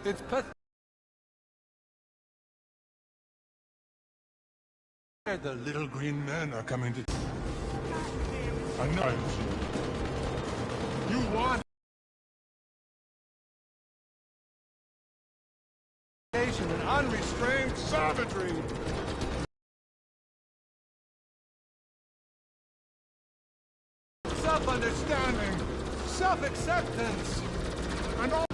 It's pathetic. The little green men are coming to... I know. You want... and unrestrained savagery. Self-understanding, self-acceptance, and all...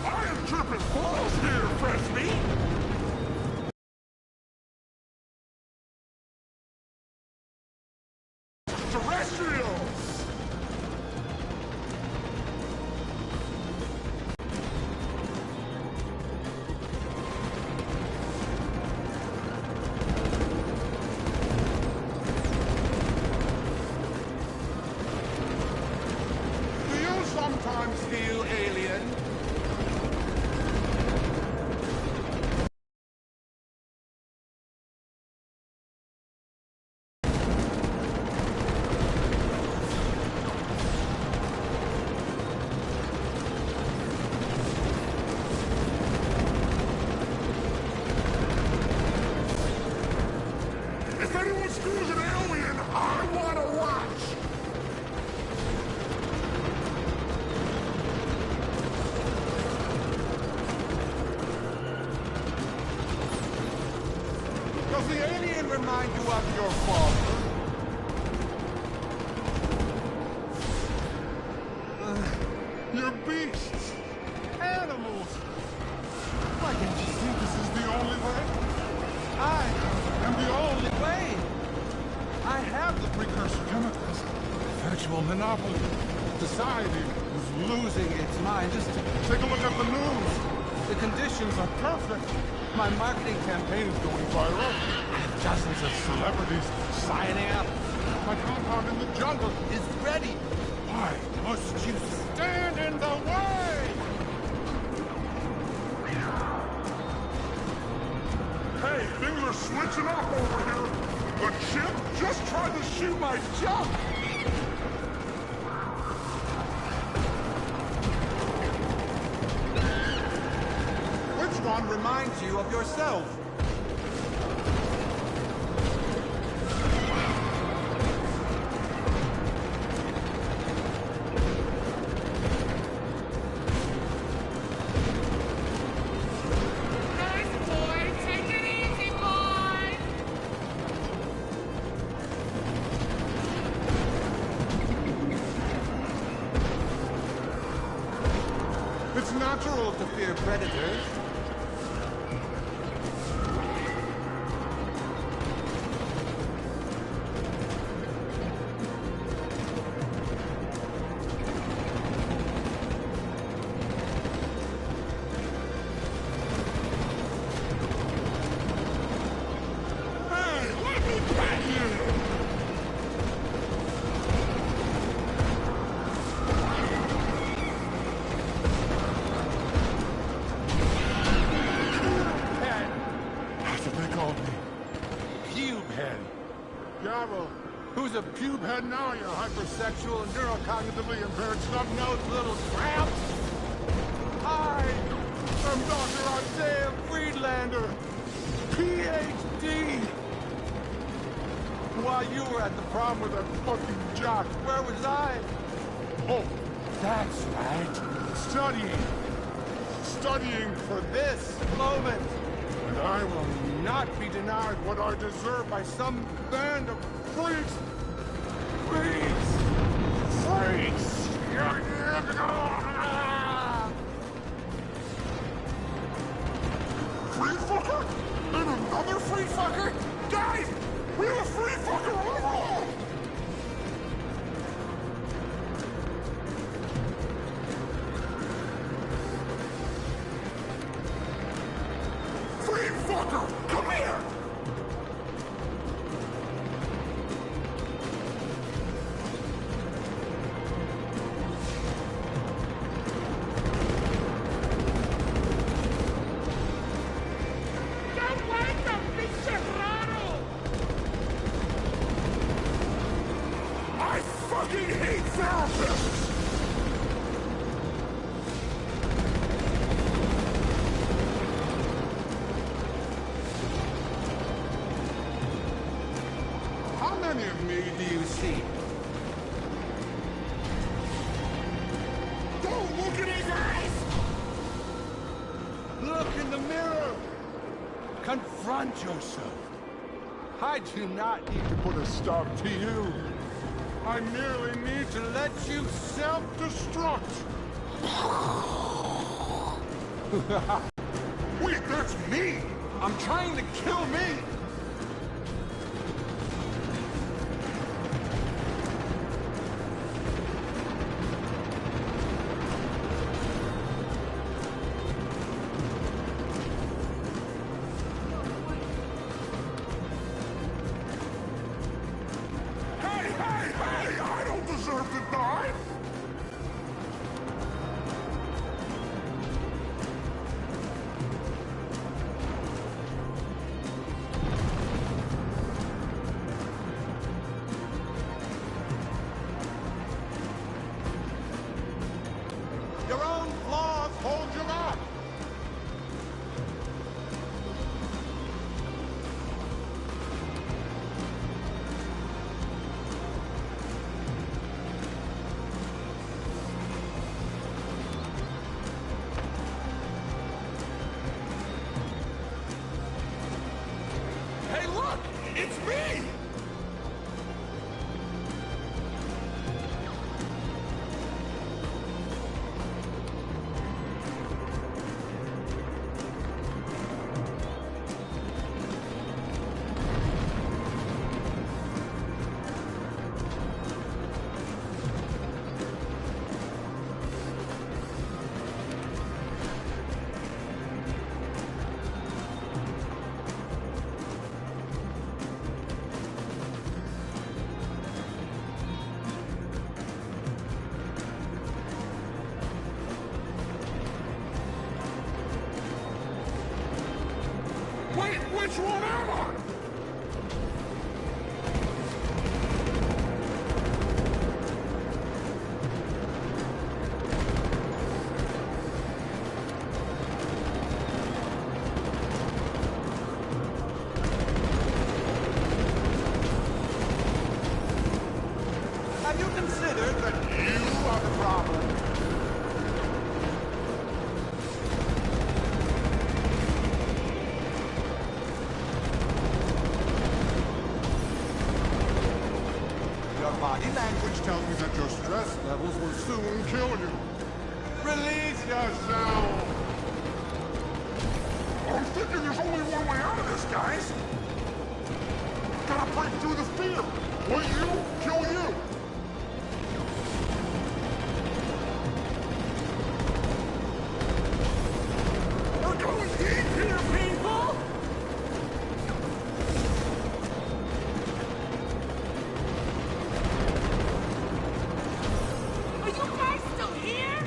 I am tripping balls here, fresh meat! Terrestrials! Do you sometimes feel alien? If anyone screws an alien, I want to watch! Does the alien remind you of your father? You're beasts! Animals! Why can't you see this is the only way? I am the only way! I have the precursor chemicals. Virtual monopoly. Society is losing its mind. Just take a look at the news. The conditions are perfect. My marketing campaign is going viral. I have dozens of celebrities signing up. My compound in the jungle is ready. Why must you stand in the way? Hey, things are switching up over here. The chip just tried to shoot my jump. Which one reminds you of yourself? It's natural to fear predators. Hey, let me pet you! Yarrow, who's a pube head now, you hypersexual and neurocognitively impaired snub-nosed little tramp? Hi, I'm Dr. Isaiah Friedlander, PhD. While you were at the prom with a fucking jock, where was I? Oh, that's right. Studying for this moment. And I will not be denied what I deserve by some band of freaks. Freaks! Freaks! Free fucker? And another free fucker? Guys! We have a free fucker overall! Free fucker! Come here! I fucking hate therapists! many of me do you see? Don't look in his eyes! Look in the mirror! Confront yourself. I do not need to put a stop to you. I merely need to let you self-destruct. Wait, that's me! I'm trying to kill me! Hey! I don't deserve to die! Your own flaws hold you back! Hey, look! It's me! Wait, which one am I? Have you considered that you are the problem? Your body language tells me that your stress levels will soon kill you. Release yourself! I'm thinking there's only one way out of this, guys. Gotta break through the fear. Will you kill you? We're going deep here, people! Are you guys still here?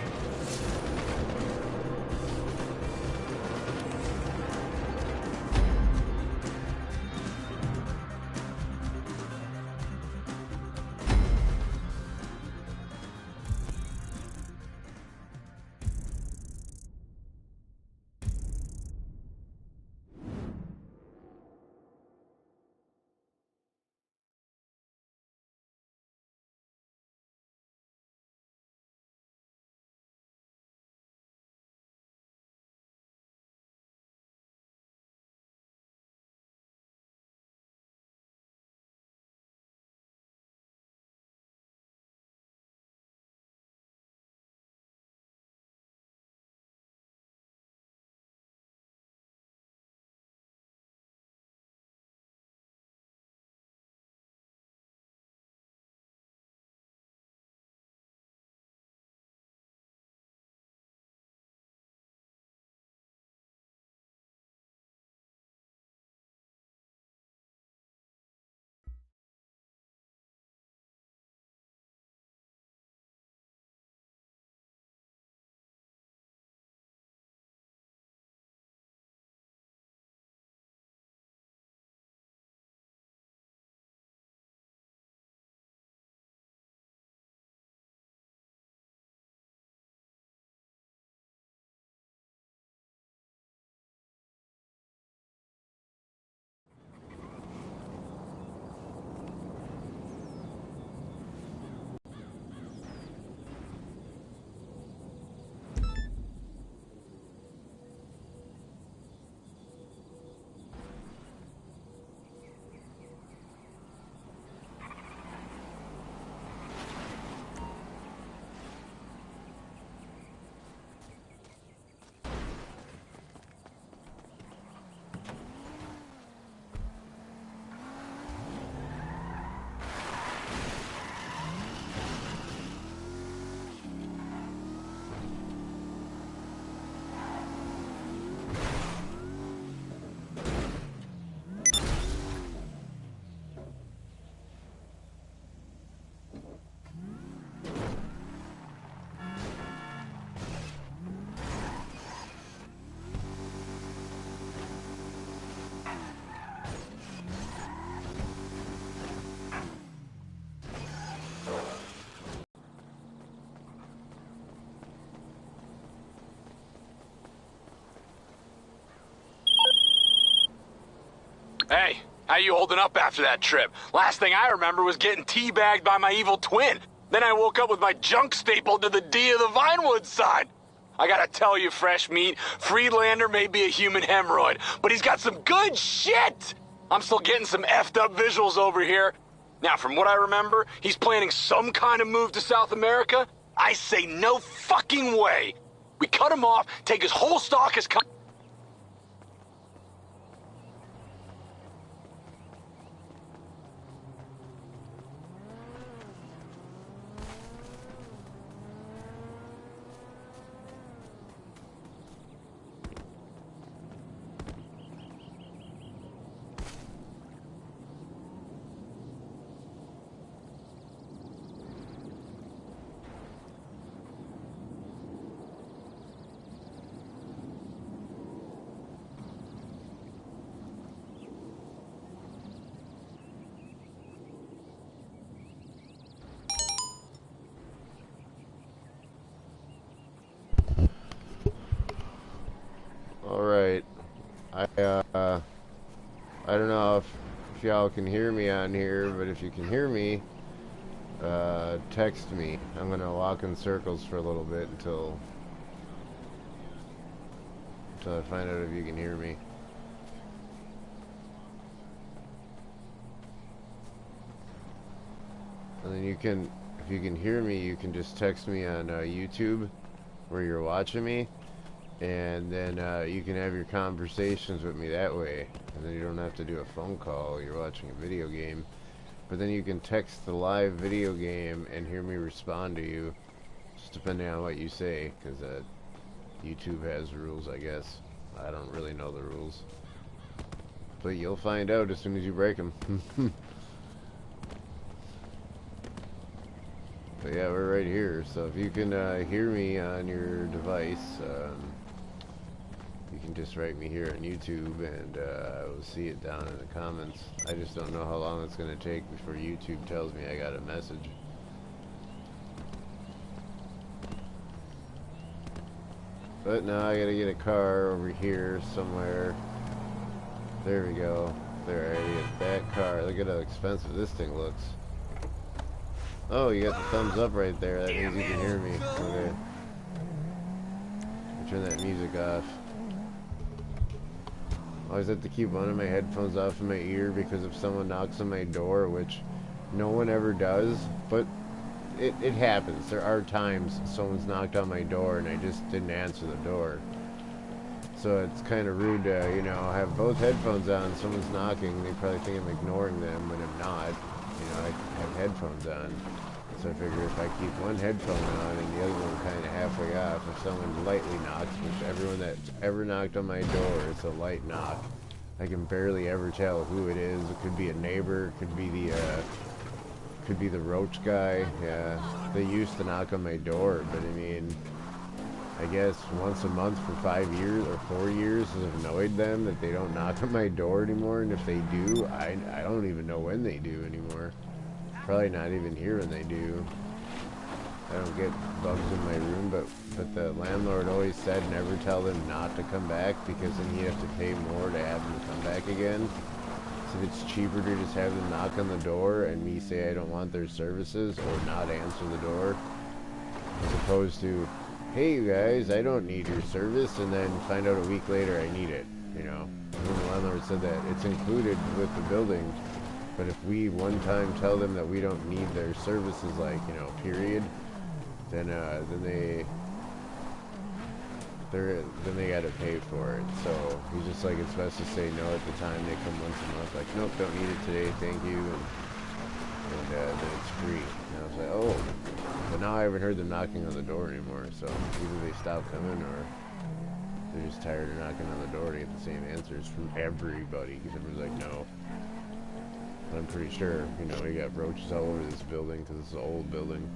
Hey, how you holding up after that trip? Last thing I remember was getting teabagged by my evil twin. Then I woke up with my junk stapled to the D of the Vinewood sign. I gotta tell you, Fresh Meat, Friedlander may be a human hemorrhoid, but he's got some good shit! I'm still getting some effed up visuals over here. Now, from what I remember, he's planning some kind of move to South America. I say no fucking way. We cut him off, take his whole stock as... Alright, I don't know if y'all can hear me on here, but if you can hear me, text me. I'm gonna walk in circles for a little bit until I find out if you can hear me. And then if you can hear me, you can just text me on YouTube where you're watching me. And then you can have your conversations with me that way. And then you don't have to do a phone call. You're watching a video game. But then you can text the live video game and hear me respond to you. Just depending on what you say. Because YouTube has rules, I guess. I don't really know the rules. But you'll find out as soon as you break them. But yeah, we're right here. So if you can hear me on your device... you can just write me here on YouTube and I will see it down in the comments. I just don't know how long it's going to take before YouTube tells me I got a message. But now I gotta get a car over here somewhere. There we go. There, I get that car. Look at how expensive this thing looks. Oh, you got the thumbs up right there. That means you can hear me. Okay. Turn that music off. I always have to keep one of my headphones off in my ear because if someone knocks on my door, which no one ever does, but it happens. There are times someone's knocked on my door and I just didn't answer the door. So it's kind of rude to, you know, have both headphones on, someone's knocking, they probably think I'm ignoring them when I'm not. You know, I have headphones on. So I figure if I keep one headphone on and the other one kind of halfway off, if someone lightly knocks, which everyone that's ever knocked on my door, it's a light knock. I can barely ever tell who it is. It could be a neighbor, it could be the roach guy. Yeah, they used to knock on my door, but I mean, I guess once a month for 5 years or 4 years has annoyed them that they don't knock on my door anymore, and if they do, I don't even know when they do anymore. Probably not even here when they do. I don't get bugs in my room, but the landlord always said never tell them not to come back because then you have to pay more to have them come back again. So it's cheaper to just have them knock on the door and me say I don't want their services or not answer the door, as opposed to, hey you guys, I don't need your service, and then find out a week later I need it, you know. And the landlord said that it's included with the building. But if we one time tell them that we don't need their services, like, you know, period, then they got to pay for it. So he's just like, it's best to say no at the time they come once a month. Like, nope, don't need it today, thank you, and then it's free. And I was like, oh, but now I haven't heard them knocking on the door anymore. So either they stop coming or they're just tired of knocking on the door to get the same answers from everybody because everyone's like, no. I'm pretty sure, you know, we got roaches all over this building because it's an old building.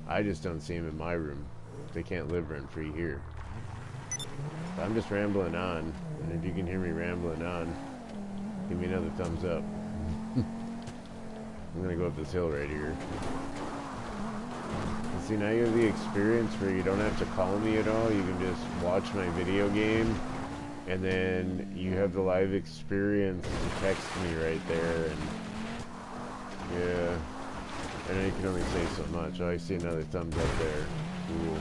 I just don't see them in my room. They can't live rent-free here. But I'm just rambling on, and if you can hear me rambling on, give me another thumbs up. I'm gonna go up this hill right here. And see, now you have the experience where you don't have to call me at all. You can just watch my video game And then you have the live experience to text me right there, and yeah. I know you can only say so much. Oh, I see another thumbs up there. Cool.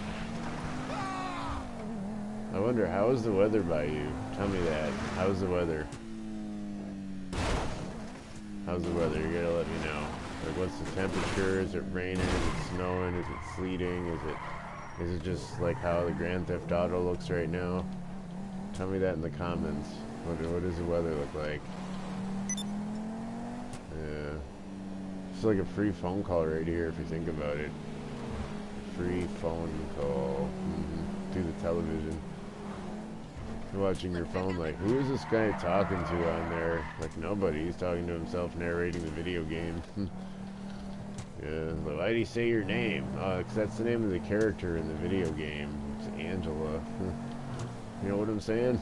I wonder, how is the weather by you? Tell me that. How's the weather? How's the weather? You gotta let me know. Like, what's the temperature? Is it raining? Is it snowing? Is it sleeting? Is it just like how the Grand Theft Auto looks right now? Tell me that in the comments. What does the weather look like? Yeah. It's like a free phone call right here if you think about it. Free phone call. Through the television. You're watching your phone like, who is this guy talking to on there? Like, nobody. He's talking to himself narrating the video game. Yeah. Why did he say your name? Because that's the name of the character in the video game. It's Angela. You know what I'm saying?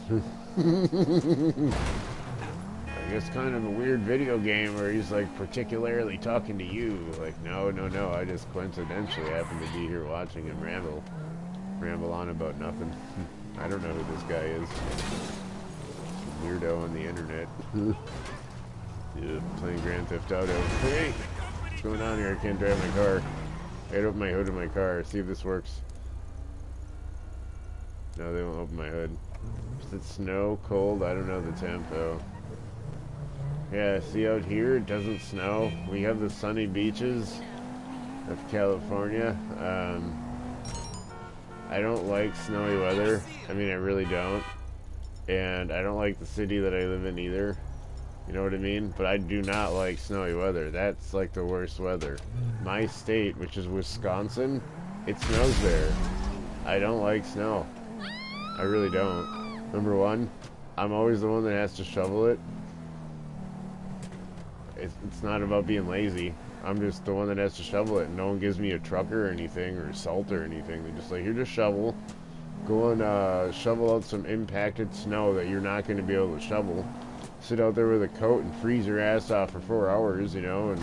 I guess kind of a weird video game where he's like particularly talking to you. Like, no. I just coincidentally happened to be here watching him ramble on about nothing. I don't know who this guy is. Weirdo on the internet. Yeah, playing Grand Theft Auto. Hey, what's going on here? I can't drive my car. I gotta open my hood of my car. See if this works. No, they won't open my hood. Is it snow, cold? I don't know the temp though. Yeah, see out here, it doesn't snow. We have the sunny beaches of California. I don't like snowy weather. I mean, I really don't. And I don't like the city that I live in either. You know what I mean? But I do not like snowy weather. That's like the worst weather. My state, which is Wisconsin, it snows there. I don't like snow. I really don't. Number one, I'm always the one that has to shovel it. It's not about being lazy. I'm just the one that has to shovel it. No one gives me a truck or anything, or salt or anything. They're just like, here, just shovel. Go and shovel out some impacted snow that you're not going to be able to shovel. Sit out there with a coat and freeze your ass off for 4 hours, you know, and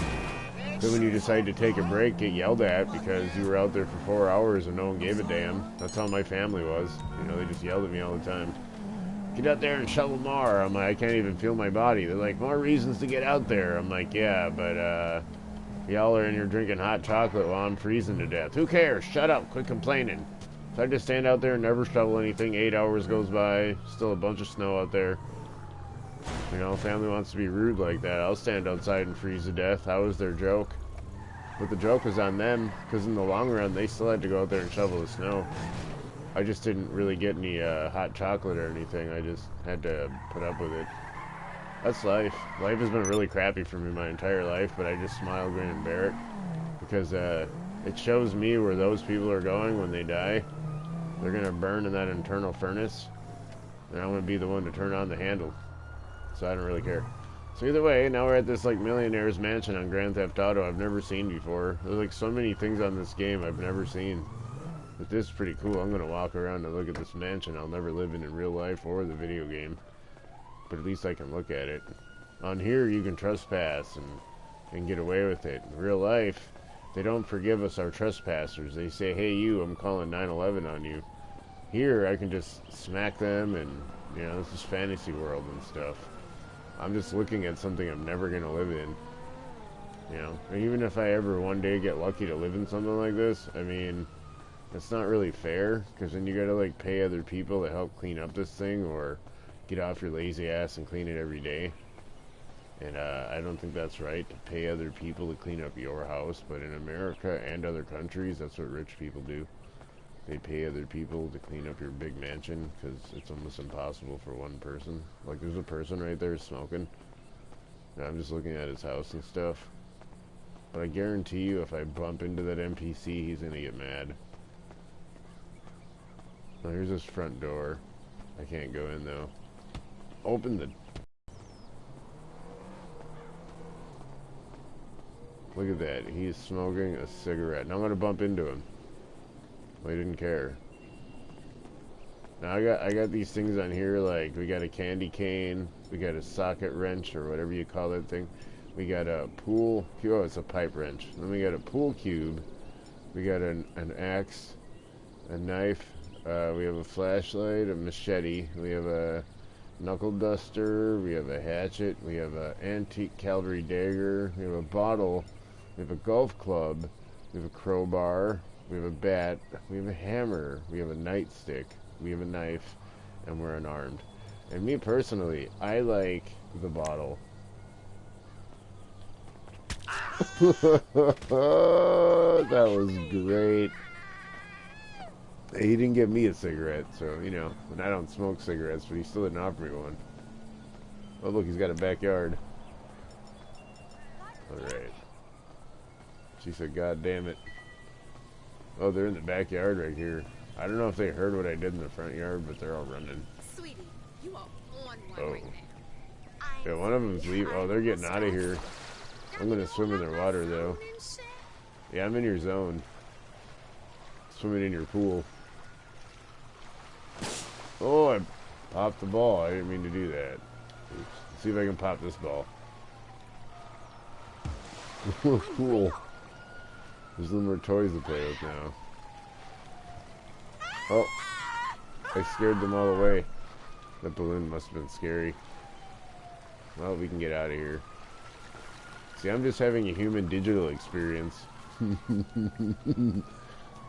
then when you decide to take a break, get yelled at because you were out there for 4 hours and no one gave a damn. That's how my family was. You know, they just yelled at me all the time. Get out there and shovel more. I'm like, I can't even feel my body. They're like, more reasons to get out there. I'm like, yeah, but y'all are in here drinking hot chocolate while I'm freezing to death. Who cares? Shut up. Quit complaining. So I just stand out there and never shovel anything. 8 hours goes by. Still a bunch of snow out there. You know, family wants to be rude like that. I'll stand outside and freeze to death. That was their joke. But the joke was on them, because in the long run, they still had to go out there and shovel the snow. I just didn't really get any hot chocolate or anything. I just had to put up with it. That's life. Life has been really crappy for me my entire life, but I just smile, grin, and bear it. Because it shows me where those people are going when they die. They're going to burn in that internal furnace. And I'm going to be the one to turn on the handle. So I don't really care. So either way, now we're at this like millionaire's mansion on Grand Theft Auto I've never seen before. There's like so many things on this game I've never seen. But this is pretty cool. I'm going to walk around and look at this mansion I'll never live in real life or the video game. But at least I can look at it. On here you can trespass and get away with it. In real life, they don't forgive us our trespassers. They say, hey you, I'm calling 911 on you. Here I can just smack them and, you know, this is fantasy world and stuff. I'm just looking at something I'm never going to live in. You know, and even if I ever one day get lucky to live in something like this, I mean, it's not really fair, because then you got to like pay other people to help clean up this thing, or get off your lazy ass and clean it every day. And I don't think that's right, to pay other people to clean up your house. But in America and other countries, that's what rich people do. They pay other people to clean up your big mansion, because it's almost impossible for one person. Like, there's a person right there smoking. And I'm just looking at his house and stuff. But I guarantee you, if I bump into that NPC, he's gonna get mad. Now, here's this front door. I can't go in, though. Open the... Look at that. He's smoking a cigarette. Now I'm gonna bump into him. Well, he didn't care. Now I got these things on here, like we got a candy cane, we got a socket wrench or whatever you call that thing. We got a pool, oh, it's a pipe wrench. Then we got a pool cube. We got an axe, a knife. We have a flashlight, a machete. We have a knuckle duster, we have a hatchet, we have an antique cavalry dagger, we have a bottle, we have a golf club, we have a crowbar, we have a bat, we have a hammer, we have a nightstick, we have a knife, and we're unarmed. And me personally, I like the bottle. That was great. He didn't give me a cigarette, so, you know, and I don't smoke cigarettes, but he still didn't offer me one. Oh, look, he's got a backyard. Alright. She said, God damn it. Oh, they're in the backyard right here. I don't know if they heard what I did in the front yard, but they're all running. Sweetie, you are on one Oh. right now. Yeah, one of them's leaving. Oh, they're getting out of here. I'm gonna swim in their water, though. Yeah, I'm in your zone. Swimming in your pool. Oh, I popped the ball. I didn't mean to do that. Oops. Let's see if I can pop this ball. Cool. There's a little more toys to play with now. Oh, I scared them all away. That balloon must have been scary. Well, we can get out of here. See, I'm just having a human digital experience. A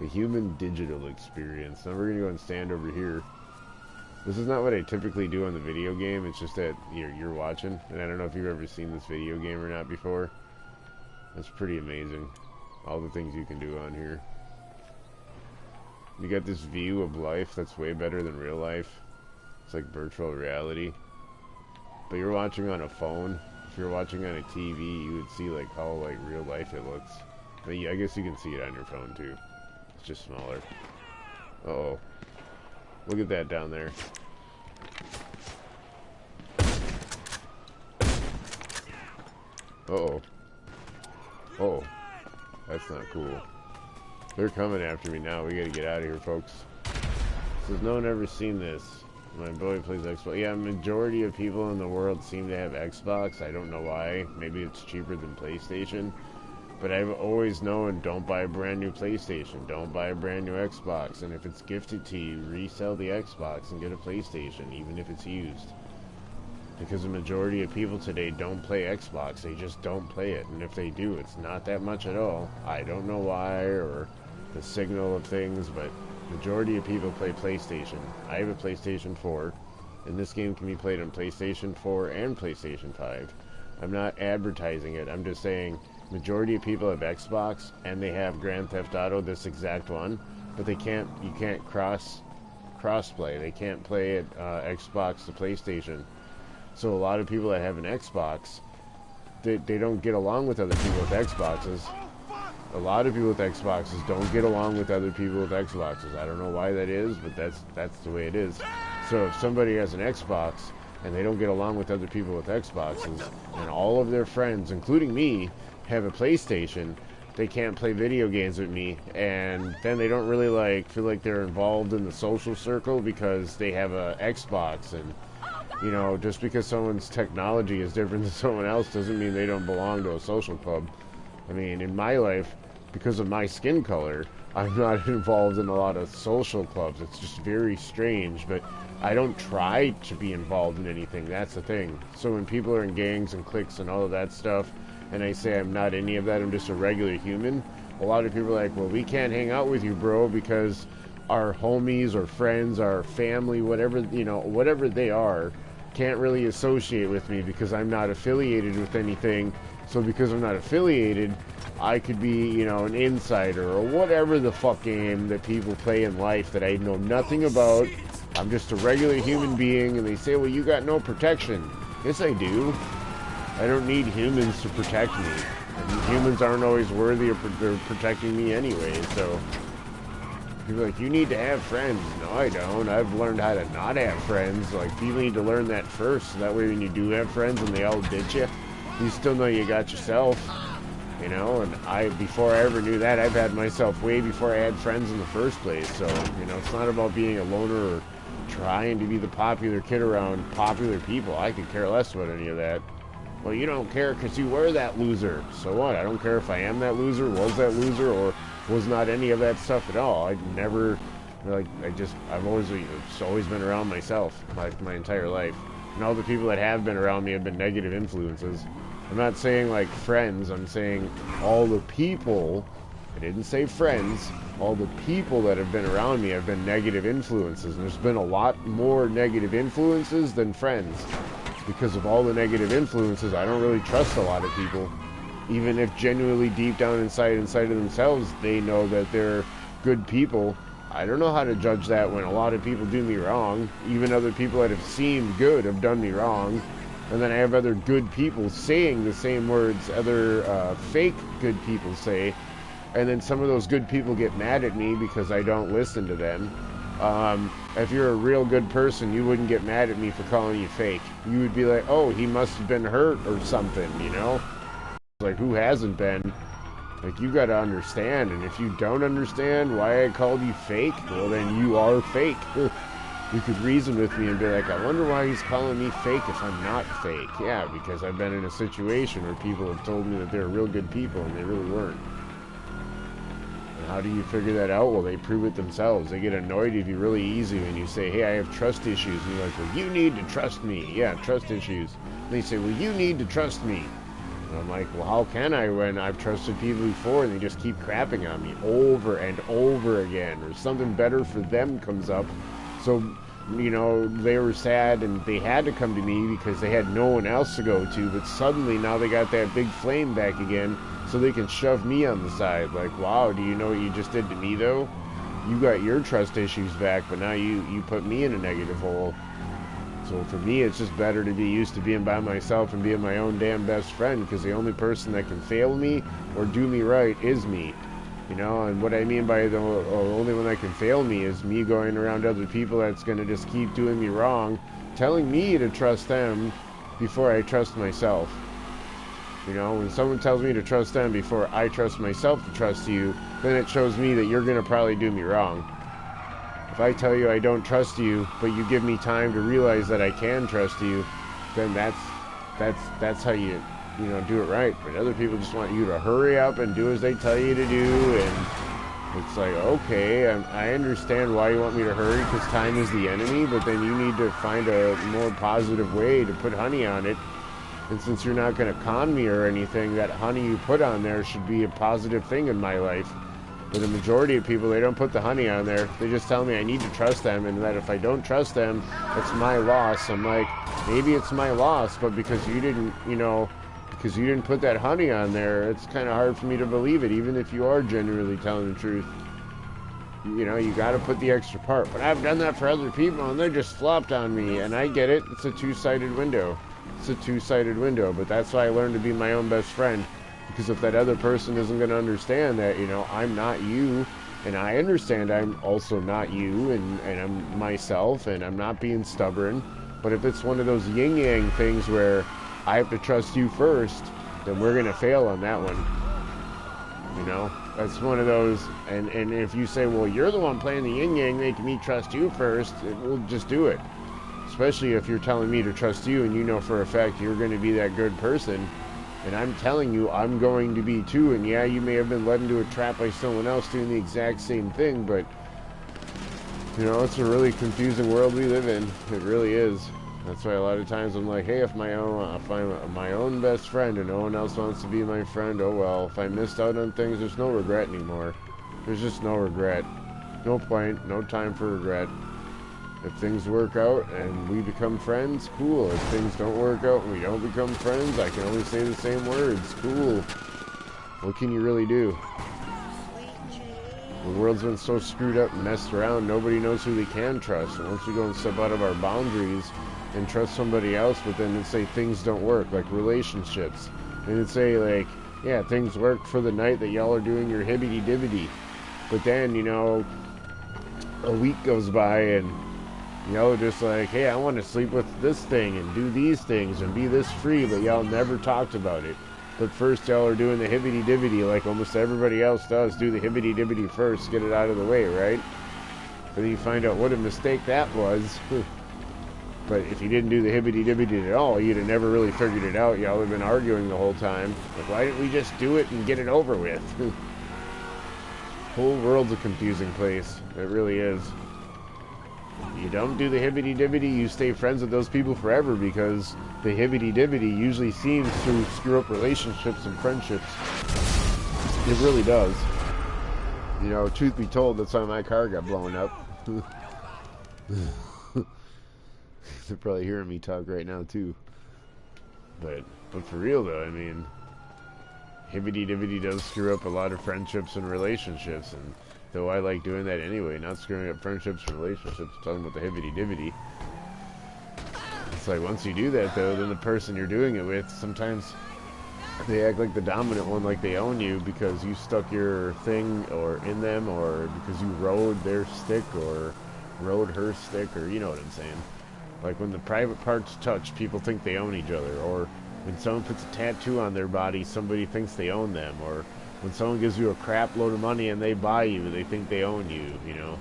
human digital experience. Now we're gonna go and stand over here. This is not what I typically do on the video game. It's just that you're watching, and I don't know if you've ever seen this video game or not before. It's pretty amazing, all the things you can do on here. You got this view of life that's way better than real life. It's like virtual reality. But you're watching on a phone. If you're watching on a TV, you would see like how like real life it looks. But yeah, I guess you can see it on your phone too. It's just smaller. Uh-oh. Look at that down there. Uh-oh. Oh. That's not cool. They're coming after me now. We gotta get out of here, folks. Says no one ever seen this. My boy plays Xbox. Yeah, majority of people in the world seem to have Xbox. I don't know why. Maybe it's cheaper than PlayStation. But I've always known, don't buy a brand new PlayStation. Don't buy a brand new Xbox. And if it's gifted to you, resell the Xbox and get a PlayStation, even if it's used. Because the majority of people today don't play Xbox. They just don't play it. And if they do, it's not that much at all. I don't know why, or the signal of things, but majority of people play PlayStation. I have a PlayStation 4, and this game can be played on PlayStation 4 and PlayStation 5. I'm not advertising it. I'm just saying majority of people have Xbox, and they have Grand Theft Auto, this exact one, but you can't cross-play. They can't play it Xbox to PlayStation. So a lot of people that have an Xbox, they don't get along with other people with Xboxes. A lot of people with Xboxes don't get along with other people with Xboxes. I don't know why that is, but that's the way it is. So if somebody has an Xbox and they don't get along with other people with Xboxes, and all of their friends, including me, have a PlayStation, they can't play video games with me, and then they don't really feel like they're involved in the social circle because they have a Xbox. And you know, just because someone's technology is different than someone else doesn't mean they don't belong to a social club. I mean, in my life, because of my skin color, I'm not involved in a lot of social clubs. It's just very strange, but I don't try to be involved in anything. That's the thing. So when people are in gangs and cliques and all of that stuff, and I say I'm not any of that, I'm just a regular human, a lot of people are like, well, we can't hang out with you, bro, because our homies or friends, our family, whatever, you know, whatever they are, can't really associate with me because I'm not affiliated with anything. So because I'm not affiliated, I could be, you know, an insider or whatever the fuck game that people play in life that I know nothing about. I'm just a regular human being, and they say, well, you got no protection. Yes, I do. I don't need humans to protect me. And humans aren't always worthy of protecting me anyway, so people are like, you need to have friends. No, I don't. I've learned how to not have friends. Like, people need to learn that first, so that way when you do have friends and they all ditch you, you still know you got yourself, you know. And before I ever knew that, I've had myself way before I had friends in the first place. So, you know, it's not about being a loner or trying to be the popular kid around popular people. I could care less about any of that. Well, you don't care because you were that loser. So what? I don't care if I am that loser, was that loser, or was not any of that stuff at all. I never, like, I've always been around myself my entire life. And all the people that have been around me have been negative influences. I'm not saying like friends, I'm saying all the people, I didn't say friends, all the people that have been around me have been negative influences. And there's been a lot more negative influences than friends. Because of all the negative influences, I don't really trust a lot of people. Even if genuinely deep down inside of themselves, they know that they're good people. I don't know how to judge that when a lot of people do me wrong. Even other people that have seemed good have done me wrong. And then I have other good people saying the same words other fake good people say. And then some of those good people get mad at me because I don't listen to them. If you're a real good person, you wouldn't get mad at me for calling you fake. You would be like, oh, he must have been hurt or something, you know? Like, who hasn't been? Like, you gotta understand, and if you don't understand why I called you fake, well, then you are fake. You could reason with me and be like, I wonder why he's calling me fake if I'm not fake. Yeah, because I've been in a situation where people have told me that they're real good people, and they really weren't. And how do you figure that out? Well, they prove it themselves. They get annoyed at you really easy when you say, hey, I have trust issues. And you're like, well, you need to trust me. Yeah, trust issues. And they say, well, you need to trust me. And I'm like, well, how can I when I've trusted people before and they just keep crapping on me over and over again? Or something better for them comes up. So, you know, they were sad and they had to come to me because they had no one else to go to. But suddenly now they got that big flame back again so they can shove me on the side. Like, wow, do you know what you just did to me, though? You got your trust issues back, but now you put me in a negative hole. So for me, it's just better to be used to being by myself and being my own damn best friend, because the only person that can fail me or do me right is me. You know, and what I mean by the only one that can fail me is me going around other people that's going to just keep doing me wrong, telling me to trust them before I trust myself. You know, when someone tells me to trust them before I trust myself to trust you, then it shows me that you're going to probably do me wrong. If I tell you I don't trust you, but you give me time to realize that I can trust you, then that's how you know, do it right. But other people just want you to hurry up and do as they tell you to do, and it's like, okay, I understand why you want me to hurry, because time is the enemy, but then you need to find a more positive way to put honey on it. And since you're not going to con me or anything, that honey you put on there should be a positive thing in my life. But the majority of people, they don't put the honey on there. They just tell me I need to trust them, and that if I don't trust them, it's my loss. I'm like, maybe it's my loss, but because you didn't, you know, because you didn't put that honey on there, it's kind of hard for me to believe it, even if you are genuinely telling the truth. You know, you got to put the extra part. But I've done that for other people, and they're just flopped on me, and I get it. It's a two-sided window. It's a two-sided window, but that's why I learned to be my own best friend. Because if that other person isn't going to understand that, you know, I'm not you, and I understand I'm also not you, and I'm myself, and I'm not being stubborn. But if it's one of those yin-yang things where I have to trust you first, then we're going to fail on that one. You know, that's one of those, and if you say, well, you're the one playing the yin-yang, making me trust you first, we'll just do it. Especially if you're telling me to trust you, and you know for a fact you're going to be that good person. And I'm telling you, I'm going to be too. And yeah, you may have been led into a trap by someone else doing the exact same thing, but, you know, it's a really confusing world we live in. It really is. That's why a lot of times I'm like, hey, if I'm my own best friend and no one else wants to be my friend, oh well. If I missed out on things, there's no regret anymore. There's just no regret. No point, no time for regret. If things work out and we become friends, cool. If things don't work out and we don't become friends, I can only say the same words. Cool. What can you really do? The world's been so screwed up and messed around, nobody knows who they can trust. And once we go and step out of our boundaries and trust somebody else, but then it'd say things don't work, like relationships. And it'd say, like, yeah, things work for the night that y'all are doing your hibbity-dibbity. But then, you know, a week goes by and y'all are just like, hey, I want to sleep with this thing and do these things and be this free, but y'all never talked about it. But first y'all are doing the hibbity-dibbity like almost everybody else does. Do the hibbity-dibbity first, get it out of the way, right? But then you find out what a mistake that was. But if you didn't do the hibbity-dibbity at all, you'd have never really figured it out. Y'all have been arguing the whole time. Like, why didn't we just do it and get it over with? Whole world's a confusing place. It really is. You don't do the hibbity-dibbity, you stay friends with those people forever because the hibbity-dibbity usually seems to screw up relationships and friendships. It really does. You know, truth be told, that's why my car got blown up. They're probably hearing me talk right now, too. But for real, though, I mean, hibbity-dibbity does screw up a lot of friendships and relationships, and though I like doing that anyway, not screwing up friendships and relationships, talking about the hibbity-dibbity. It's like, once you do that, though, then the person you're doing it with, sometimes they act like the dominant one, like they own you because you stuck your thing or in them, or because you rode their stick or rode her stick, or you know what I'm saying. Like when the private parts touch, people think they own each other, or when someone puts a tattoo on their body, somebody thinks they own them, or when someone gives you a crap load of money and they buy you, they think they own you, you know.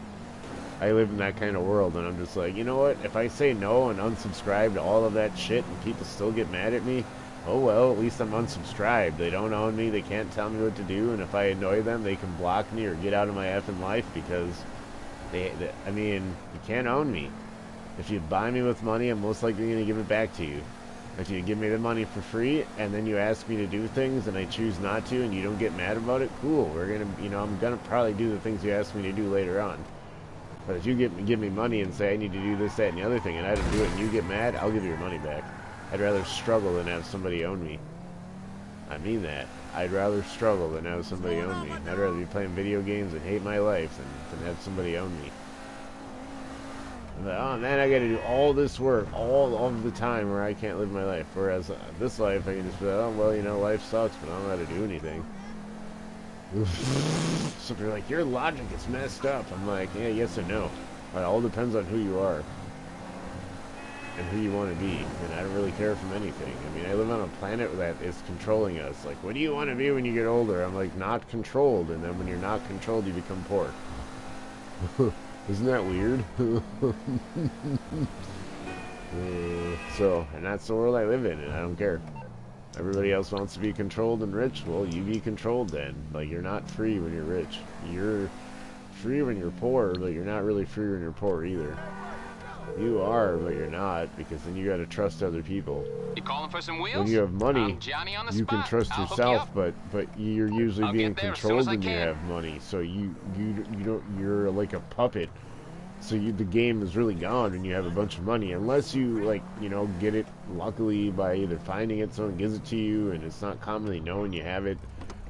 I live in that kind of world, and I'm just like, you know what, if I say no and unsubscribe to all of that shit and people still get mad at me, oh well, at least I'm unsubscribed. They don't own me, they can't tell me what to do, and if I annoy them, they can block me or get out of my effing life because I mean, you can't own me. If you buy me with money, I'm most likely going to give it back to you. If you give me the money for free, and then you ask me to do things, and I choose not to, and you don't get mad about it, cool. We're going to, you know, I'm going to probably do the things you ask me to do later on. But if you give me money and say I need to do this, that, and the other thing, and I don't do it, and you get mad, I'll give you your money back. I'd rather struggle than have somebody own me. I mean that. I'd rather struggle than have somebody own me. I'd rather be playing video games and hate my life than have somebody own me. But, oh man, I gotta do all this work all of the time where I can't live my life. Whereas this life, I can just be like, oh, well, you know, life sucks, but I don't know how to do anything. So they're like, your logic is messed up. I'm like, yeah, yes and no. It all depends on who you are and who you want to be. And I don't really care from anything. I mean, I live on a planet that is controlling us. Like, what do you want to be when you get older? I'm like, not controlled. And then when you're not controlled, you become poor. Isn't that weird? And that's the world I live in, and I don't care. Everybody else wants to be controlled and rich. Well, you be controlled then. Like, you're not free when you're rich. You're free when you're poor, but you're not really free when you're poor either. You are, but you're not, because then you gotta trust other people. You calling for some wheels? When you have money, you can trust I'll hook yourself, you but you're usually I'll being get there as controlled soon as I when you can. have money. So you're like a puppet. So the game is really gone when you have a bunch of money, unless you, like, you know, get it luckily by either finding it, someone gives it to you, and it's not commonly known you have it,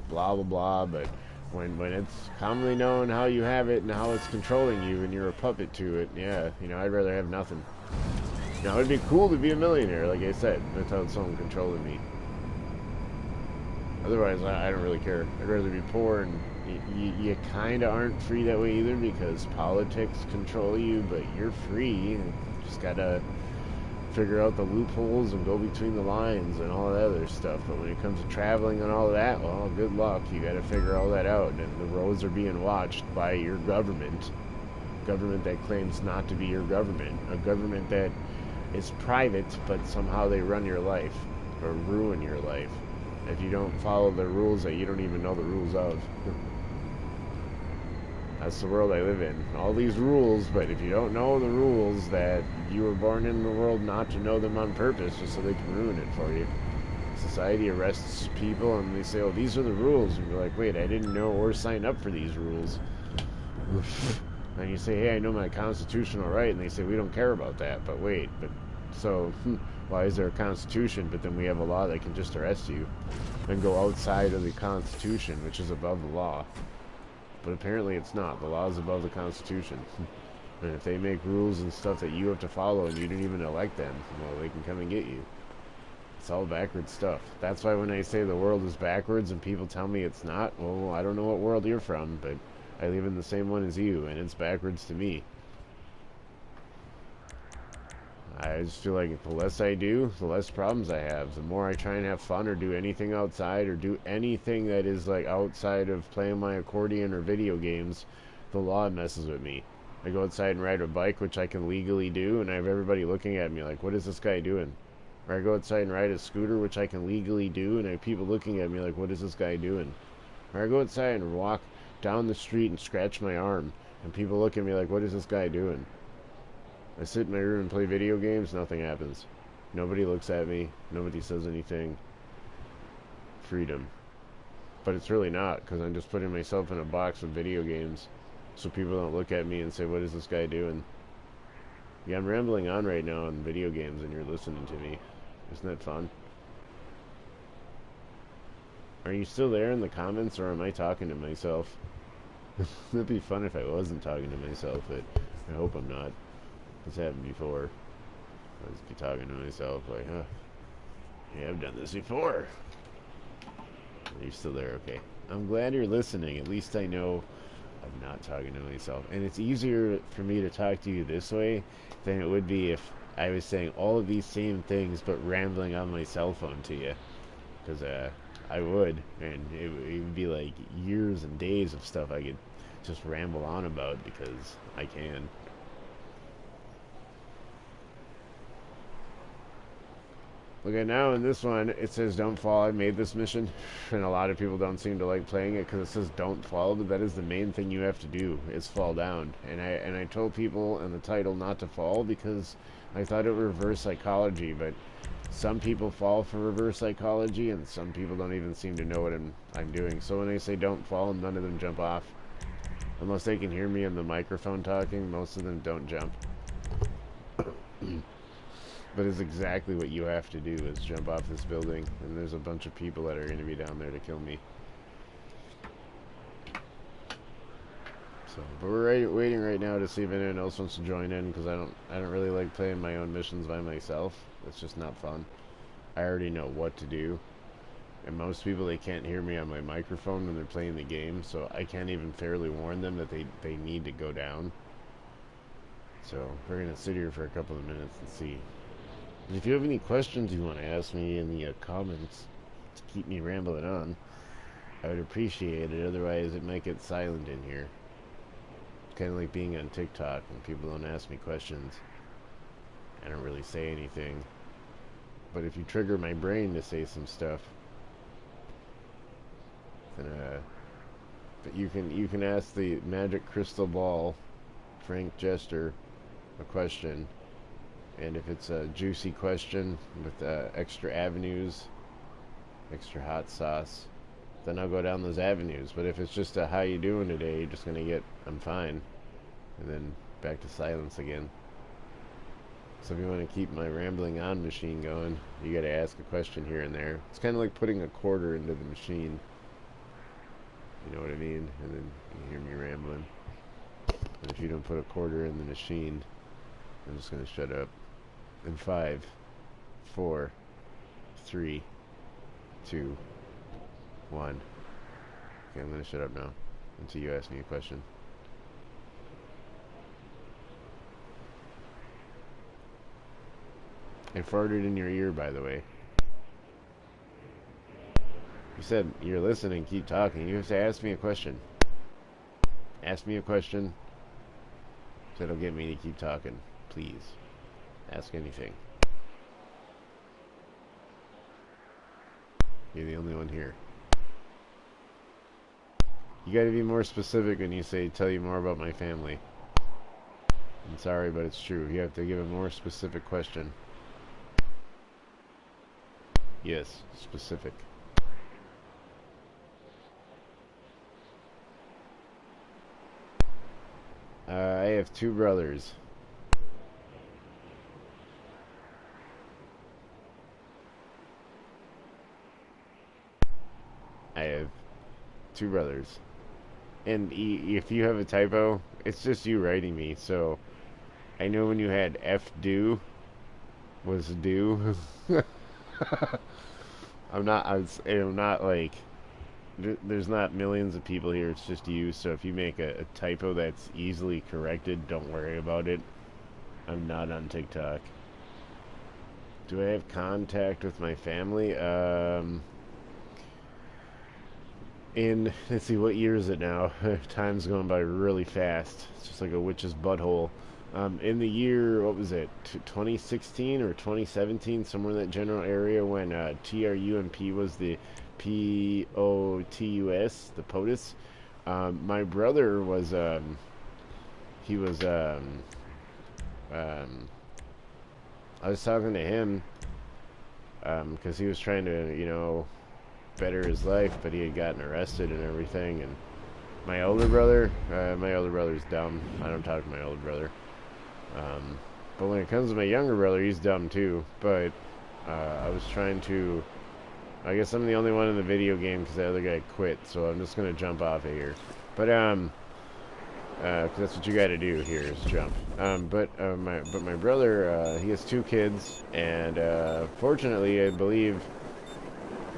blah blah blah. But when it's commonly known how you have it and how it's controlling you, and you're a puppet to it, yeah, you know, I'd rather have nothing. Now it'd be cool to be a millionaire, like I said, without someone controlling me. Otherwise, I don't really care. I'd rather be poor, and you kind of aren't free that way either because politics control you, but you're free. You just gotta figure out the loopholes and go between the lines and all that other stuff. But when it comes to traveling and all that, well, good luck. You gotta figure all that out. And the roads are being watched by your government. Government that claims not to be your government. A government that is private, but somehow they run your life or ruin your life if you don't follow the rules that you don't even know the rules of. That's the world I live in. All these rules, but if you don't know the rules, that you were born in the world not to know them on purpose, just so they can ruin it for you. Society arrests people and they say, oh, these are the rules. And you're like, wait, I didn't know or sign up for these rules. And you say, hey, I know my constitutional right. And they say, we don't care about that. But wait, so why is there a constitution, but then we have a law that can just arrest you and go outside of the constitution, which is above the law? But apparently it's not. The law is above the Constitution. And if they make rules and stuff that you have to follow and you didn't even elect them, well, they can come and get you. It's all backwards stuff. That's why when I say the world is backwards and people tell me it's not, well, I don't know what world you're from, but I live in the same one as you, and it's backwards to me. I just feel like the less I do, the less problems I have. The more I try and have fun or do anything outside or do anything that is like outside of playing my accordion or video games, the law messes with me. I go outside and ride a bike, which I can legally do, and I have everybody looking at me like, what is this guy doing? Or I go outside and ride a scooter, which I can legally do, and I have people looking at me like, what is this guy doing? Or I go outside and walk down the street and scratch my arm, and people look at me like, what is this guy doing? I sit in my room and play video games, nothing happens. Nobody looks at me. Nobody says anything. Freedom. But it's really not, because I'm just putting myself in a box with video games so people don't look at me and say, what is this guy doing? Yeah, I'm rambling on right now on video games and you're listening to me. Isn't that fun? Are you still there in the comments, or am I talking to myself? It'd be fun if I wasn't talking to myself, but I hope I'm not. It's happened before. I just be talking to myself like, huh, yeah, I've done this before. Are you still there? Okay. I'm glad you're listening. At least I know I'm not talking to myself. And it's easier for me to talk to you this way than it would be if I was saying all of these same things but rambling on my cell phone to you. Because I would, and it would be like years and days of stuff I could just ramble on about because I can. Okay, now in this one, it says don't fall. I made this mission, and a lot of people don't seem to like playing it because it says don't fall, but that is the main thing you have to do, is fall down. And I told people in the title not to fall because I thought it would reverse psychology, but some people fall for reverse psychology, and some people don't even seem to know what I'm doing. So when I say don't fall, none of them jump off. Unless they can hear me in the microphone talking, most of them don't jump. But it's exactly what you have to do, is jump off this building, and there's a bunch of people that are going to be down there to kill me. So, but we're waiting right now to see if anyone else wants to join in, because I don't really like playing my own missions by myself. It's just not fun. I already know what to do, and most people, they can't hear me on my microphone when they're playing the game, so I can't even fairly warn them that they need to go down. So we're going to sit here for a couple of minutes and see. And if you have any questions you want to ask me in the comments to keep me rambling on, I would appreciate it. Otherwise, it might get silent in here. It's kind of like being on TikTok when people don't ask me questions. I don't really say anything. But if you trigger my brain to say some stuff, then but you can ask the magic crystal ball, Frank Jester, a question. And if it's a juicy question with extra avenues, extra hot sauce, then I'll go down those avenues. But if it's just a how you doing today, you're just going to get, I'm fine. And then back to silence again. So if you want to keep my rambling on machine going, you got to ask a question here and there. It's kind of like putting a quarter into the machine. You know what I mean? And then you hear me rambling. And if you don't put a quarter in the machine, I'm just going to shut up. In 5, 4, 3, 2, 1. Okay, I'm going to shut up now until you ask me a question. I farted in your ear, by the way. You said you're listening, keep talking. You have to ask me a question. Ask me a question. That'll get me to keep talking. Please. Ask anything. You're the only one here. You gotta be more specific when you say, tell you more about my family. I'm sorry, but it's true. You have to give a more specific question. Yes, specific. I have 2 brothers. I have 2 brothers. And if you have a typo, it's just you writing me. So I know when you had F do was do. I'm not like, there's not millions of people here, it's just you. So if you make a typo that's easily corrected, don't worry about it. I'm not on TikTok. Do I have contact with my family? Let's see, what year is it now? Time's going by really fast. It's just like a witch's butthole. In the year, what was it, 2016 or 2017, somewhere in that general area, when TRUMP was the POTUS, the POTUS. My brother was, he was I was talking to him because he was trying to, you know, better his life, but he had gotten arrested and everything. And my older brother's dumb. I don't talk to my older brother. But when it comes to my younger brother, he's dumb too. But I was trying to, I guess I'm the only one in the video game because the other guy quit, so I'm just gonna jump off of here. But 'cause that's what you got to do here is jump. But my brother, he has 2 kids, and fortunately, I believe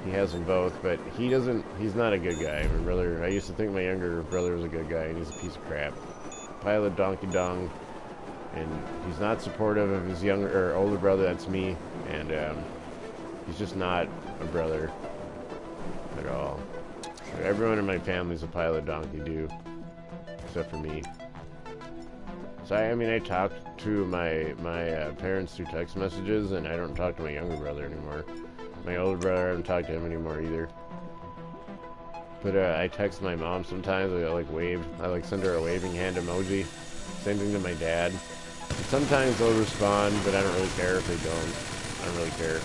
he has them both. But he's not a good guy. My brother, I used to think my younger brother was a good guy, and he's a piece of crap, pile of donkey dung, and he's not supportive of his younger or older brother. That's me, and he's just not a brother at all. Everyone in my family's a pile of donkey do. Except for me. So I mean, I talk to my parents through text messages, and I don't talk to my younger brother anymore. My older brother, I don't talk to him anymore either. But I text my mom sometimes. I like wave. I like send her a waving hand emoji. Same thing to my dad. And sometimes they'll respond, but I don't really care if they don't. I don't really care.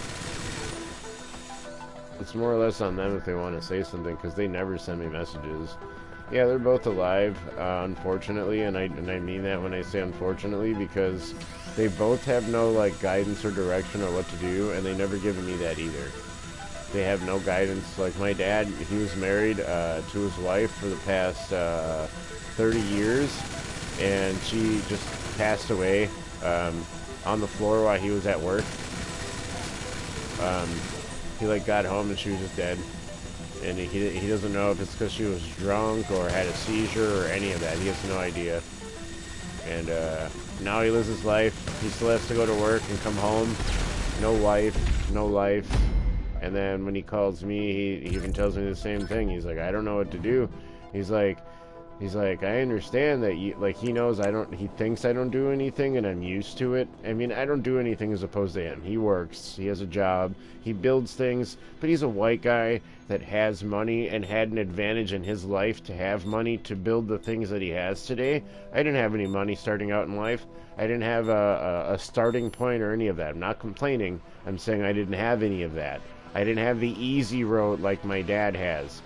It's more or less on them if they want to say something, because they never send me messages. Yeah, they're both alive, unfortunately, and I mean that when I say unfortunately, because they both have no, like, guidance or direction on what to do, and they never given me that either. They have no guidance. Like, my dad, he was married to his wife for the past 30 years, and she just passed away on the floor while he was at work. He, like, got home and she was just dead. And he doesn't know if it's because she was drunk or had a seizure or any of that. He has no idea. And now he lives his life. He still has to go to work and come home. No wife, no life. And then when he calls me, he even tells me the same thing. He's like, I don't know what to do. He's like, I understand that you, like, he knows he thinks I don't do anything, and I'm used to it. I mean, I don't do anything as opposed to him. He works, he has a job, he builds things, but he's a white guy that has money and had an advantage in his life to have money to build the things that he has today. I didn't have any money starting out in life. I didn't have a starting point or any of that. I'm not complaining. I'm saying I didn't have any of that. I didn't have the easy road like my dad has.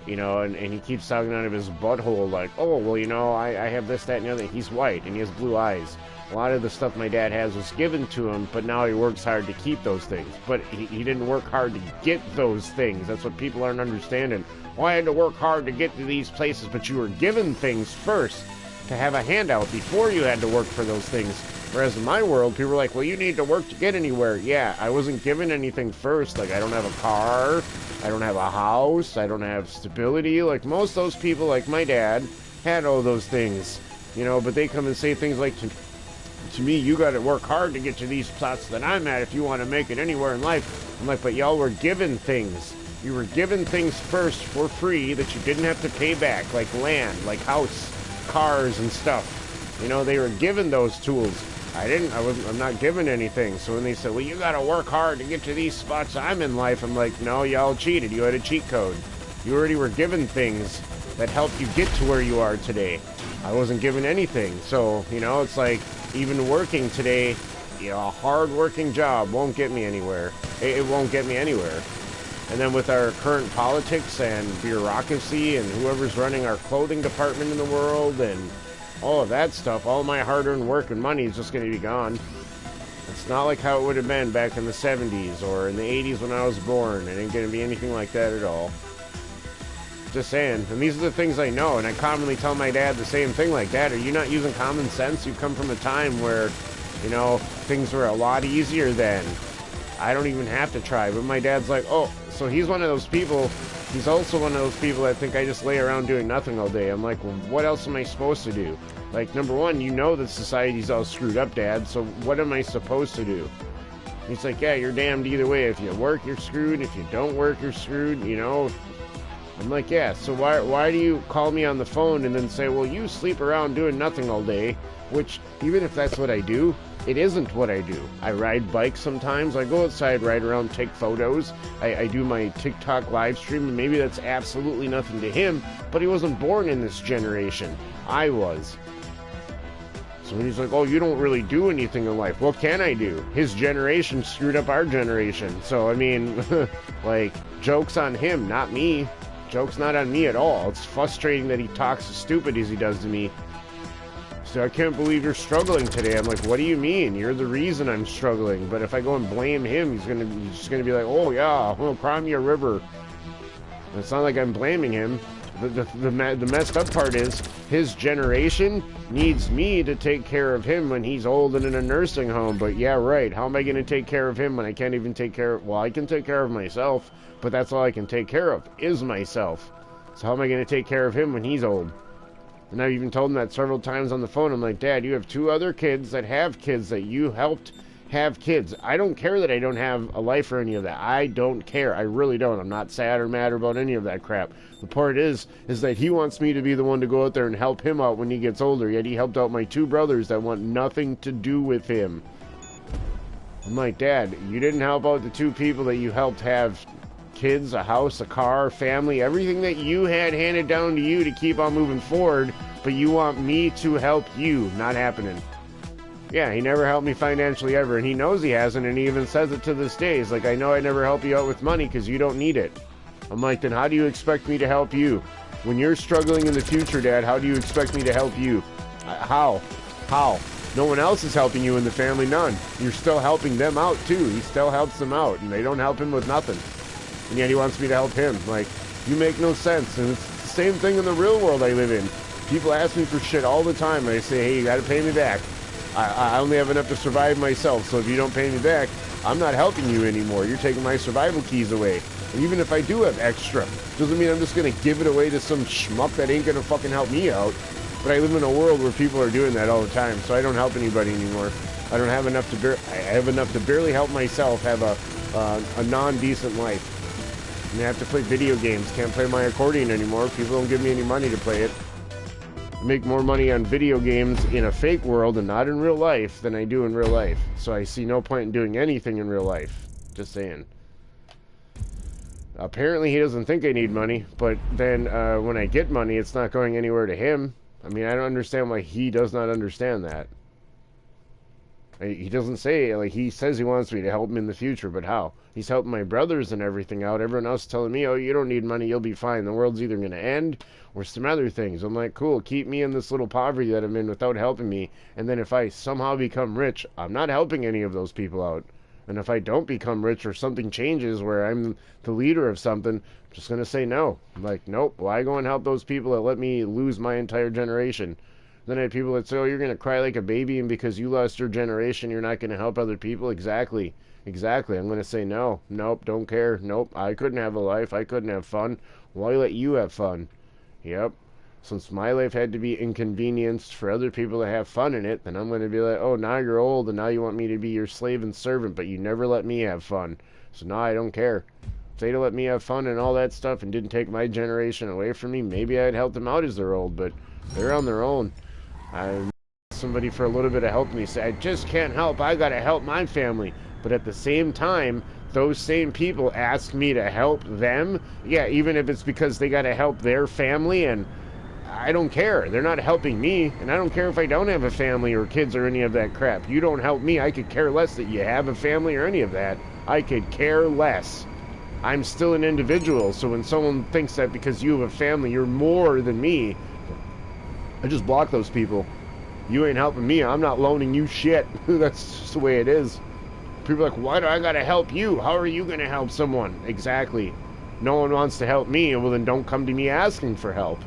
You know, and he keeps talking out of his butthole like, oh, well, you know, I have this, that, and the other. He's white, and he has blue eyes. A lot of the stuff my dad has was given to him, but now he works hard to keep those things. But he didn't work hard to get those things. That's what people aren't understanding. Well, I had to work hard to get to these places, but you were given things first to have a handout before you had to work for those things. Whereas in my world, people are like, well, you need to work to get anywhere. Yeah, I wasn't given anything first. Like, I don't have a car. I don't have a house. I don't have stability. Like, most of those people, like my dad, had all those things. You know, but they come and say things like, to me, you got to work hard to get to these plots that I'm at if you want to make it anywhere in life. I'm like, but y'all were given things. You were given things first for free that you didn't have to pay back, like land, like house, cars, and stuff. You know, they were given those tools. I'm not given anything. So when they said, well, you gotta work hard to get to these spots I'm in life, I'm like, no, y'all cheated. You had a cheat code. You already were given things that helped you get to where you are today. I wasn't given anything. So, you know, it's like, even working today, you know, a hard-working job won't get me anywhere. It won't get me anywhere. And then with our current politics and bureaucracy and whoever's running our clothing department in the world and all of that stuff, all my hard-earned work and money is just going to be gone. It's not like how it would have been back in the 70s or in the 80s when I was born. It ain't going to be anything like that at all. Just saying. And these are the things I know, and I commonly tell my dad the same thing like, Dad, are you not using common sense? You come from a time where, you know, things were a lot easier then. I don't even have to try. But my dad's like, oh, so he's one of those people. He's also one of those people that think I just lay around doing nothing all day. I'm like, well, what else am I supposed to do? Like, number one, you know that society's all screwed up, Dad, so what am I supposed to do? He's like, yeah, you're damned either way. If you work, you're screwed. If you don't work, you're screwed, you know? I'm like, yeah, so why do you call me on the phone and then say, well, you sleep around doing nothing all day? Which, even if that's what I do, it isn't what I do. I ride bikes sometimes. I go outside, ride around, take photos. I do my TikTok live stream, and maybe that's absolutely nothing to him, but he wasn't born in this generation. I was. So when he's like, oh, you don't really do anything in life. What can I do? His generation screwed up our generation. So, I mean, like, joke's on him, not me. Joke's not on me at all. It's frustrating that he talks as stupid as he does to me. So I can't believe you're struggling today. I'm like, what do you mean? You're the reason I'm struggling. But if I go and blame him, he's just gonna be like, oh yeah, well, cry me a river. And it's not like I'm blaming him. The messed up part is his generation needs me to take care of him when he's old and in a nursing home. But yeah, right. How am I going to take care of him when I can't even take care of... Well, I can take care of myself, but that's all I can take care of is myself. So how am I going to take care of him when he's old? And I've even told him that several times on the phone. I'm like, Dad, you have 2 other kids that have kids that you helped have kids. I don't care that I don't have a life or any of that. I don't care. I really don't. I'm not sad or mad about any of that crap. The part is that he wants me to be the one to go out there and help him out when he gets older, yet he helped out my 2 brothers that want nothing to do with him. I'm like, Dad, you didn't help out the 2 people that you helped have kids, a house, a car, family, everything that you had handed down to you to keep on moving forward, but you want me to help you. Not happening. Yeah, he never helped me financially ever, and he knows he hasn't, and he even says it to this day. He's like, I know I never help you out with money because you don't need it. I'm like, then how do you expect me to help you? When you're struggling in the future, Dad, how do you expect me to help you? How? How? No one else is helping you in the family, none. You're still helping them out, too. He still helps them out, and they don't help him with nothing. And yet he wants me to help him. Like, you make no sense, and it's the same thing in the real world I live in. People ask me for shit all the time, and I say, hey, you gotta pay me back. I only have enough to survive myself, so if you don't pay me back, I'm not helping you anymore. You're taking my survival keys away. And even if I do have extra, doesn't mean I'm just going to give it away to some schmuck that ain't going to fucking help me out. But I live in a world where people are doing that all the time, so I don't help anybody anymore. I don't have enough to I have enough to barely help myself have a non-decent life. And I have to play video games. Can't play my accordion anymore. People don't give me any money to play it. Make more money on video games in a fake world and not in real life than I do in real life. So I see no point in doing anything in real life. Just saying. Apparently he doesn't think I need money, but then when I get money, it's not going anywhere to him. I mean, I don't understand why he does not understand that. He doesn't say, like, he says he wants me to help him in the future, but how? He's helping my brothers and everything out. Everyone else is telling me, oh, you don't need money, you'll be fine. The world's either going to end or some other things. I'm like, cool, keep me in this little poverty that I'm in without helping me. And then if I somehow become rich, I'm not helping any of those people out. And if I don't become rich or something changes where I'm the leader of something, I'm just going to say no. I'm like, nope, why go and help those people that let me lose my entire generation? Then I had people that say, oh, you're going to cry like a baby, and because you lost your generation, you're not going to help other people. Exactly. Exactly. I'm going to say no. Nope, don't care. Nope, I couldn't have a life. I couldn't have fun. Why let you have fun? Yep. Since my life had to be inconvenienced for other people to have fun in it, then I'm going to be like, oh, now you're old, and now you want me to be your slave and servant, but you never let me have fun. So now I don't care. If they'd have let me have fun and all that stuff and didn't take my generation away from me, maybe I'd help them out as they're old, but they're on their own. I somebody for a little bit of help me say, I just can't help, I gotta help my family. But at the same time, those same people ask me to help them. Yeah, even if it's because they gotta help their family, and I don't care. They're not helping me, and I don't care if I don't have a family or kids or any of that crap. You don't help me, I could care less that you have a family or any of that. I could care less. I'm still an individual, so when someone thinks that because you have a family, you're more than me, I just block those people. You ain't helping me. I'm not loaning you shit. That's just the way it is. People are like, why do I gotta help you? How are you gonna help someone? Exactly. No one wants to help me. Well, then don't come to me asking for help.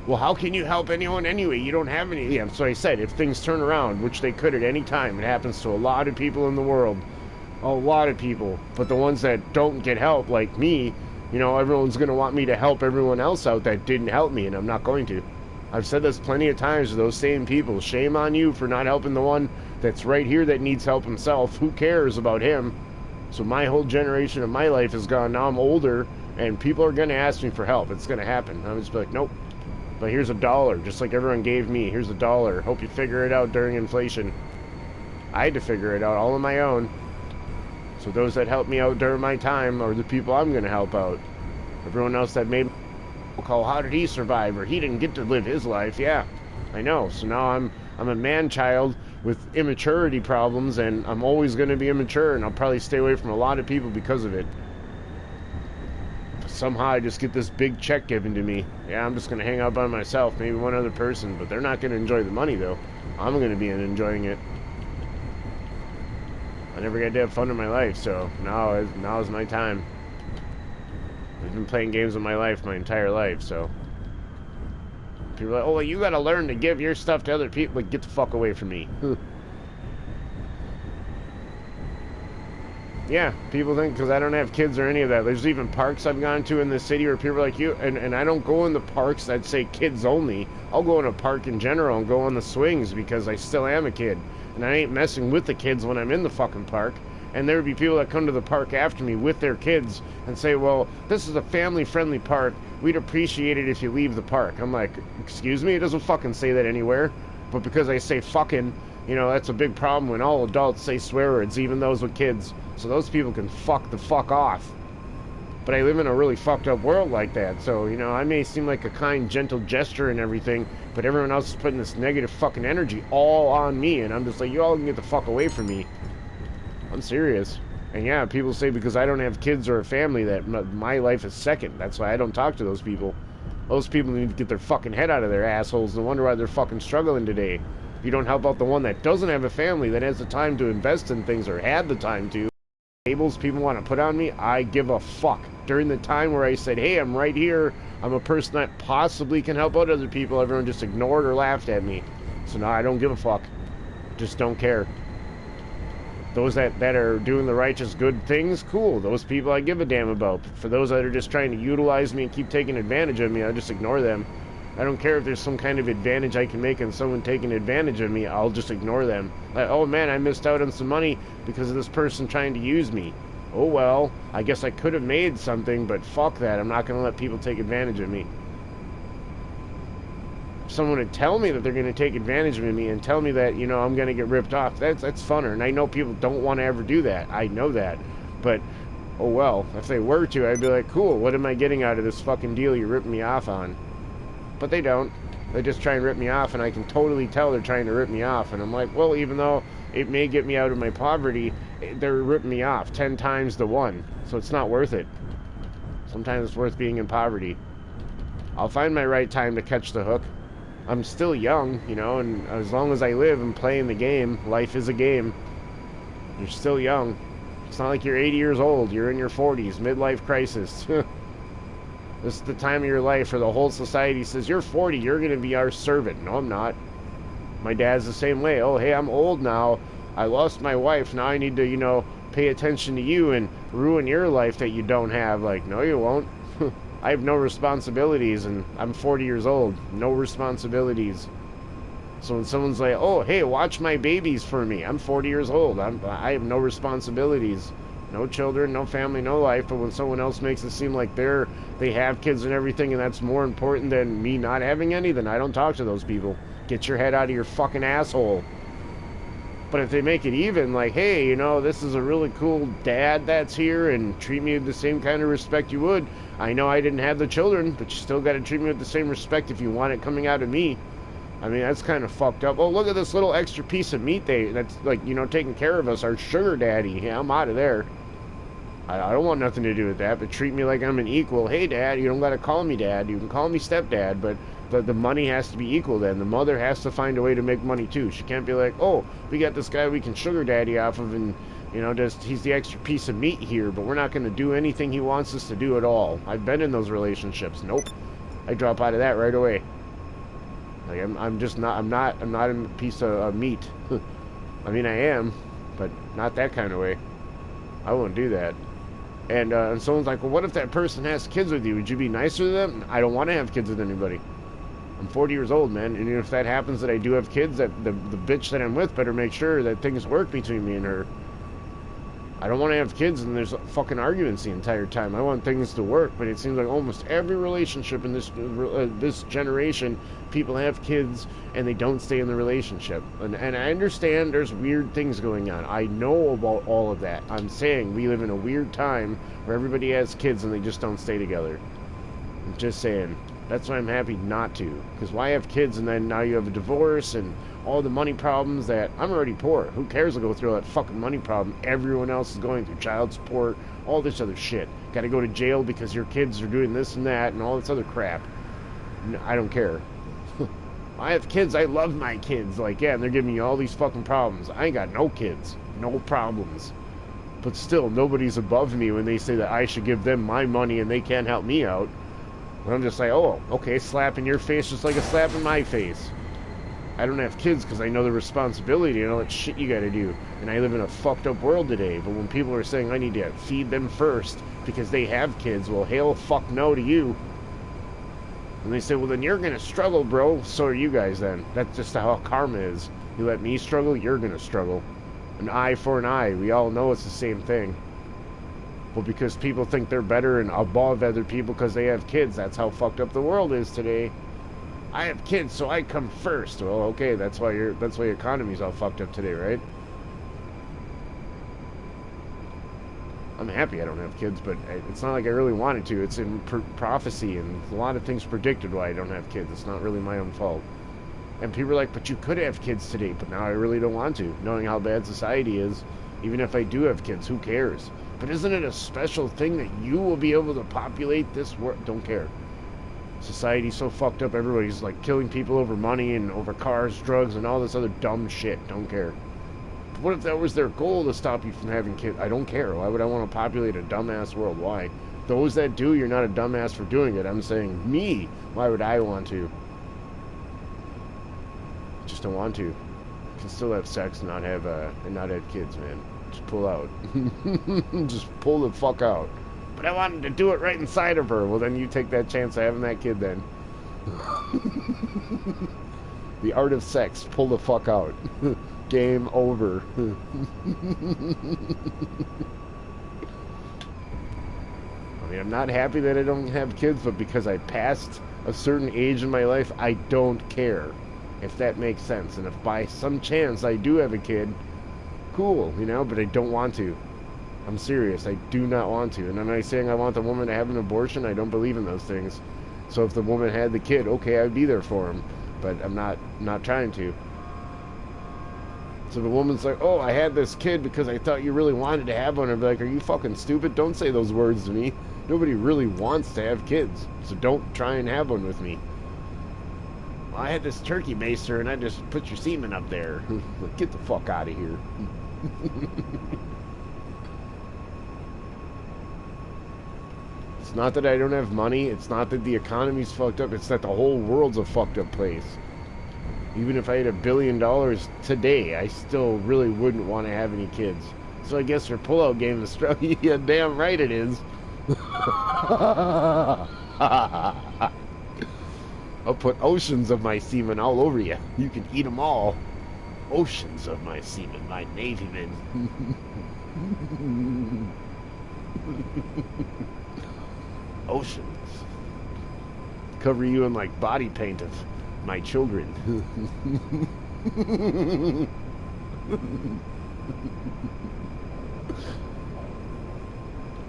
Well, how can you help anyone anyway? You don't have any. Yeah, so I said, if things turn around, which they could at any time, it happens to a lot of people in the world. A lot of people. But the ones that don't get help, like me, you know, everyone's gonna want me to help everyone else out that didn't help me, and I'm not going to. I've said this plenty of times to those same people. Shame on you for not helping the one that's right here that needs help himself. Who cares about him? So my whole generation of my life is gone. Now I'm older, and people are going to ask me for help. It's going to happen. I'm just like, nope. But here's $1, just like everyone gave me. Here's $1. Hope you figure it out during inflation. I had to figure it out all on my own. So those that helped me out during my time are the people I'm going to help out. Everyone else that made call, how did he survive, or he didn't get to live his life? Yeah, I know. So now I'm a man-child with immaturity problems, and I'm always going to be immature, and I'll probably stay away from a lot of people because of it. Somehow I just get this big check given to me. Yeah, I'm just going to hang out by myself, maybe one other person, but they're not going to enjoy the money, though. I'm going to be enjoying it. I never got to have fun in my life, so now is my time. I've been playing games with my life my entire life, so... People are like, oh, well, you got to learn to give your stuff to other people. Like, get the fuck away from me. Yeah, people think because I don't have kids or any of that. There's even parks I've gone to in the city where people are like you, and I don't go in the parks that say kids only. I'll go in a park in general and go on the swings because I still am a kid. And I ain't messing with the kids when I'm in the fucking park. And there would be people that come to the park after me with their kids and say, well, this is a family-friendly park. We'd appreciate it if you leave the park. I'm like, excuse me? It doesn't fucking say that anywhere. But because I say fucking, you know, that's a big problem when all adults say swear words, even those with kids. So those people can fuck the fuck off. But I live in a really fucked up world like that. So, you know, I may seem like a kind, gentle Jester and everything, but everyone else is putting this negative fucking energy all on me. And I'm just like, you all can get the fuck away from me. I'm serious. And yeah, people say because I don't have kids or a family that my life is second. That's why I don't talk to those people. Those people need to get their fucking head out of their assholes and wonder why they're fucking struggling today. If you don't help out the one that doesn't have a family, that has the time to invest in things or had the time to, labels people want to put on me, I give a fuck. During the time where I said, hey, I'm right here, I'm a person that possibly can help out other people, everyone just ignored or laughed at me. So now I don't give a fuck. Just don't care. Those that are doing the righteous good things, cool. Those people I give a damn about. For those that are just trying to utilize me and keep taking advantage of me, I just ignore them. I don't care if there's some kind of advantage I can make on someone taking advantage of me, I'll just ignore them. Like, oh man, I missed out on some money because of this person trying to use me. Oh well, I guess I could have made something, but fuck that. I'm not going to let people take advantage of me. If someone would tell me that they're going to take advantage of me and tell me that, you know, I'm going to get ripped off, that's funner. And I know people don't want to ever do that. I know that. But, oh well, if they were to, I'd be like, cool, what am I getting out of this fucking deal you're ripping me off on? But they don't. They just try and rip me off, and I can totally tell they're trying to rip me off. And I'm like, well, even though it may get me out of my poverty, they're ripping me off 10 times to 1. So it's not worth it. Sometimes it's worth being in poverty. I'll find my right time to catch the hook. I'm still young, you know, and as long as I live and playing the game, life is a game. You're still young. It's not like you're 80 years old. You're in your 40s, midlife crisis. This is the time of your life where the whole society says, you're 40, you're going to be our servant. No, I'm not. My dad's the same way. Oh, hey, I'm old now. I lost my wife. Now I need to, you know, pay attention to you and ruin your life that you don't have. Like, no, you won't. I have no responsibilities, and I'm 40 years old. No responsibilities. So when someone's like, oh, hey, watch my babies for me. I'm 40 years old. I have no responsibilities. No children, no family, no life. But when someone else makes it seem like they have kids and everything, and that's more important than me not having any, then I don't talk to those people. Get your head out of your fucking asshole. But if they make it even, like, hey, you know, this is a really cool dad that's here, and treat me with the same kind of respect you would. I know I didn't have the children, but you still got to treat me with the same respect if you want it coming out of me. I mean, that's kind of fucked up. Oh, look at this little extra piece of meat that's, like, you know, taking care of us, our sugar daddy. Yeah, I'm out of there. I don't want nothing to do with that, but treat me like I'm an equal. Hey, Dad, you don't got to call me Dad. You can call me stepdad, but the money has to be equal then. The mother has to find a way to make money, too. She can't be like, oh, we got this guy we can sugar daddy off of, and, you know, he's the extra piece of meat here, but we're not going to do anything he wants us to do at all. I've been in those relationships. Nope. I drop out of that right away. Like, I'm not a piece of meat. I mean, I am, but not that kind of way. I won't do that. And someone's like, well, what if that person has kids with you? Would you be nicer to them? I don't want to have kids with anybody. I'm 40 years old, man. And if that happens that I do have kids, that the bitch that I'm with better make sure that things work between me and her. I don't want to have kids and there's fucking arguments the entire time. I want things to work, but it seems like almost every relationship in this generation, people have kids and they don't stay in the relationship. And I understand there's weird things going on. I know about all of that. I'm saying we live in a weird time where everybody has kids and they just don't stay together. I'm just saying. That's why I'm happy not to. Because why have kids and then now you have a divorce and all the money problems that I'm already poor. Who cares to go through all that fucking money problem? Everyone else is going through child support, all this other shit. Got to go to jail because your kids are doing this and that and all this other crap. No, I don't care. I have kids. I love my kids. Like, yeah, and they're giving me all these fucking problems. I ain't got no kids. No problems. But still, nobody's above me when they say that I should give them my money and they can't help me out. And I'm just like, oh, okay, slap in your face just like a slap in my face. I don't have kids because I know the responsibility and all that shit you gotta do. And I live in a fucked up world today. But when people are saying I need to feed them first because they have kids, well, hell fuck no to you. And they say, well, then you're gonna struggle, bro. So are you guys then. That's just how karma is. You let me struggle, you're gonna struggle. An eye for an eye. We all know it's the same thing. But because people think they're better and above other people because they have kids, that's how fucked up the world is today. I have kids, so I come first. Well, okay, that's why your economy's all fucked up today, right? I'm happy I don't have kids, but it's not like I really wanted to. It's in prophecy, and a lot of things predicted why I don't have kids. It's not really my own fault. And people are like, but you could have kids today, but now I really don't want to. Knowing how bad society is, even if I do have kids, who cares? But isn't it a special thing that you will be able to populate this world? Don't care. Society's so fucked up, everybody's like killing people over money and over cars, drugs, and all this other dumb shit. Don't care. But what if that was their goal to stop you from having kids? I don't care. Why would I want to populate a dumbass world? Why? Those that do, you're not a dumbass for doing it. I'm saying me. Why would I want to? Just don't want to. You can still have sex and not have kids, man. Just pull out. Just pull the fuck out. But I wanted to do it right inside of her. Well, then you take that chance of having that kid then. The art of sex. Pull the fuck out. Game over. I mean, I'm not happy that I don't have kids, but because I passed a certain age in my life, I don't care. If that makes sense. And if by some chance I do have a kid, cool, you know, but I don't want to. I'm serious. I do not want to. And I'm not saying I want the woman to have an abortion. I don't believe in those things. So if the woman had the kid, okay, I'd be there for him. But I'm not trying to. So the woman's like, oh, I had this kid because I thought you really wanted to have one. I'd be like, are you fucking stupid? Don't say those words to me. Nobody really wants to have kids. So don't try and have one with me. Well, I had this turkey baster and I just put your semen up there. Get the fuck out of here. It's not that I don't have money. It's not that the economy's fucked up. It's that the whole world's a fucked up place. Even if I had $1 billion today, I still really wouldn't want to have any kids. So I guess your pullout game is strong. Yeah, damn right it is. I'll put oceans of my semen all over you. You can eat them all. Oceans of my semen, my Navy men. Oceans. Cover you in like body paint of my children.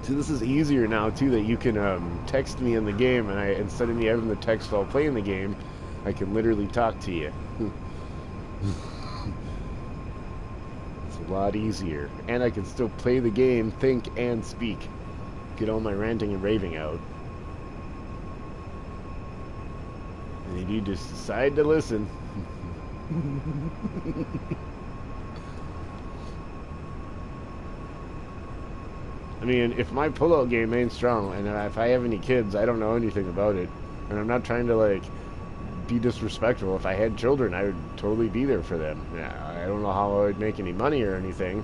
So this is easier now too, that you can text me in the game, and instead of me having the text while playing the game, I can literally talk to you. It's a lot easier, and I can still play the game, think, and speak. Get all my ranting and raving out. And then you just decide to listen. I mean, if my pullout game ain't strong, and if I have any kids, I don't know anything about it. And I'm not trying to, like, be disrespectful. If I had children, I would totally be there for them. Yeah, I don't know how I would make any money or anything.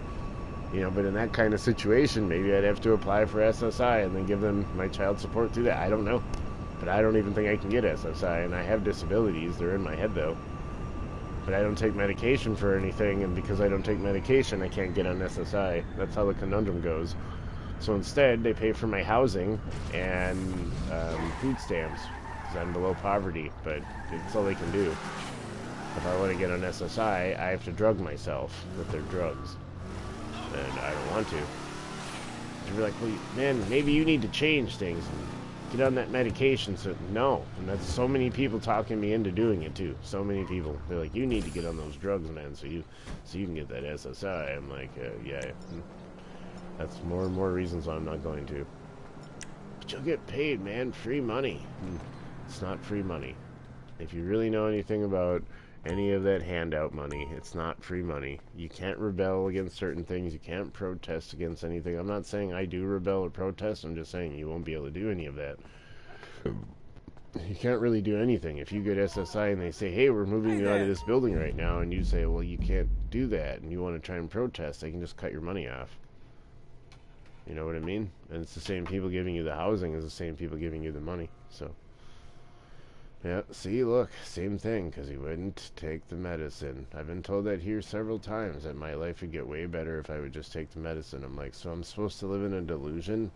You know, but in that kind of situation, maybe I'd have to apply for SSI and then give them my child support through that. I don't know. But I don't even think I can get SSI, and I have disabilities. They're in my head, though. But I don't take medication for anything, and because I don't take medication, I can't get on SSI. That's how the conundrum goes. So instead, they pay for my housing and food stamps, because I'm below poverty, but it's all they can do. If I want to get on SSI, I have to drug myself with their drugs. And I don't want to. They're like, well, man, maybe you need to change things. And get on that medication. So no, and that's so many people talking me into doing it too. So many people, they're like, you need to get on those drugs, man, so you can get that SSI. I'm like, yeah, that's more and more reasons why I'm not going to. But you'll get paid, man, free money. It's not free money. If you really know anything about any of that handout money, it's not free money. You can't rebel against certain things. You can't protest against anything. I'm not saying I do rebel or protest. I'm just saying you won't be able to do any of that. You can't really do anything. If you get SSI and they say, hey, we're moving you out of this building right now, and you say, well, you can't do that, and you want to try and protest, they can just cut your money off. You know what I mean? And it's the same people giving you the housing as the same people giving you the money. So, yeah, see, look, same thing, because he wouldn't take the medicine. I've been told that here several times, that my life would get way better if I would just take the medicine. I'm like, so I'm supposed to live in a delusion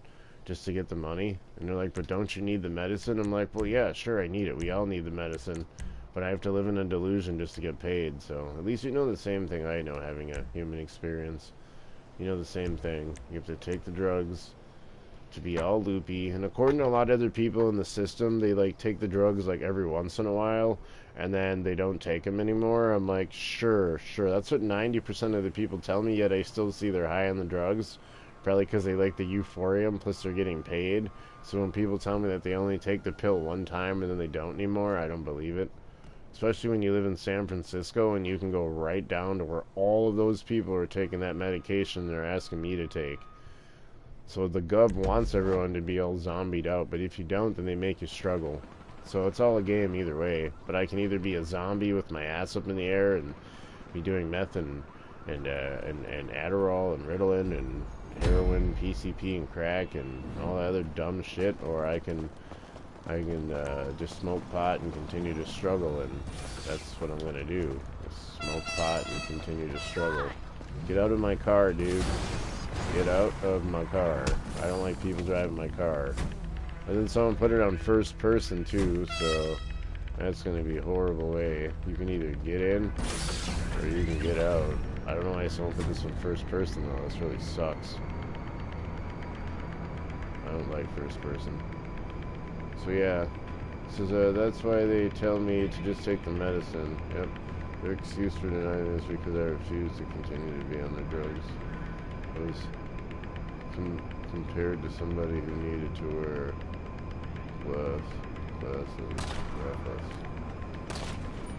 just to get the money? And they're like, but don't you need the medicine? I'm like, well, yeah, sure, I need it. We all need the medicine. But I have to live in a delusion just to get paid. So at least you know the same thing I know, having a human experience. You know the same thing. You have to take the drugs to be all loopy. And according to a lot of other people in the system, they like take the drugs like every once in a while, and then they don't take them anymore. I'm like, sure. That's what 90% of the people tell me, yet I still see they're high on the drugs. Probably because they like the euphorium, plus they're getting paid. So when people tell me that they only take the pill one time and then they don't anymore, I don't believe it. Especially when you live in San Francisco and you can go right down to where all of those people are taking that medication they're asking me to take. So the gov wants everyone to be all zombied out, but if you don't, then they make you struggle. So it's all a game either way. But I can either be a zombie with my ass up in the air and be doing meth and Adderall and Ritalin and heroin, PCP, and crack, and all that other dumb shit, or I can just smoke pot and continue to struggle, and that's what I'm gonna do. Just smoke pot and continue to struggle. Get out of my car, dude. Get out of my car. I don't like people driving my car. And then someone put it on first person too, so that's gonna be a horrible way. You can either get in or you can get out. I don't know why someone put this in first person though. This really sucks. I don't like first person. So yeah, so that's why they tell me to just take the medicine. Yep. Their excuse for denying is because I refuse to continue to be on the drugs. I was compared to somebody who needed to wear glasses.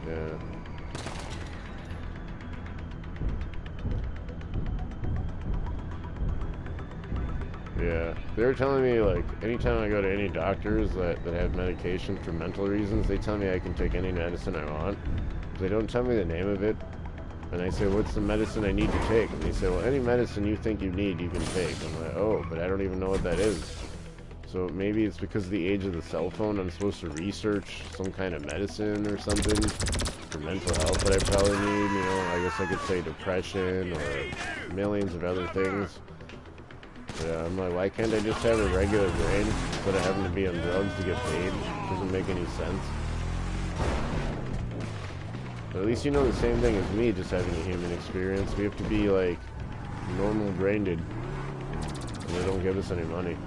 Yeah. Yeah, they were telling me, like, anytime I go to any doctors that have medication for mental reasons, they tell me I can take any medicine I want. They don't tell me the name of it. And I say, what's the medicine I need to take? And they say, well, any medicine you think you need, you can take. I'm like, oh, but I don't even know what that is. So maybe it's because of the age of the cell phone, I'm supposed to research some kind of medicine or something for mental health that I probably need. You know, I guess I could say depression or millions of other things. Yeah, I'm like, why can't I just have a regular brain instead of having to be on drugs to get paid? Doesn't make any sense. But at least you know the same thing as me, just having a human experience. We have to be, like, normal brained. And they don't give us any money.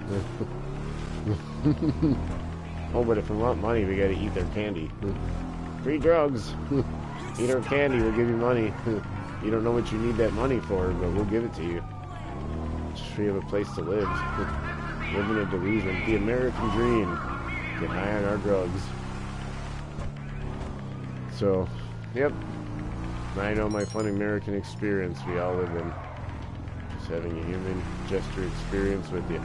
Oh, but if we want money, we gotta eat their candy. Free drugs. Eat our candy, we'll give you money. You don't know what you need that money for, but we'll give it to you. We have a place to live. Live in a delusion. The American dream. Get high on our drugs. So, yep. I know my fun American experience we all live in. Just having a human Jester experience with you.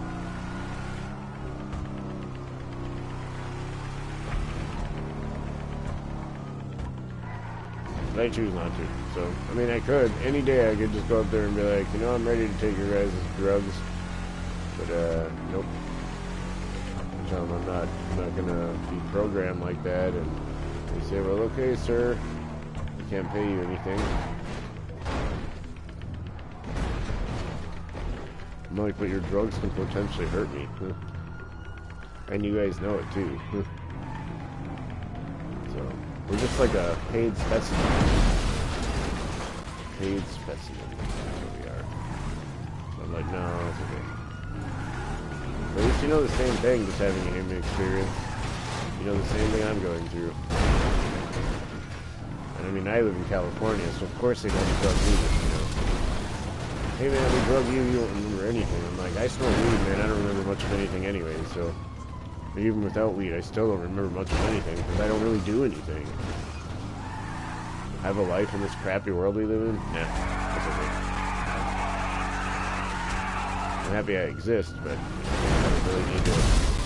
But I choose not to. So, I mean, I could. Any day I could just go up there and be like, you know, I'm ready to take your guys' drugs. But, nope. I tell them I'm not gonna be programmed like that. And they say, well, okay, sir. We can't pay you anything. I'm like, but your drugs can potentially hurt me. And you guys know it, too. So... we're just like a paid specimen. Paid specimen. That's what we are. So I'm like, no, it's okay. At least you know the same thing, just having a human experience. You know the same thing I'm going through. And I mean, I live in California, so of course they don't drug me, you know. Hey man, we drug you, you don't remember anything. I'm like, I smoke weed, man, I don't remember much of anything anyway, so. But even without weed, I still don't remember much of anything, because I don't really do anything. I have a life in this crappy world we live in? Nah, that's okay. I'm happy I exist, but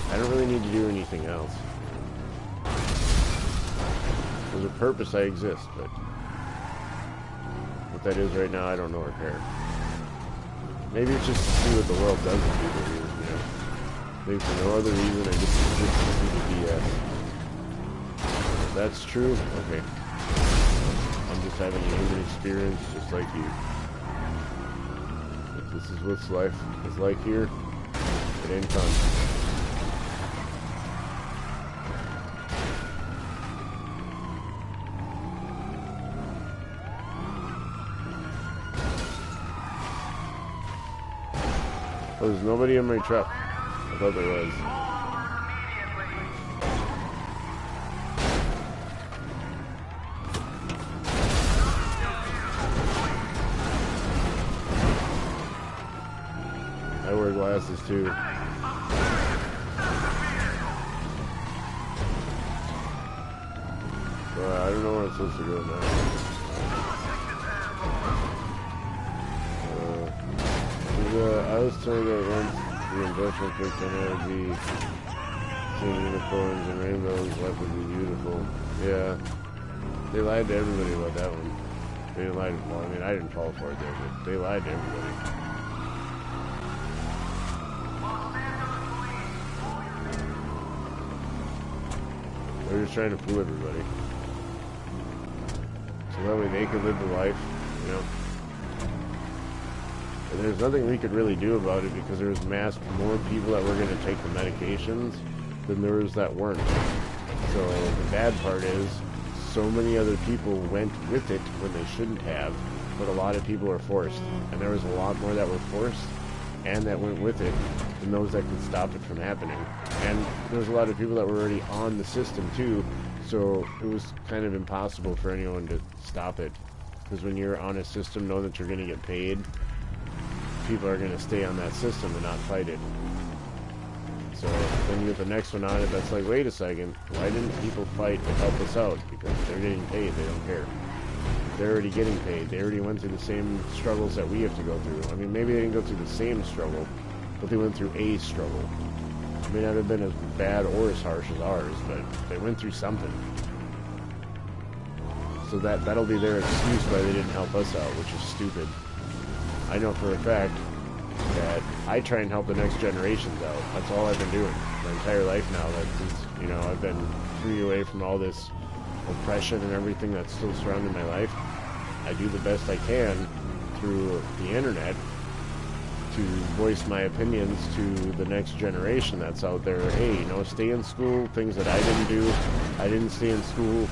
I don't really need to do anything else. There's a purpose I exist, but what that is right now, I don't know or care. Maybe it's just to see what the world does to people, you know. Maybe for no other reason, I just exist to see the BS. If that's true, okay. I'm just having a human experience, just like you. If this is what life is like here, it ain't fun. Oh, there's nobody in my truck. I thought there was. I wear glasses too. I don't know where I'm supposed to go now. I was told that once the investment kicked in, it would be seeing unicorns and rainbows, life would be beautiful. Yeah. They lied to everybody about that one. They didn't lie to, well, I mean, I didn't fall for it there, but they lied to everybody. They're just trying to fool everybody. So that way they could live the life, you know. And there's nothing we could really do about it because there was more people that were going to take the medications than there was that weren't. So the bad part is so many other people went with it when they shouldn't have, but a lot of people are forced. And there was a lot more that were forced and that went with it than those that could stop it from happening. And there's a lot of people that were already on the system too, so it was kind of impossible for anyone to stop it. Because when you're on a system, know that you're going to get paid, people are going to stay on that system and not fight it. So then you get the next one on it that's like, wait a second, why didn't people fight to help us out? Because they're getting paid, they don't care. They're already getting paid, they already went through the same struggles that we have to go through. I mean, maybe they didn't go through the same struggle, but they went through a struggle. It may not have been as bad or as harsh as ours, but they went through something. So that'll be their excuse why they didn't help us out, which is stupid. I know for a fact that I try and help the next generations out. That's all I've been doing my entire life now. That since, you know, I've been free away from all this oppression and everything that's still surrounding my life. I do the best I can through the internet to voice my opinions to the next generation that's out there. Hey, you know, stay in school. Things that I didn't do. I didn't stay in school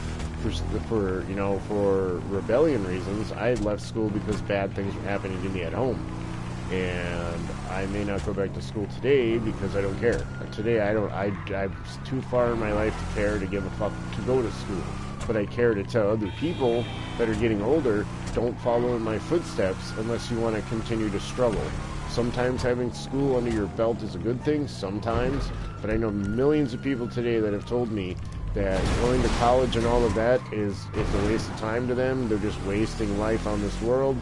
for you know, for rebellion reasons. I had left school because bad things were happening to me at home, and I may not go back to school today because I don't care. Today I'm too far in my life to care to give a fuck to go to school, but I care to tell other people that are getting older, don't follow in my footsteps unless you want to continue to struggle. Sometimes having school under your belt is a good thing, sometimes, but I know millions of people today that have told me that going to college and all of that is a waste of time to them. They're just wasting life on this world.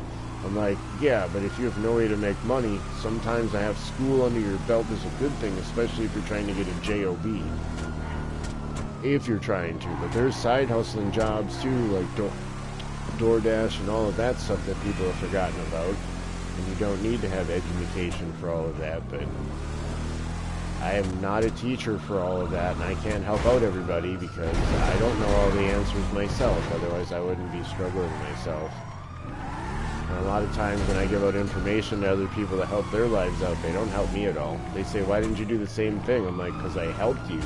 I'm like, yeah, but if you have no way to make money, sometimes to have school under your belt is a good thing, especially if you're trying to get a job. If you're trying to. But there's side hustling jobs too, like DoorDash and all of that stuff that people have forgotten about. And you don't need to have education for all of that, but I am not a teacher for all of that, and I can't help out everybody because I don't know all the answers myself, otherwise I wouldn't be struggling myself. And a lot of times when I give out information to other people to help their lives out, they don't help me at all. They say, why didn't you do the same thing? I'm like, because I helped you.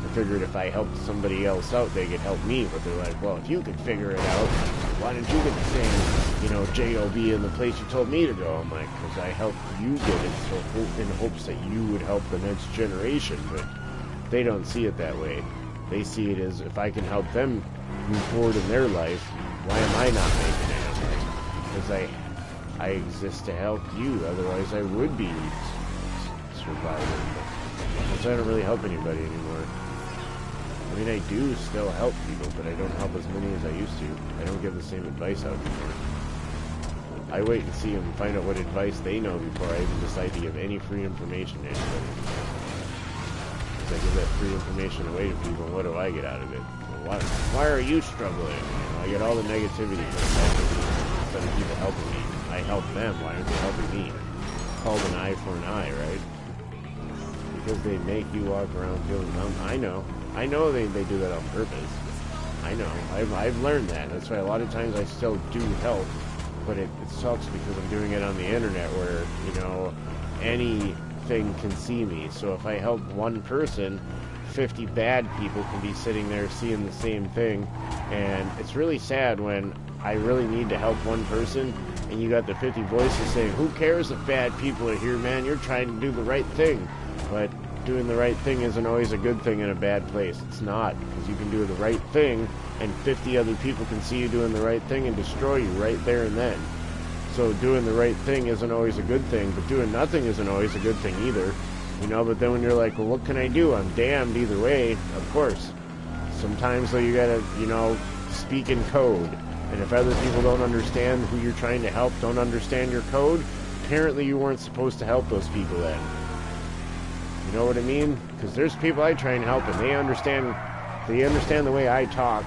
I figured if I helped somebody else out, they could help me. But they're like, well, if you could figure it out, why didn't you get the same, you know, job in the place you told me to go? I'm like, because I helped you get it, so in hopes that you would help the next generation. But they don't see it that way. They see it as, if I can help them move forward in their life, why am I not making it? Because I exist to help you, otherwise I would be surviving. So I don't really help anybody anymore. I mean, I do still help people, but I don't help as many as I used to. I don't give the same advice out anymore. I wait and see them and find out what advice they know before I even decide to give any free information to anybody. Because I give that free information away to people, and what do I get out of it? Well, why are you struggling? You know, I get all the negativity instead of people helping me. I help them, why aren't they helping me? Called an eye for an eye, right? Because they make you walk around feeling dumb. I know they do that on purpose. I know. I've learned that. That's why a lot of times I still do help, but it sucks because I'm doing it on the internet where, you know, anything can see me. So if I help one person, 50 bad people can be sitting there seeing the same thing. And it's really sad when I really need to help one person and you got the 50 voices saying, who cares if bad people are here, man? You're trying to do the right thing. But doing the right thing isn't always a good thing in a bad place. It's not, because you can do the right thing and 50 other people can see you doing the right thing and destroy you right there and then. So doing the right thing isn't always a good thing, but doing nothing isn't always a good thing either. You know, but then when you're like, well, what can I do? I'm damned either way. Of course. Sometimes, though, you gotta, you know, speak in code. And if other people don't understand who you're trying to help, don't understand your code, apparently you weren't supposed to help those people then. You know what I mean? Because there's people I try and help, and they understand the way I talk,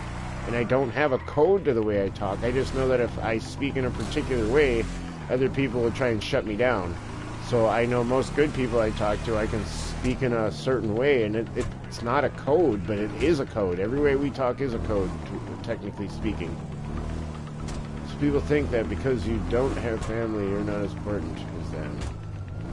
and I don't have a code to the way I talk. I just know that if I speak in a particular way, other people will try and shut me down. So I know most good people I talk to, I can speak in a certain way, and it's not a code, but it is a code. Every way we talk is a code, technically speaking. So people think that because you don't have family, you're not as important as them.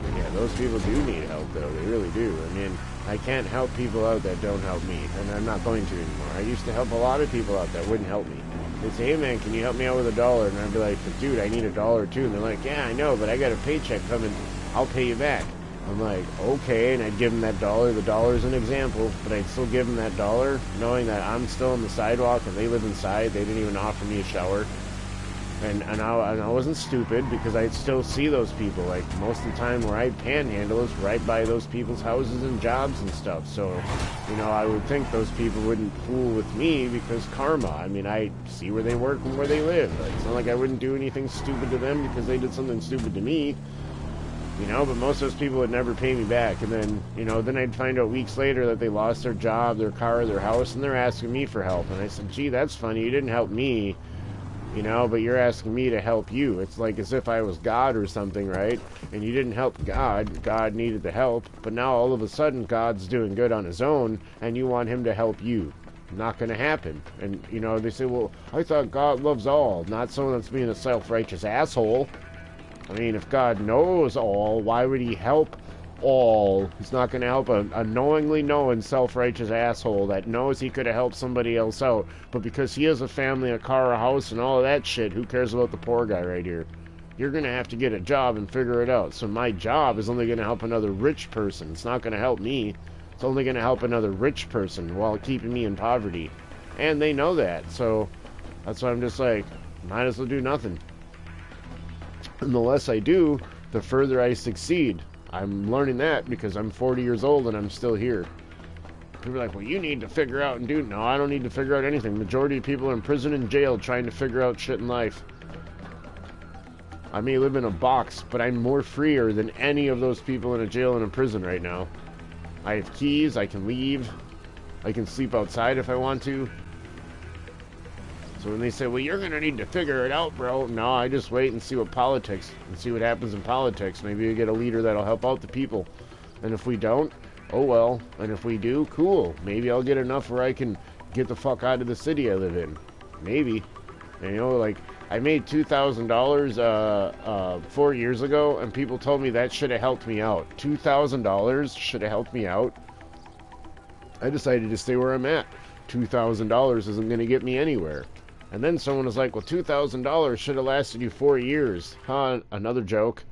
And yeah, those people do need help, though. They really do. I mean, I can't help people out that don't help me, and I'm not going to anymore. I used to help a lot of people out that wouldn't help me. They'd say, hey man, can you help me out with $1? And I'd be like, dude, I need $1 too. And they're like, yeah, I know, but I got a paycheck coming. I'll pay you back. I'm like, okay, and I'd give them that $1. The $1 is an example, but I'd still give them that $1, knowing that I'm still on the sidewalk and they live inside. They didn't even offer me a shower. And I wasn't stupid, because I'd still see those people. Like, most of the time where I'd panhandle is right by those people's houses and jobs and stuff. So, you know, I would think those people wouldn't fool with me because karma. I mean, I see where they work and where they live. Like, it's not like I wouldn't do anything stupid to them because they did something stupid to me. You know, but most of those people would never pay me back. And then, you know, then I'd find out weeks later that they lost their job, their car, their house, and they're asking me for help. And I said, gee, that's funny. You didn't help me. You know, but you're asking me to help you. It's like as if I was God or something, right? And you didn't help God. God needed the help. But now all of a sudden God's doing good on his own and you want him to help you. Not going to happen. And, you know, they say, well, I thought God loves all. Not someone that's being a self-righteous asshole. I mean, if God knows all, why would he help all? He's not going to help a knowingly knowing self-righteous asshole that knows he could have helped somebody else out, but because he has a family, a car, a house, and all of that shit, who cares about the poor guy right here? You're going to have to get a job and figure it out. So my job is only going to help another rich person. It's not going to help me. It's only going to help another rich person while keeping me in poverty. And they know that, so that's why I'm just like, might as well do nothing. And the less I do, the further I succeed. I'm learning that because I'm 40 years old and I'm still here. People are like, well, you need to figure out and do... No, I don't need to figure out anything. Majority of people are in prison and jail trying to figure out shit in life. I may live in a box, but I'm more freer than any of those people in a jail and a prison right now. I have keys, I can leave, I can sleep outside if I want to. So when they say, well, you're going to need to figure it out, bro. No, I just wait and see what happens in politics. Maybe you get a leader that'll help out the people. And if we don't, oh well. And if we do, cool. Maybe I'll get enough where I can get the fuck out of the city I live in. Maybe. And, you know, like, I made $2,000 4 years ago, and people told me that should have helped me out. $2,000 should have helped me out. I decided to stay where I'm at. $2,000 isn't going to get me anywhere. And then someone was like, well, $2,000 should have lasted you 4 years. Huh? Another joke.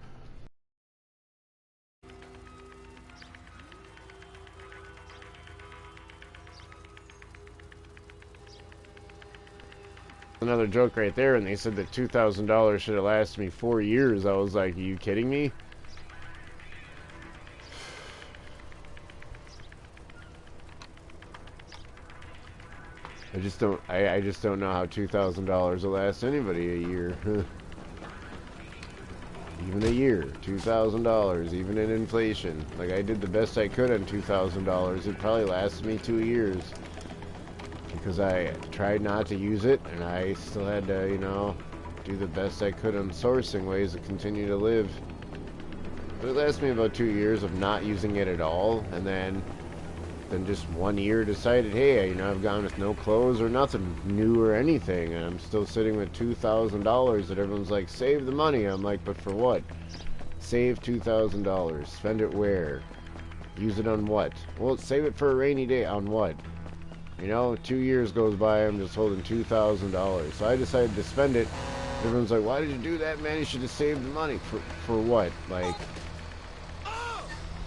Another joke right there, and they said that $2,000 should have lasted me 4 years. I was like, are you kidding me? I just don't know how $2,000 will last anybody a year. Even a year, $2,000, even in inflation. Like, I did the best I could on $2,000. It probably lasted me 2 years. Because I tried not to use it, and I still had to, you know, do the best I could on sourcing ways to continue to live. But it lasted me about 2 years of not using it at all, and then just 1 year decided, hey, you know, I've gone with no clothes or nothing new or anything, and I'm still sitting with $2,000 that everyone's like, save the money. I'm like, but for what? Save $2,000. Spend it where? Use it on what? Well, save it for a rainy day. On what? You know, 2 years goes by, I'm just holding $2,000. So I decided to spend it. Everyone's like, why did you do that, man? You should have saved the money. For what? Like,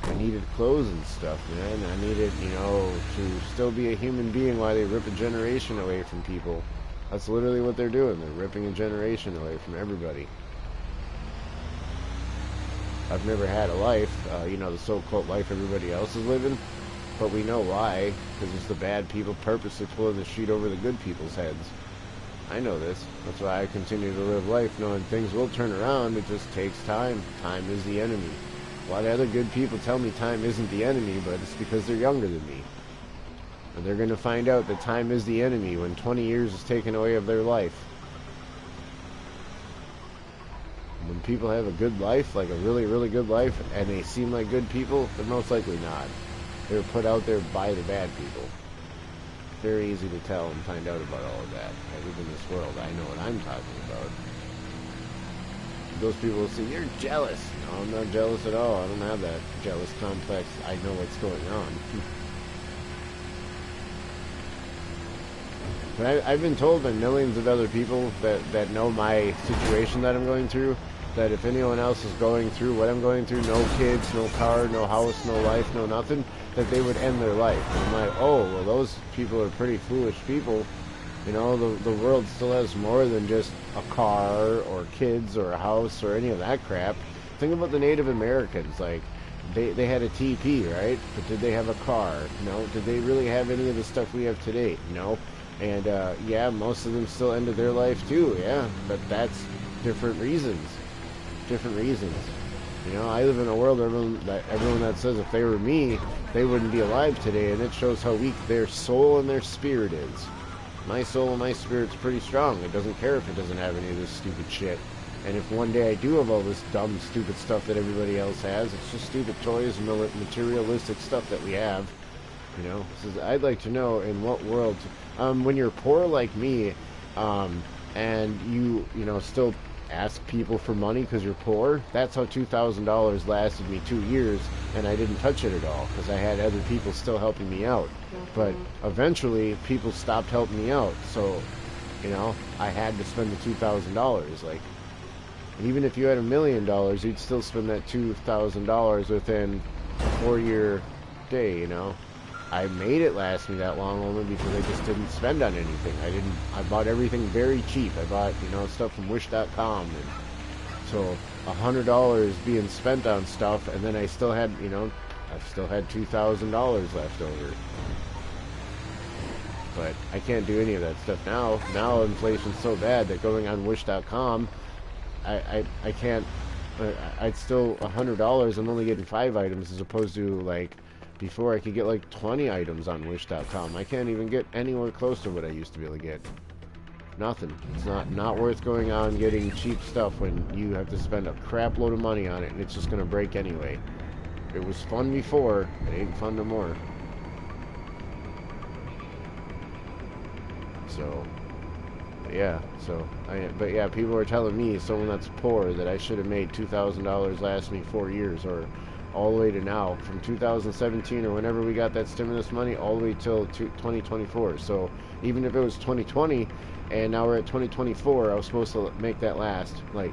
I needed clothes and stuff, man. I needed, you know, to still be a human being while they rip a generation away from people. That's literally what they're doing. They're ripping a generation away from everybody. I've never had a life, you know, the so-called life everybody else is living. But we know why, because it's the bad people purposely pulling the sheet over the good people's heads. I know this. That's why I continue to live life, knowing things will turn around. It just takes time. Time is the enemy. A lot of other good people tell me time isn't the enemy, but it's because they're younger than me. And they're going to find out that time is the enemy when 20 years is taken away of their life. When people have a good life, like a really, really good life, and they seem like good people, they're most likely not. They were put out there by the bad people. Very easy to tell and find out about all of that. I live in this world. I know what I'm talking about. Those people will say, you're jealous. No, I'm not jealous at all. I don't have that jealous complex. I know what's going on. But I've been told by millions of other people that know my situation that I'm going through, that if anyone else is going through what I'm going through, no kids, no car, no house, no life, no nothing, that they would end their life. And I'm like, oh, well, those people are pretty foolish people. You know, the world still has more than just a car or kids or a house or any of that crap. Think about the Native Americans. Like, they had a TP, right? But did they have a car? No. Did they really have any of the stuff we have today? No. And, yeah, most of them still ended their life too, yeah. But that's different reasons. Different reasons. You know, I live in a world where everyone that says if they were me, they wouldn't be alive today, and it shows how weak their soul and their spirit is. My soul and my spirit's pretty strong. It doesn't care if it doesn't have any of this stupid shit. And if one day I do have all this dumb, stupid stuff that everybody else has, it's just stupid toys and materialistic stuff that we have. You know, I'd like to know in what world, when you're poor like me, and you know, still ask people for money because you're poor, that's how $2,000 lasted me 2 years, and I didn't touch it at all because I had other people still helping me out. But eventually, people stopped helping me out, so, you know, I had to spend the $2,000. Like, even if you had $1 million, you'd still spend that $2,000 within a 4-year day, you know. I made it last me that long only because I just didn't spend on anything. I bought everything very cheap. I bought, you know, stuff from Wish.com, and so $100 being spent on stuff, and then I still had, you know, I still had $2,000 left over. But I can't do any of that stuff now. Now inflation's so bad that going on Wish.com, I can't. I'd still $100. I'm only getting 5 items as opposed to like. Before I could get like 20 items on Wish.com. I can't even get anywhere close to what I used to be able to get. Nothing. It's not worth going out and getting cheap stuff when you have to spend a crap load of money on it and it's just going to break anyway. It was fun before, it ain't fun no more. So, but yeah, people are telling me, someone that's poor, that I should have made $2,000 last me 4 years, or all the way to now, from 2017 or whenever we got that stimulus money, all the way till 2024. So even if it was 2020 and now we're at 2024, I was supposed to make that last. Like,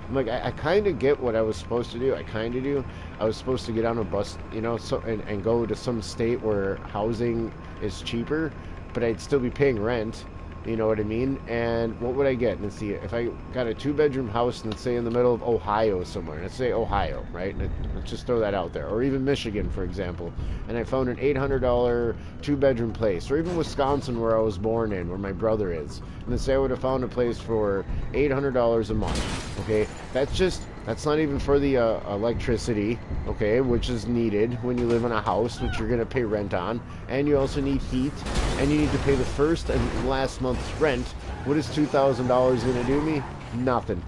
I'm like, I kind of get what I was supposed to do. I kind of do. I was supposed to get on a bus, you know, so and go to some state where housing is cheaper, but I'd still be paying rent. You know what I mean? And what would I get? Let's see. If I got a 2-bedroom house, let's say in the middle of Ohio somewhere. Let's say Ohio, right? Let's just throw that out there. Or even Michigan, for example. And I found an $800 2-bedroom place. Or even Wisconsin, where I was born in, where my brother is. And let's say I would have found a place for $800 a month. Okay? That's not even for the electricity, okay, which is needed when you live in a house, which you're going to pay rent on. And you also need heat, and you need to pay the first and last month's rent. What is $2,000 going to do me? Nothing.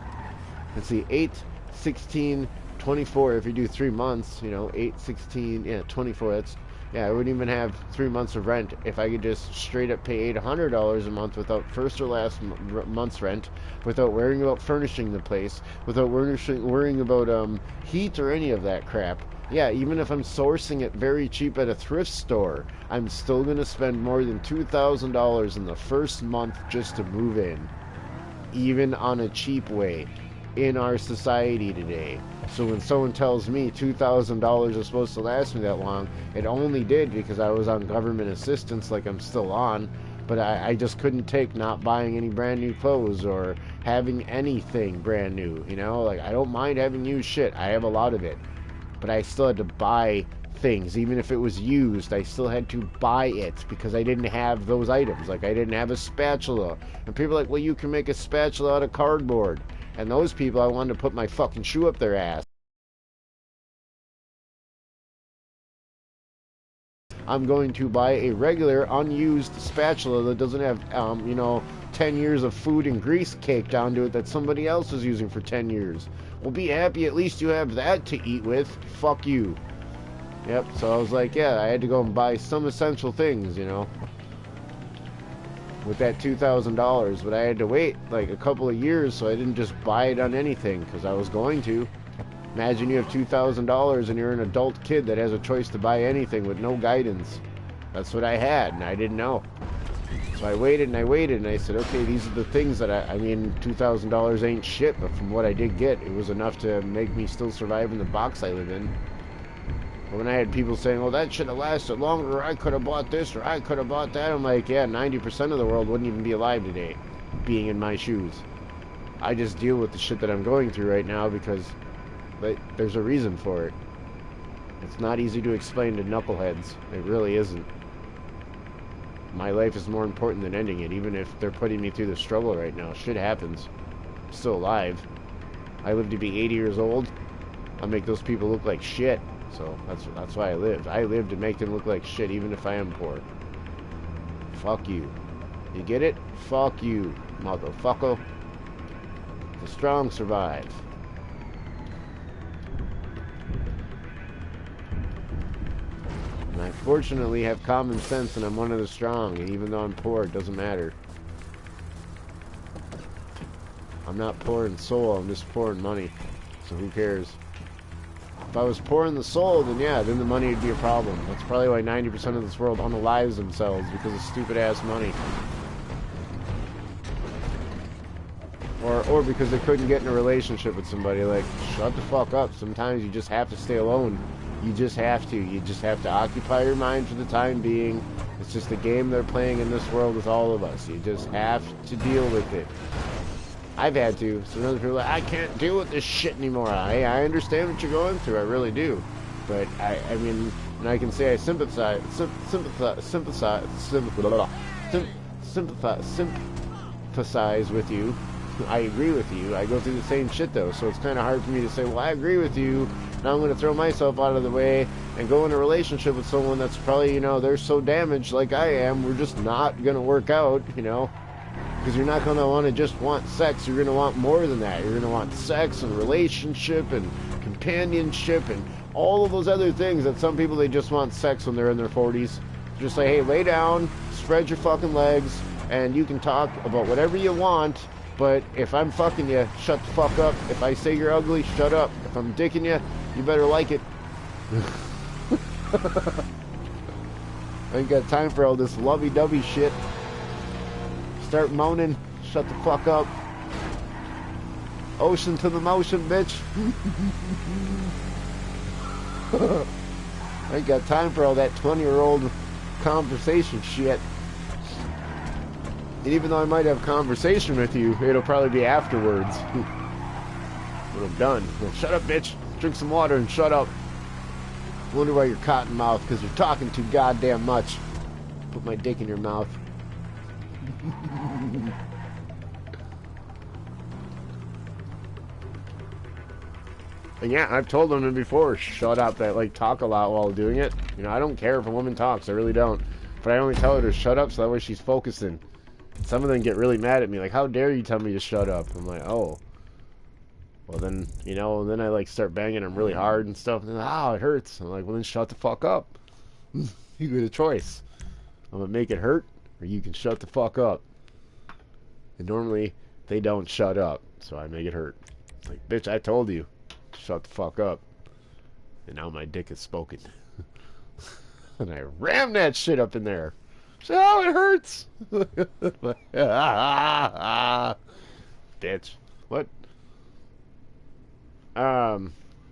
Let's see, 8, 16, 24. If you do 3 months, you know, 8, 16, yeah, 24. That's, yeah, I wouldn't even have 3 months of rent if I could just straight up pay $800 a month without first or last month's rent, without worrying about furnishing the place, without worrying about heat or any of that crap. Yeah, even if I'm sourcing it very cheap at a thrift store, I'm still going to spend more than $2,000 in the first month just to move in, even on a cheap way in our society today. So when someone tells me $2,000 is supposed to last me that long, it only did because I was on government assistance, like I'm still on, but I just couldn't take not buying any brand new clothes or having anything brand new, you know? Like, I don't mind having used shit. I have a lot of it. But I still had to buy things. Even if it was used, I still had to buy it because I didn't have those items. Like, I didn't have a spatula. And people are like, well, you can make a spatula out of cardboard. And those people, I wanted to put my fucking shoe up their ass. I'm going to buy a regular, unused spatula that doesn't have, you know, 10 years of food and grease caked onto it that somebody else is using for 10 years. Well, be happy, at least you have that to eat with. Fuck you. Yep, so I was like, yeah, I had to go and buy some essential things, you know, with that $2,000, but I had to wait like a couple of years so I didn't just buy it on anything, because I was going to. Imagine you have $2,000 and you're an adult kid that has a choice to buy anything with no guidance. That's what I had, and I didn't know. So I waited and I waited, and I said, okay, these are the things that I mean, $2,000 ain't shit, but from what I did get, it was enough to make me still survive in the box I live in. But when I had people saying, well, that should have lasted longer, or I could have bought this, or I could have bought that, I'm like, yeah, 90% of the world wouldn't even be alive today, being in my shoes. I just deal with the shit that I'm going through right now because there's a reason for it. It's not easy to explain to knuckleheads. It really isn't. My life is more important than ending it, even if they're putting me through the struggle right now. Shit happens. I'm still alive. I live to be 80 years old. I'll make those people look like shit. So that's why I live. I live to make them look like shit, even if I am poor. Fuck you. You get it? Fuck you, motherfucker. The strong survive. And I fortunately have common sense, and I'm one of the strong, and even though I'm poor, it doesn't matter. I'm not poor in soul, I'm just poor in money. So who cares? If I was poor in the soul, then yeah, then the money would be a problem. That's probably why 90% of this world unalives themselves, because of stupid-ass money. Or because they couldn't get in a relationship with somebody. Like, shut the fuck up. Sometimes you just have to stay alone. You just have to. You just have to occupy your mind for the time being. It's just a game they're playing in this world with all of us. You just have to deal with it. I've had to. So other people are like, I can't deal with this shit anymore. I understand what you're going through. I really do. But I mean, and I can say I sympathize with you. I agree with you. I go through the same shit though, so it's kind of hard for me to say, well, I agree with you. Now I'm going to throw myself out of the way and go in a relationship with someone that's probably, you know, they're so damaged like I am. We're just not going to work out, you know, because you're not going to want to just want sex. You're going to want more than that. You're going to want sex and relationship and companionship and all of those other things that some people, they just want sex when they're in their 40s. Just say, hey, lay down, spread your fucking legs, and you can talk about whatever you want. But if I'm fucking you, shut the fuck up. If I say you're ugly, shut up. If I'm dicking you, you better like it. I ain't got time for all this lovey-dovey shit. Start moaning, shut the fuck up. Ocean to the motion, bitch. I ain't got time for all that 20-year-old conversation shit. And even though I might have conversation with you, it'll probably be afterwards. When I'm done. Well, shut up, bitch. Drink some water and shut up. Wonder why you're cotton mouth, because you're talking too goddamn much. Put my dick in your mouth. And yeah, I've told women before, shut up, that like talk a lot while doing it. You know, I don't care if a woman talks, I really don't. But I only tell her to shut up so that way she's focusing. Some of them get really mad at me, like, how dare you tell me to shut up? I'm like, oh. Well then, you know, then I like start banging them really hard and stuff, and then, oh, it hurts. I'm like, well then shut the fuck up. You get a choice. I'm gonna make it hurt, or you can shut the fuck up. And normally, they don't shut up, so I make it hurt. It's like, bitch, I told you. Shut the fuck up. And now my dick is spoken. And I ram that shit up in there. So, oh, it hurts. Bitch. What? I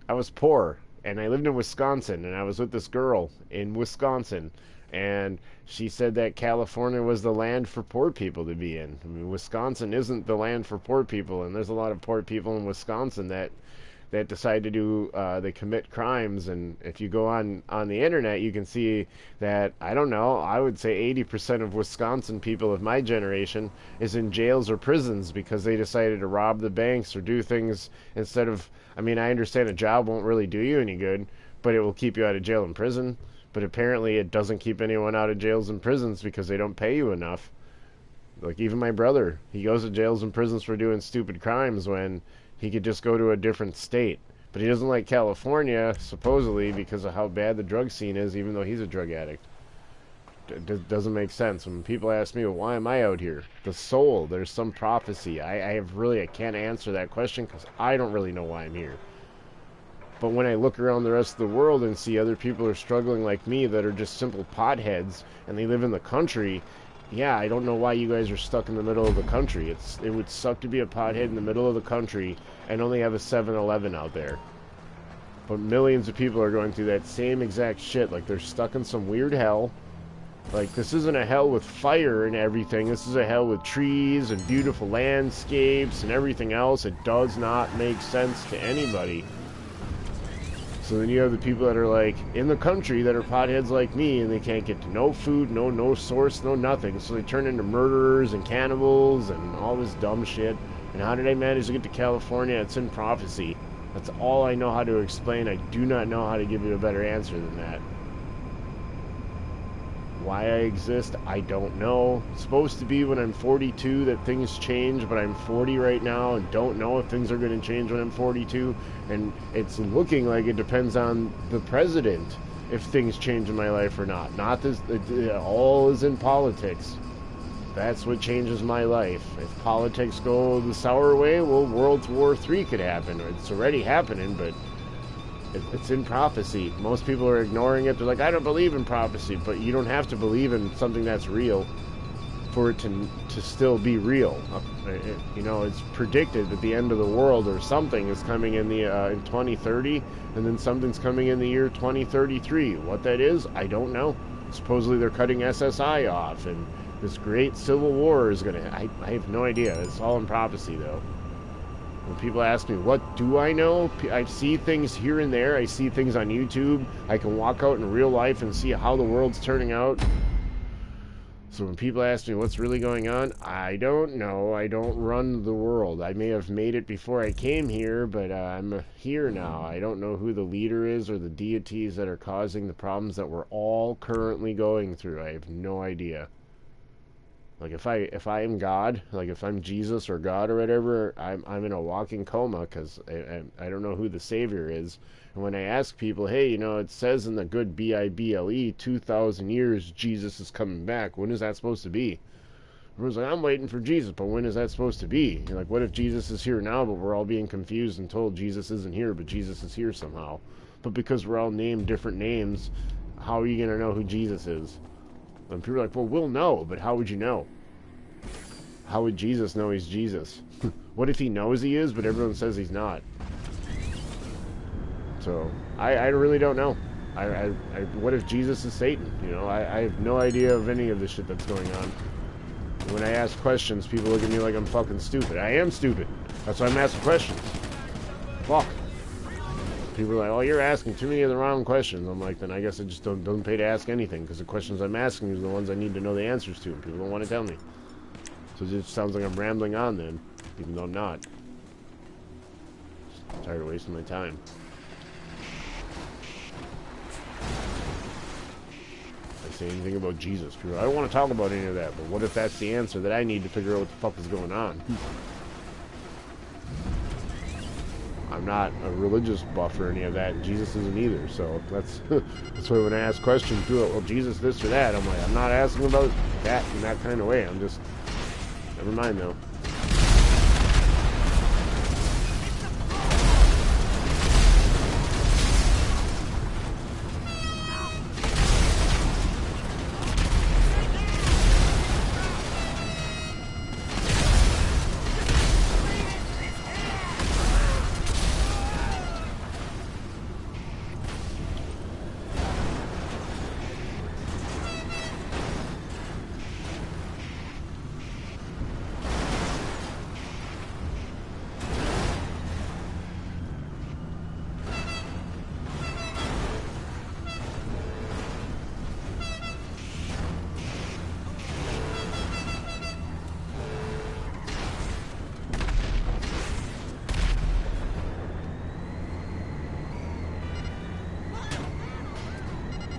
was poor, and I lived in Wisconsin, and I was with this girl in Wisconsin, and she said that California was the land for poor people to be in. I mean, Wisconsin isn't the land for poor people, and there's a lot of poor people in Wisconsin that decide to do, they commit crimes, and if you go on the internet, you can see that, I don't know, I would say 80% of Wisconsin people of my generation is in jails or prisons because they decided to rob the banks or do things instead of, I mean, I understand a job won't really do you any good, but it will keep you out of jail and prison, but apparently it doesn't keep anyone out of jails and prisons because they don't pay you enough. Like, even my brother, he goes to jails and prisons for doing stupid crimes when he could just go to a different state. But he doesn't like California, supposedly, because of how bad the drug scene is, even though he's a drug addict. Doesn't make sense. When people ask me, well, why am I out here? The soul, there's some prophecy. I can't answer that question because I don't really know why I'm here. But when I look around the rest of the world and see other people are struggling like me that are just simple potheads, and they live in the country, yeah, I don't know why you guys are stuck in the middle of the country. It would suck to be a pothead in the middle of the country and only have a 7-Eleven out there. But millions of people are going through that same exact shit. Like, they're stuck in some weird hell. Like, this isn't a hell with fire and everything. This is a hell with trees and beautiful landscapes and everything else. It does not make sense to anybody. So then you have the people that are like in the country that are potheads like me, and they can't get to no food, no source, no nothing. So they turn into murderers and cannibals and all this dumb shit. And how did I manage to get to California? It's in prophecy. That's all I know how to explain. I do not know how to give you a better answer than that. Why I exist, I don't know. It's supposed to be when I'm 42 that things change, but I'm 40 right now and don't know if things are going to change when I'm 42. And it's looking like it depends on the president if things change in my life or not. Not this, it all is in politics. That's what changes my life. If politics go the sour way, well, World War III could happen. It's already happening, but it's in prophecy. Most people are ignoring it. They're like, I don't believe in prophecy. But you don't have to believe in something that's real for it to still be real. You know, it's predicted that the end of the world or something is coming in in 2030, and then something's coming in the year 2033. What that is, I don't know. Supposedly they're cutting SSI off, and this great civil war is gonna. I have no idea. It's all in prophecy, though. When people ask me, what do I know? I see things here and there. I see things on YouTube. I can walk out in real life and see how the world's turning out. So when people ask me what's really going on, I don't know. I don't run the world. I may have made it before I came here, but I'm here now. I don't know who the leader is or the deities that are causing the problems that we're all currently going through. I have no idea. Like, if I am God, like if I'm Jesus or God or whatever, I'm in a walking coma because I don't know who the Savior is. And when I ask people, hey, you know, it says in the good Bible, 2,000 years Jesus is coming back. When is that supposed to be? Everyone's like, I'm waiting for Jesus, but when is that supposed to be? You're like, what if Jesus is here now, but we're all being confused and told Jesus isn't here, but Jesus is here somehow? but because we're all named different names, how are you going to know who Jesus is? And people are like, well, we'll know, but how would you know? How would Jesus know he's Jesus? What if he knows he is, but everyone says he's not? So, I really don't know. What if Jesus is Satan? You know, I have no idea of any of the shit that's going on. And when I ask questions, people look at me like I'm fucking stupid. I am stupid. That's why I'm asking questions. Fuck. People are like, oh, you're asking too many of the wrong questions. I'm like, then I guess I just don't pay to ask anything, because the questions I'm asking are the ones I need to know the answers to, and people don't want to tell me. So it just sounds like I'm rambling on then, even though I'm not. I'm tired of wasting my time. I say anything about Jesus. People are like, I don't want to talk about any of that, but what if that's the answer that I need to figure out what the fuck is going on? I'm not a religious buff or any of that, and Jesus isn't either, so that's why when I ask questions, people are, well, Jesus this or that, I'm like, I'm not asking about that in that kind of way, I'm just, never mind though.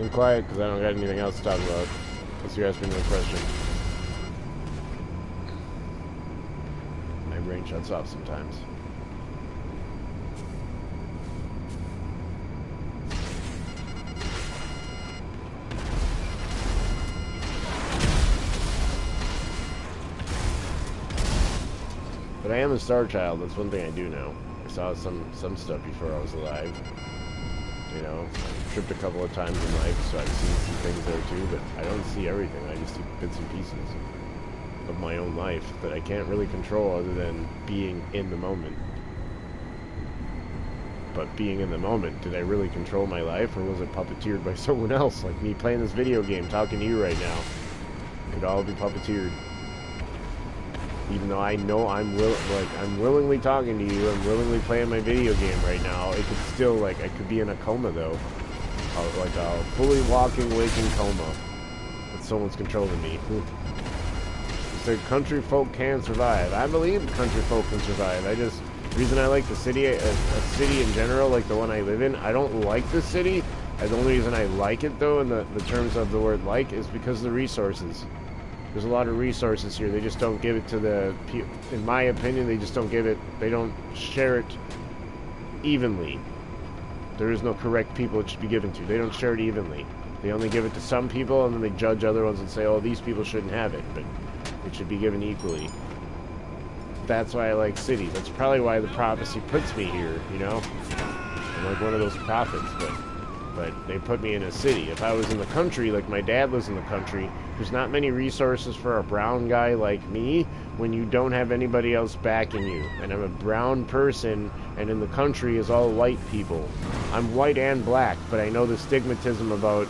I'm quiet because I don't got anything else to talk about. Unless you ask me another question. My brain shuts off sometimes. But I am a Star Child. That's one thing I do know. I saw some stuff before I was alive. You know, I've tripped a couple of times in life, so I've seen some things there too, but I don't see everything. I just see bits and pieces of my own life that I can't really control other than being in the moment. But being in the moment, did I really control my life, or was it puppeteered by someone else? Like me playing this video game, talking to you right now. It could all be puppeteered. Even though I know I'm willingly talking to you, I'm willingly playing my video game right now, it could still, like, I could be in a coma, though. Like a fully walking, waking coma. But someone's controlling me. It said country folk can survive. I believe country folk can survive. The reason I like the city, a city in general, like the one I live in, I don't like the city. And the only reason I like it, though, in the terms of the word like, is because of the resources. There's a lot of resources here. They just don't give it to the people. In my opinion, they just don't give it. They don't share it evenly. There is no correct people it should be given to. They don't share it evenly. They only give it to some people, and then they judge other ones and say, oh, these people shouldn't have it. But it should be given equally. That's why I like cities. That's probably why the prophecy puts me here, you know? I'm like one of those prophets, but they put me in a city. If I was in the country, like my dad lives in the country, there's not many resources for a brown guy like me when you don't have anybody else backing you. And I'm a brown person, and in the country is all white people. I'm white and black, but I know the stigmatism about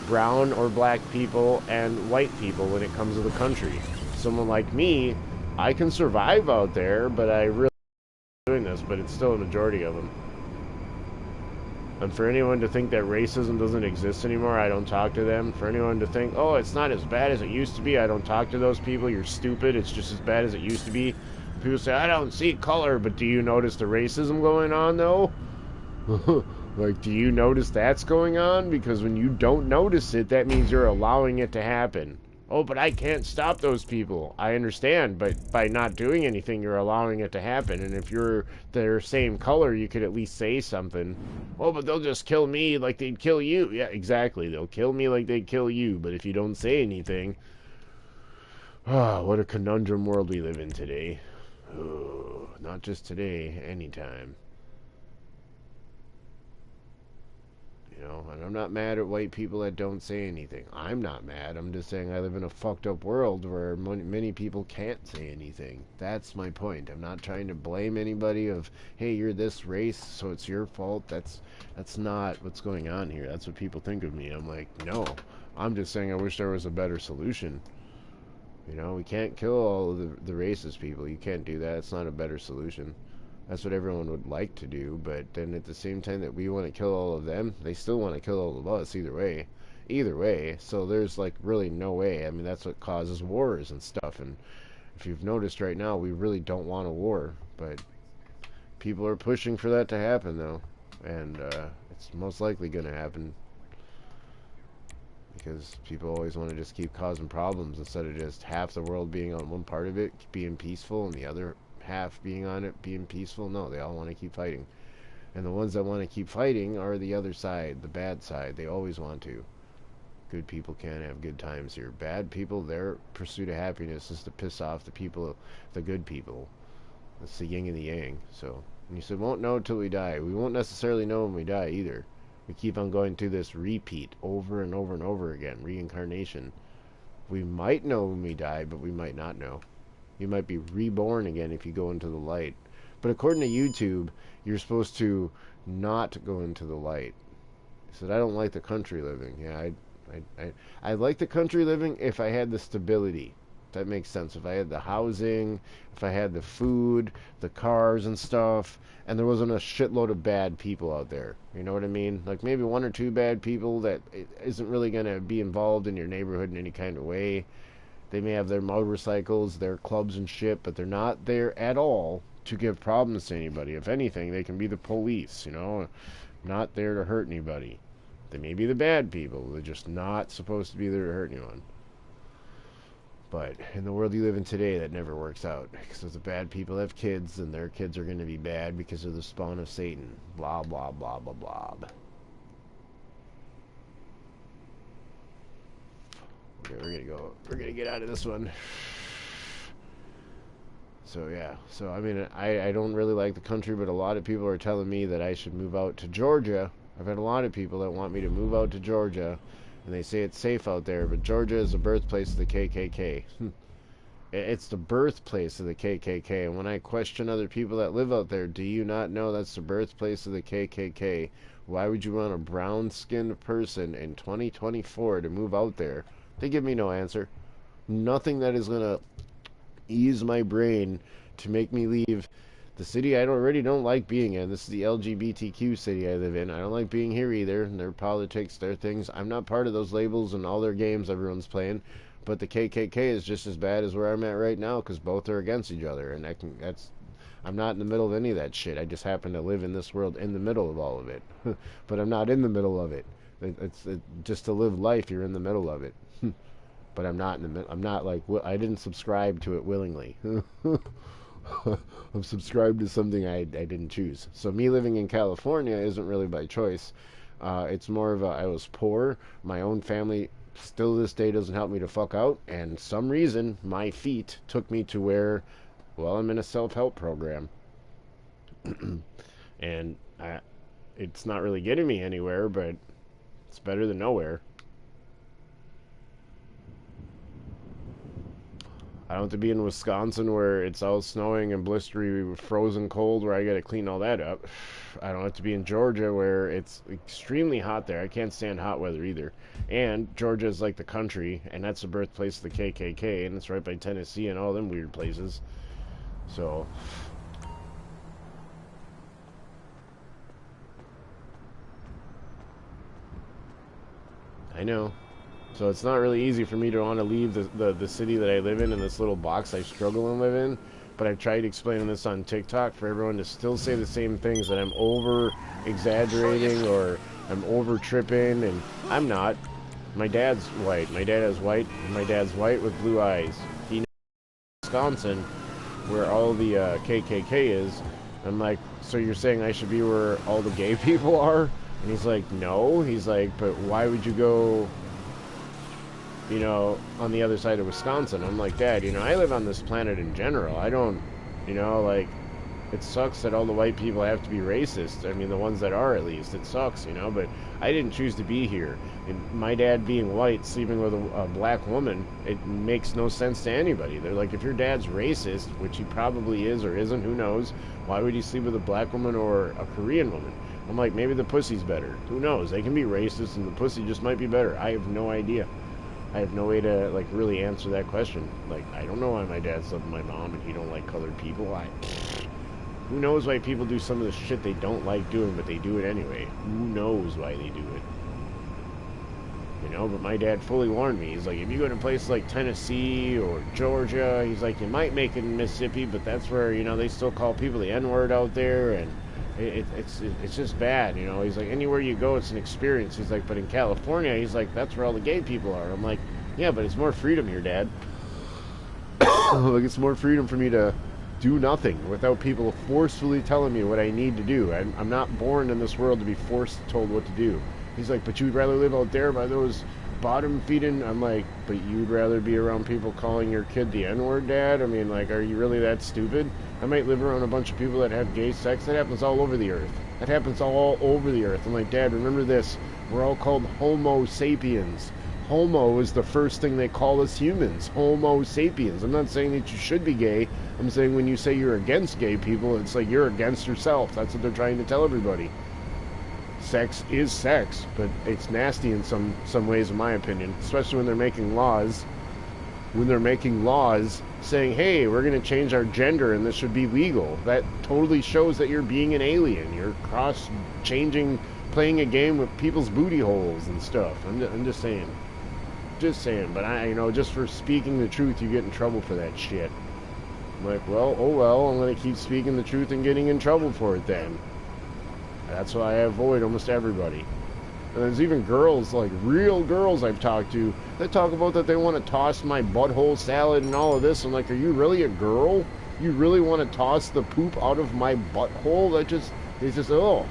brown or black people and white people when it comes to the country. Someone like me, I can survive out there, but I really doing this, but it's still a majority of them. And for anyone to think that racism doesn't exist anymore, I don't talk to them. For anyone to think, oh, it's not as bad as it used to be, I don't talk to those people. You're stupid. It's just as bad as it used to be. People say, I don't see color, but do you notice the racism going on, though? Like, do you notice that's going on? Because when you don't notice it, that means you're allowing it to happen. Oh, but I can't stop those people. I understand, but by not doing anything, you're allowing it to happen. And if you're their same color, you could at least say something. Oh, but they'll just kill me like they'd kill you. Yeah, exactly. They'll kill me like they'd kill you. But if you don't say anything... Oh, what a conundrum world we live in today. Oh, not just today, anytime. You know, and I'm not mad at white people that don't say anything. I'm not mad. I'm just saying I live in a fucked up world where many people can't say anything. That's my point. I'm not trying to blame anybody of, hey, you're this race, so it's your fault. That's not what's going on here. That's what people think of me. I'm like, no. I'm just saying I wish there was a better solution. You know, we can't kill all of the racist people. You can't do that. It's not a better solution. That's what everyone would like to do, but then at the same time that we want to kill all of them, they still want to kill all of us either way. Either way, so there's like really no way. I mean, that's what causes wars and stuff, and if you've noticed right now, we really don't want a war, but people are pushing for that to happen though, and it's most likely going to happen because people always want to just keep causing problems instead of just half the world being on one part of it, being peaceful, and the other half being on it, being peaceful. No, they all want to keep fighting. And the ones that want to keep fighting are the other side, the bad side. They always want to. Good people can't have good times here. Bad people, their pursuit of happiness is to piss off the people, the good people. That's the yin and the yang. So, and you said, won't know till we die. We won't necessarily know when we die either. We keep on going through this repeat over and over and over again. Reincarnation. We might know when we die, but we might not know. You might be reborn again if you go into the light. But according to YouTube, you're supposed to not go into the light. He said, I don't like the country living. Yeah, I like the country living if I had the stability. That makes sense. If I had the housing, if I had the food, the cars and stuff, and there wasn't a shitload of bad people out there. You know what I mean? Like maybe one or two bad people that isn't really going to be involved in your neighborhood in any kind of way. They may have their motorcycles, their clubs and shit, but they're not there at all to give problems to anybody. If anything, they can be the police, you know, not there to hurt anybody. They may be the bad people. They're just not supposed to be there to hurt anyone. But in the world you live in today, that never works out. Because the bad people have kids, and their kids are going to be bad because of the spawn of Satan. Blah, blah, blah, blah, blah. Okay, we're gonna get out of this one. So yeah, so I mean, I don't really like the country, but a lot of people are telling me that I should move out to Georgia. I've had a lot of people that want me to move out to Georgia, and they say it's safe out there, but Georgia is the birthplace of the KKK. It's the birthplace of the KKK, and when I question other people that live out there, do you not know that's the birthplace of the KKK? Why would you want a brown-skinned person in 2024 to move out there? They give me no answer. Nothing that is going to ease my brain to make me leave the city I already don't like being in. This is the LGBTQ city I live in. I don't like being here either. Their politics, their things. I'm not part of those labels and all their games everyone's playing. But the KKK is just as bad as where I'm at right now because both are against each other. And I'm not in the middle of any of that shit. I just happen to live in this world in the middle of all of it. But I'm not in the middle of it. Just to live life, you're in the middle of it. But I'm not in the middle. I'm not like, I didn't subscribe to it willingly. I'm subscribed to something I didn't choose. So me living in California isn't really by choice. It's more of I was poor. My own family still to this day doesn't help me to fuck out. And some reason, my feet took me to where, well, I'm in a self-help program. And it's not really getting me anywhere, but it's better than nowhere. I don't have to be in Wisconsin where it's all snowing and blistery, frozen cold where I gotta clean all that up. I don't have to be in Georgia where it's extremely hot there. I can't stand hot weather either. And Georgia is like the country, and that's the birthplace of the KKK, and it's right by Tennessee and all them weird places. So I know. So it's not really easy for me to want to leave the city that I live in this little box I struggle and live in. But I've tried explaining this on TikTok for everyone to still say the same things, that I'm over-exaggerating or I'm over-tripping, and I'm not. My dad's white. My dad is white. My dad's white with blue eyes. He knows Wisconsin, where all the KKK is. I'm like, so you're saying I should be where all the gay people are? And he's like, no. He's like, but why would you go, you know, on the other side of Wisconsin? I'm like, Dad, you know, I live on this planet in general. I don't, you know, like, It sucks that all the white people have to be racist. I mean, the ones that are, at least. It sucks, you know, but I didn't choose to be here. And my dad being white, sleeping with a black woman, it makes no sense to anybody. They're like, if your dad's racist, which he probably is or isn't, who knows, why would he sleep with a black woman or a Korean woman? I'm like, maybe the pussy's better. Who knows? They can be racist and the pussy just might be better. I have no idea. I have no way to, like, really answer that question. Like, I don't know why my dad slept with my mom and he don't like colored people. Who knows why people do some of the shit they don't like doing, but they do it anyway? Who knows why they do it? You know, but my dad fully warned me. He's like, if you go to places like Tennessee or Georgia, he's like, you might make it in Mississippi, but that's where, you know, they still call people the N-word out there, and it's just bad, you know. He's like, anywhere you go, it's an experience. He's like, but in California, he's like, that's where all the gay people are. I'm like, yeah, but it's more freedom here, Dad. Like, it's more freedom for me to do nothing without people forcefully telling me what I need to do. I'm not born in this world to be told what to do. He's like, but you'd rather live out there by those bottom feeding. I'm like, but you'd rather be around people calling your kid the N-word, Dad? I mean, like, are you really that stupid? I might live around a bunch of people that have gay sex. That happens all over the earth. That happens all over the earth. I'm like, Dad, remember this. We're all called Homo sapiens. Homo is the first thing they call us humans. Homo sapiens. I'm not saying that you should be gay. I'm saying when you say you're against gay people, it's like you're against yourself. That's what they're trying to tell everybody. Sex is sex, but it's nasty in some ways, in my opinion. Especially when they're making laws. When they're making laws saying, hey, we're going to change our gender and this should be legal. That totally shows that you're being an alien. You're cross-changing, playing a game with people's booty holes and stuff. I'm just saying. Just saying. But you know, just for speaking the truth, you get in trouble for that shit. I'm like, well, oh well, I'm going to keep speaking the truth and getting in trouble for it then. That's why I avoid almost everybody. And there's even girls, like real girls I've talked to, that talk about that they want to toss my butthole salad and all of this. I'm like, are you really a girl? You really want to toss the poop out of my butthole? It's just, oh.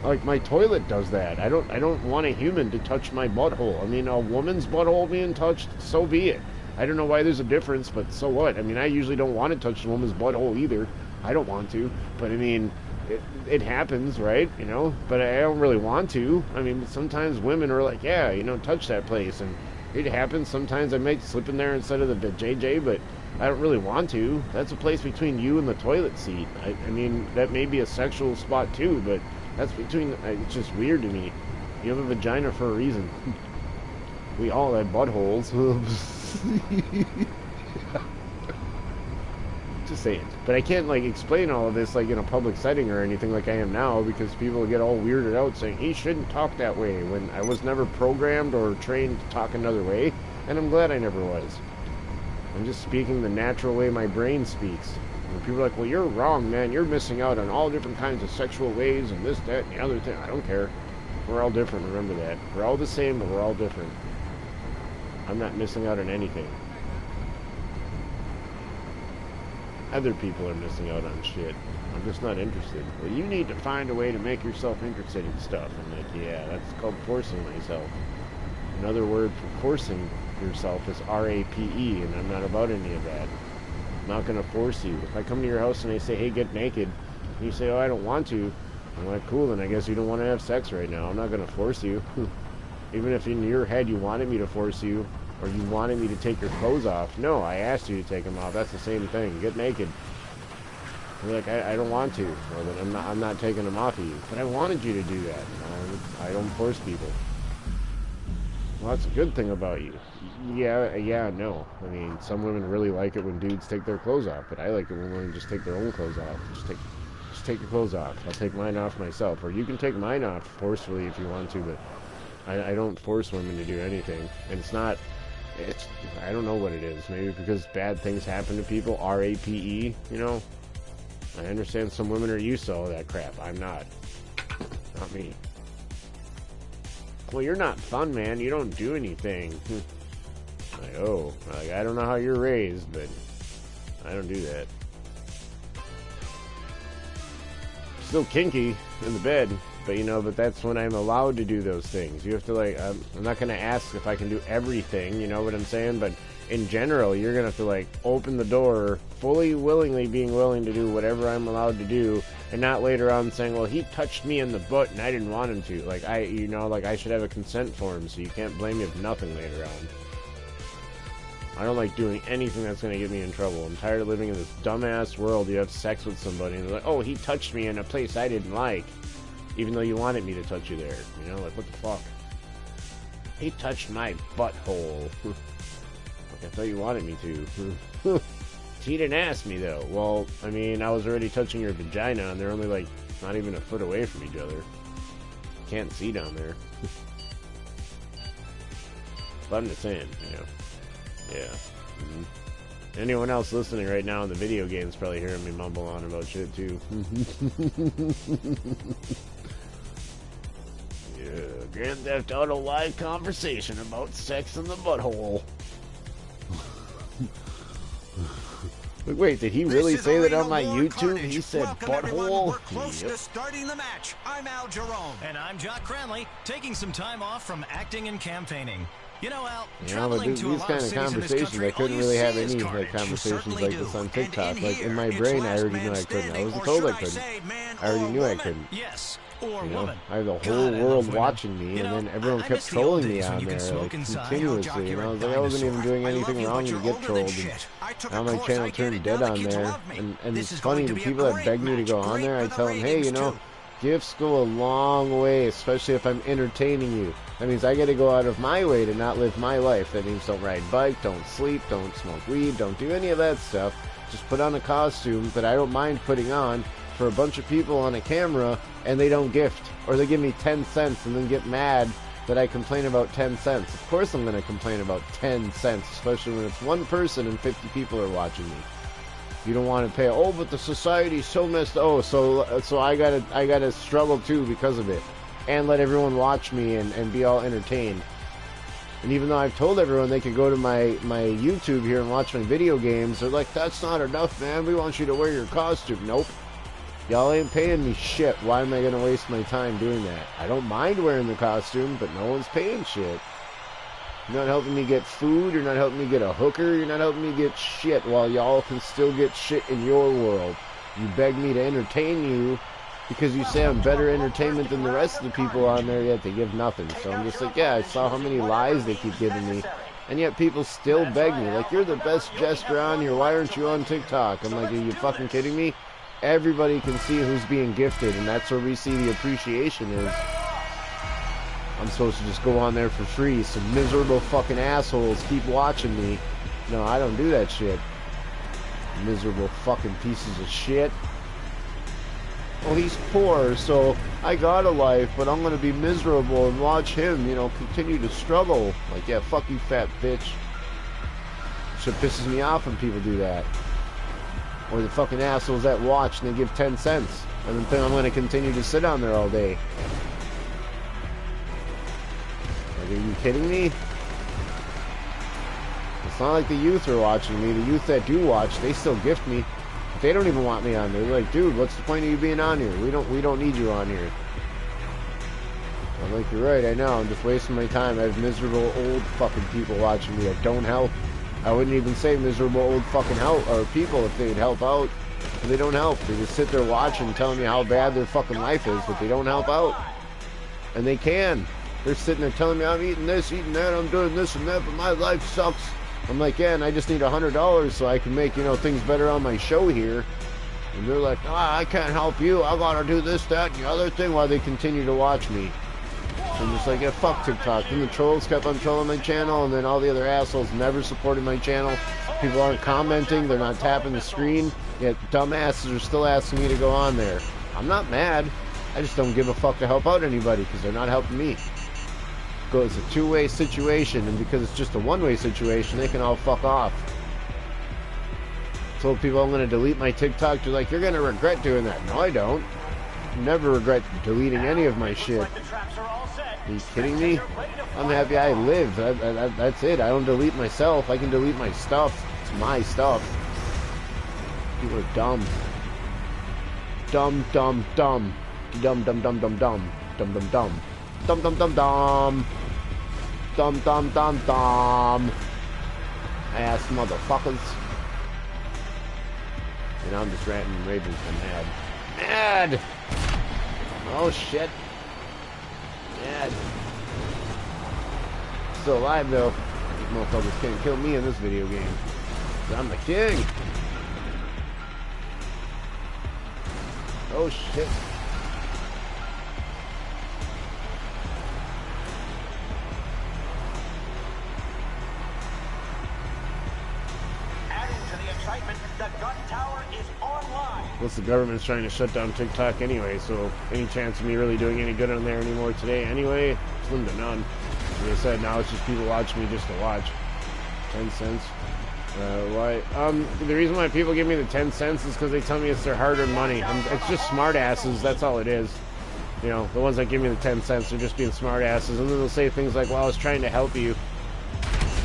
Like, my toilet does that. I don't want a human to touch my butthole. I mean, a woman's butthole being touched, so be it. I don't know why there's a difference, but so what? I mean, I usually don't want to touch a woman's butthole either. I don't want to. But, I mean, it happens, right? You know? But I don't really want to. I mean, sometimes women are like, yeah, you know, touch that place. And it happens. Sometimes I might slip in there instead of the JJ, but I don't really want to. That's a place between you and the toilet seat. I mean, that may be a sexual spot too, but that's between... It's just weird to me. You have a vagina for a reason. We all have buttholes. Just saying. But I can't, like, explain all of this, like, in a public setting or anything like I am now, because people get all weirded out saying, he shouldn't talk that way, when I was never programmed or trained to talk another way, and I'm glad I never was. I'm just speaking the natural way my brain speaks. And people are like, well, you're wrong, man. You're missing out on all different kinds of sexual ways and this, that, and the other thing. I don't care. We're all different, remember that. We're all the same, but we're all different. I'm not missing out on anything. Other people are missing out on shit. I'm just not interested. Well, you need to find a way to make yourself interested in stuff. I'm like, yeah, that's called forcing myself. Another word for forcing yourself is R-A-P-E, and I'm not about any of that. I'm not going to force you. If I come to your house and I say, hey, get naked, and you say, oh, I don't want to, I'm like, cool, then I guess you don't want to have sex right now. I'm not going to force you. Even if in your head you wanted me to force you, or you wanted me to take your clothes off. No, I asked you to take them off. That's the same thing. Get naked. You're like, I don't want to. Well, then I'm not taking them off of you. But I wanted you to do that. I don't force people. Well, that's a good thing about you. Yeah, no. I mean, some women really like it when dudes take their clothes off, but I like it when women just take their own clothes off. Just take your clothes off. I'll take mine off myself. Or you can take mine off forcefully if you want to, but I don't force women to do anything. And I don't know what it is. Maybe because bad things happen to people. R-A-P-E, you know? I understand some women are used to all that crap. I'm not. Not me. Well, you're not fun, man. You don't do anything. Like, oh. Like, I don't know how you're raised, but I don't do that. Still kinky in the bed. But, you know, but that's when I'm allowed to do those things. You have to, like, I'm not going to ask if I can do everything, you know what I'm saying? But in general, you're going to have to, like, open the door, fully willingly being willing to do whatever I'm allowed to do, and not later on saying, well, he touched me in the butt and I didn't want him to. Like, you know, like, I should have a consent form, so you can't blame me for nothing later on. I don't like doing anything that's going to get me in trouble. I'm tired of living in this dumbass world. You have sex with somebody, and they're like, oh, he touched me in a place I didn't like. Even though you wanted me to touch you there. You know, like, what the fuck? He touched my butthole. Like, I thought you wanted me to. He didn't ask me, though. Well, I mean, I was already touching your vagina, and they're only, like, not even a foot away from each other. Can't see down there. But I'm just saying, you know. Yeah. Anyone else listening right now in the video games probably hearing me mumble on about shit, too. Yeah, Grand Theft Auto live conversation about sex in the butthole. Like, wait, did he really say that on my YouTube? Carnage. He said welcome butthole? Everyone. We're close to starting the match. I'm Al Jerome. And I'm Jock Cranley, taking some time off from acting and campaigning. You know, Al, yeah, but these kind of conversations, I couldn't really have any like conversations like this on TikTok. Like, in my brain, I already knew I couldn't. I wasn't told I couldn't. I already knew I couldn't. Yes. Or you know, woman. I have the whole world watching me, and then everyone kept trolling me on there, like, continuously, you know, I was like, I wasn't even doing anything wrong to get trolled, and now my channel turned dead on there, and it's funny, the people that beg me to go on there, I tell them, hey, you know, gifts go a long way, especially if I'm entertaining you. That means I gotta go out of my way to not live my life. That means don't ride bike, don't sleep, don't smoke weed, don't do any of that stuff. Just put on a costume that I don't mind putting on for a bunch of people on a camera, and they don't gift, or they give me 10 cents and then get mad that I complain about 10 cents. Of course I'm going to complain about 10 cents, especially when it's one person and 50 people are watching me. You don't want to pay, oh, but the society's so messed up. Oh, so I gotta struggle too because of it, and let everyone watch me and be all entertained. And even though I've told everyone they can go to my YouTube here and watch my video games, they're like, that's not enough, man. We want you to wear your costume. Nope. Y'all ain't paying me shit. Why am I going to waste my time doing that? I don't mind wearing the costume, but no one's paying shit. You're not helping me get food. You're not helping me get a hooker. You're not helping me get shit while y'all can still get shit in your world. You beg me to entertain you because you say I'm better entertainment than the rest of the people on there, yet they give nothing. So I'm just like, yeah, I saw how many lies they keep giving me. And yet people still beg me. Like, you're the best Jester on here. Why aren't you on TikTok? I'm like, are you fucking kidding me? Everybody can see who's being gifted, and that's where we see the appreciation is. I'm supposed to just go on there for free. Some miserable fucking assholes keep watching me. No, I don't do that shit. Miserable fucking pieces of shit. Well, he's poor, so I got a life, but I'm gonna be miserable and watch him, you know, continue to struggle. Like, yeah, fuck you, fat bitch. So it pisses me off when people do that. Or the fucking assholes that watch and they give 10 cents. And then think I'm going to continue to sit on there all day. Like, are you kidding me? It's not like the youth are watching me. The youth that do watch, they still gift me. But they don't even want me on there. They're like, dude, what's the point of you being on here? We don't need you on here. I'm like, you're right, I know. I'm just wasting my time. I have miserable old fucking people watching me that don't help. I wouldn't even say miserable old fucking help or people if they'd help out. But they don't help. They just sit there watching, telling me how bad their fucking life is, but they don't help out. And they can. They're sitting there telling me I'm eating this, eating that, I'm doing this and that, but my life sucks. I'm like, yeah, and I just need $100 so I can make, you know, things better on my show here. And they're like, I can't help you. I gotta do this, that, and the other thing while they continue to watch me. I'm just like, yeah, fuck TikTok. Then the trolls kept on trolling my channel, and then all the other assholes never supported my channel. People aren't commenting, they're not tapping the screen, yet dumbasses are still asking me to go on there. I'm not mad. I just don't give a fuck to help out anybody, because they're not helping me. It's a two-way situation, and because it's just a one-way situation, they can all fuck off. I told people I'm going to delete my TikTok. They're like, you're going to regret doing that. No, I don't. Never regret deleting any of my shit. Are you kidding me? I'm happy I live. That's it. I don't delete myself. I can delete my stuff. It's my stuff. People are dumb. Dumb, dumb, dumb. Dumb, dumb, dumb, dumb, dumb. Dum dum dum. Dum dum dum dum. Dum dum dum dum. Ass motherfuckers. And I'm just ranting and raving from mad. Mad! Oh shit. Mad. Still alive though. These motherfuckers can't kill me in this video game. I'm the king. Oh shit. Adding to the excitement, the gun tower is online. Plus the government's trying to shut down TikTok anyway, so any chance of me really doing any good on there anymore today anyway, slim to none. Like I said, now it's just people watching me just to watch. 10 cents. Why? The reason why people give me the 10 cents is because they tell me it's their hard-earned money. It's just smart asses, that's all it is. You know, the ones that give me the 10 cents are just being smart asses, and then they'll say things like, well, I was trying to help you.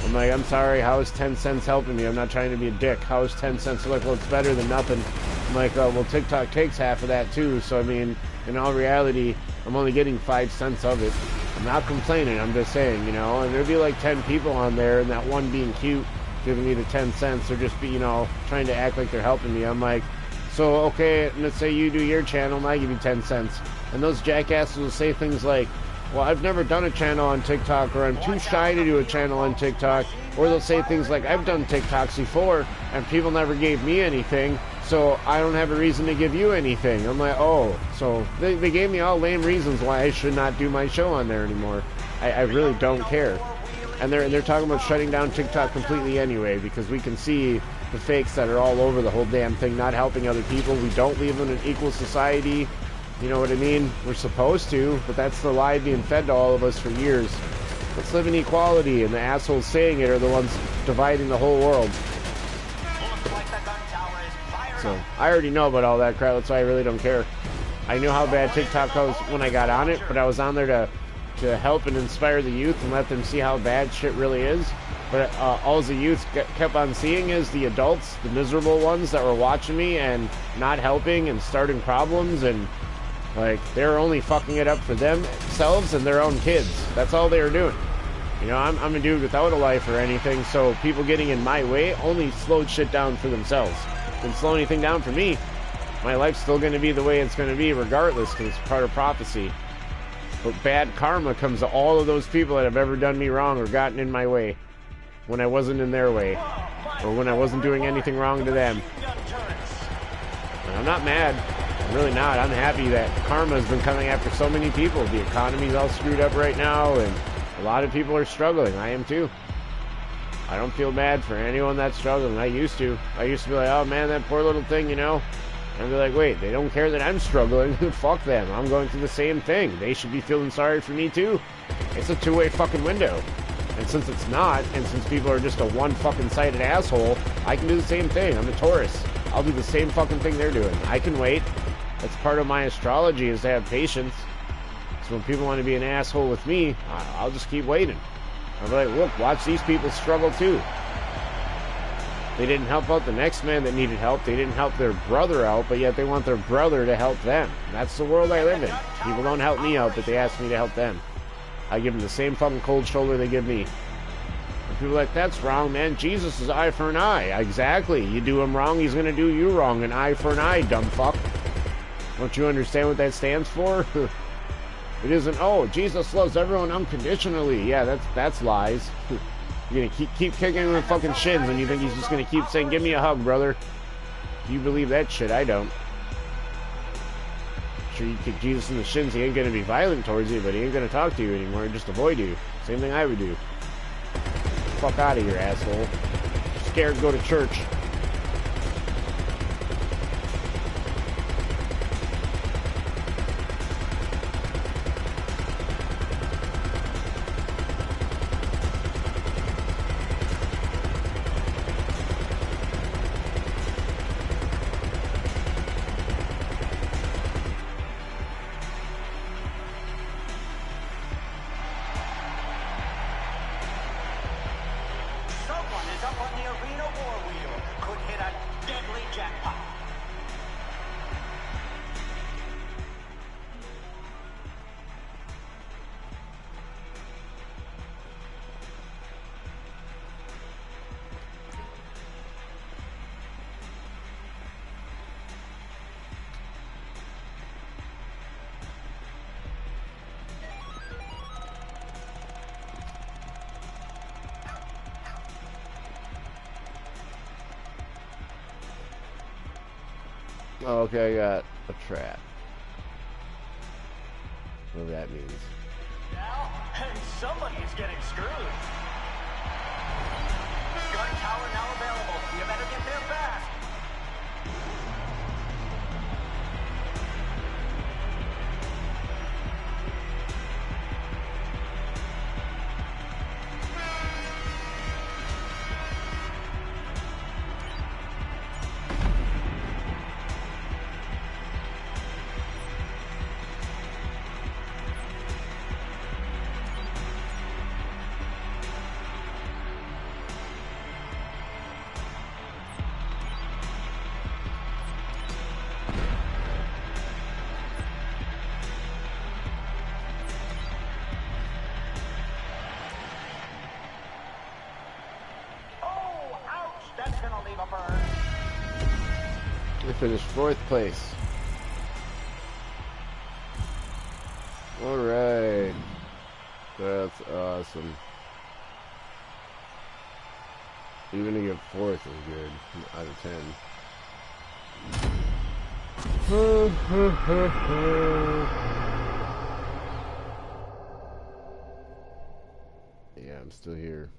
I'm like, I'm sorry, how is 10 cents helping me? I'm not trying to be a dick. How is 10 cents? They're like, well, it's better than nothing. I'm like, well, TikTok takes half of that too, so I mean, in all reality, I'm only getting 5 cents of it. I'm not complaining, I'm just saying, you know, and there'd be like 10 people on there, and that one being cute, giving me the 10 cents, or just be, you know, trying to act like they're helping me. I'm like, so, okay, let's say you do your channel, and I give you 10 cents. And those jackasses will say things like, well, I've never done a channel on TikTok, or I'm too shy to do a channel on TikTok. Or they'll say things like, I've done TikToks before, and people never gave me anything, so I don't have a reason to give you anything. I'm like, oh, so they gave me all lame reasons why I should not do my show on there anymore. I really don't care. And they're talking about shutting down TikTok completely anyway, because we can see the fakes that are all over the whole damn thing, not helping other people. We don't live in an equal society. You know what I mean? We're supposed to, but that's the lie being fed to all of us for years. Let's live in equality, and the assholes saying it are the ones dividing the whole world. So, I already know about all that crap, that's why I really don't care. I knew how bad TikTok was when I got on it, but I was on there to help and inspire the youth and let them see how bad shit really is. But all the youth kept on seeing is the adults, the miserable ones that were watching me and not helping and starting problems, and like, they're only fucking it up for themselves and their own kids. That's all they were doing. You know, I'm a dude without a life or anything, so people getting in my way only slowed shit down for themselves. Didn't slow anything down for me. My life's still going to be the way it's going to be regardless, because it's part of prophecy. But bad karma comes to all of those people that have ever done me wrong or gotten in my way when I wasn't in their way, or when I wasn't doing anything wrong to them. And I'm not mad. I'm really not. I'm happy that karma has been coming after so many people. The economy's all screwed up right now, and a lot of people are struggling. I am too. I don't feel bad for anyone that's struggling. I used to. I used to be like, oh man, that poor little thing, you know? And I'd be like, wait, they don't care that I'm struggling. Fuck them. I'm going through the same thing. They should be feeling sorry for me too. It's a two-way fucking window. And since it's not, and since people are just a one fucking sided asshole, I can do the same thing. I'm a Taurus. I'll do the same fucking thing they're doing. I can wait. That's part of my astrology, is to have patience. So when people want to be an asshole with me, I'll just keep waiting. I'll be like, look, watch these people struggle too. They didn't help out the next man that needed help. They didn't help their brother out, but yet they want their brother to help them. That's the world I live in. People don't help me out, but they ask me to help them. I give them the same fucking cold shoulder they give me. And people are like, that's wrong, man. Jesus is eye for an eye. Exactly. You do him wrong, he's going to do you wrong. An eye for an eye, dumb fuck. Don't you understand what that stands for? It isn't, oh, Jesus loves everyone unconditionally. Yeah, that's lies. You're gonna keep kicking him in the fucking shins, and you think he's just gonna keep saying, give me a hug, brother. If you believe that shit, I don't. Sure, you kick Jesus in the shins, he ain't gonna be violent towards you, but he ain't gonna talk to you anymore and just avoid you. Same thing I would do. Fuck out of here, asshole. Scared to go to church. Someone is up on the arena war wheel. Could hit a deadly jackpot. Oh, okay, I got a trap. Whatever that means. Now, and somebody is getting screwed. Gun tower now available. You better get there fast. We finished 4th place. Alright. That's awesome. Even to get 4th is good out of 10. Yeah, I'm still here.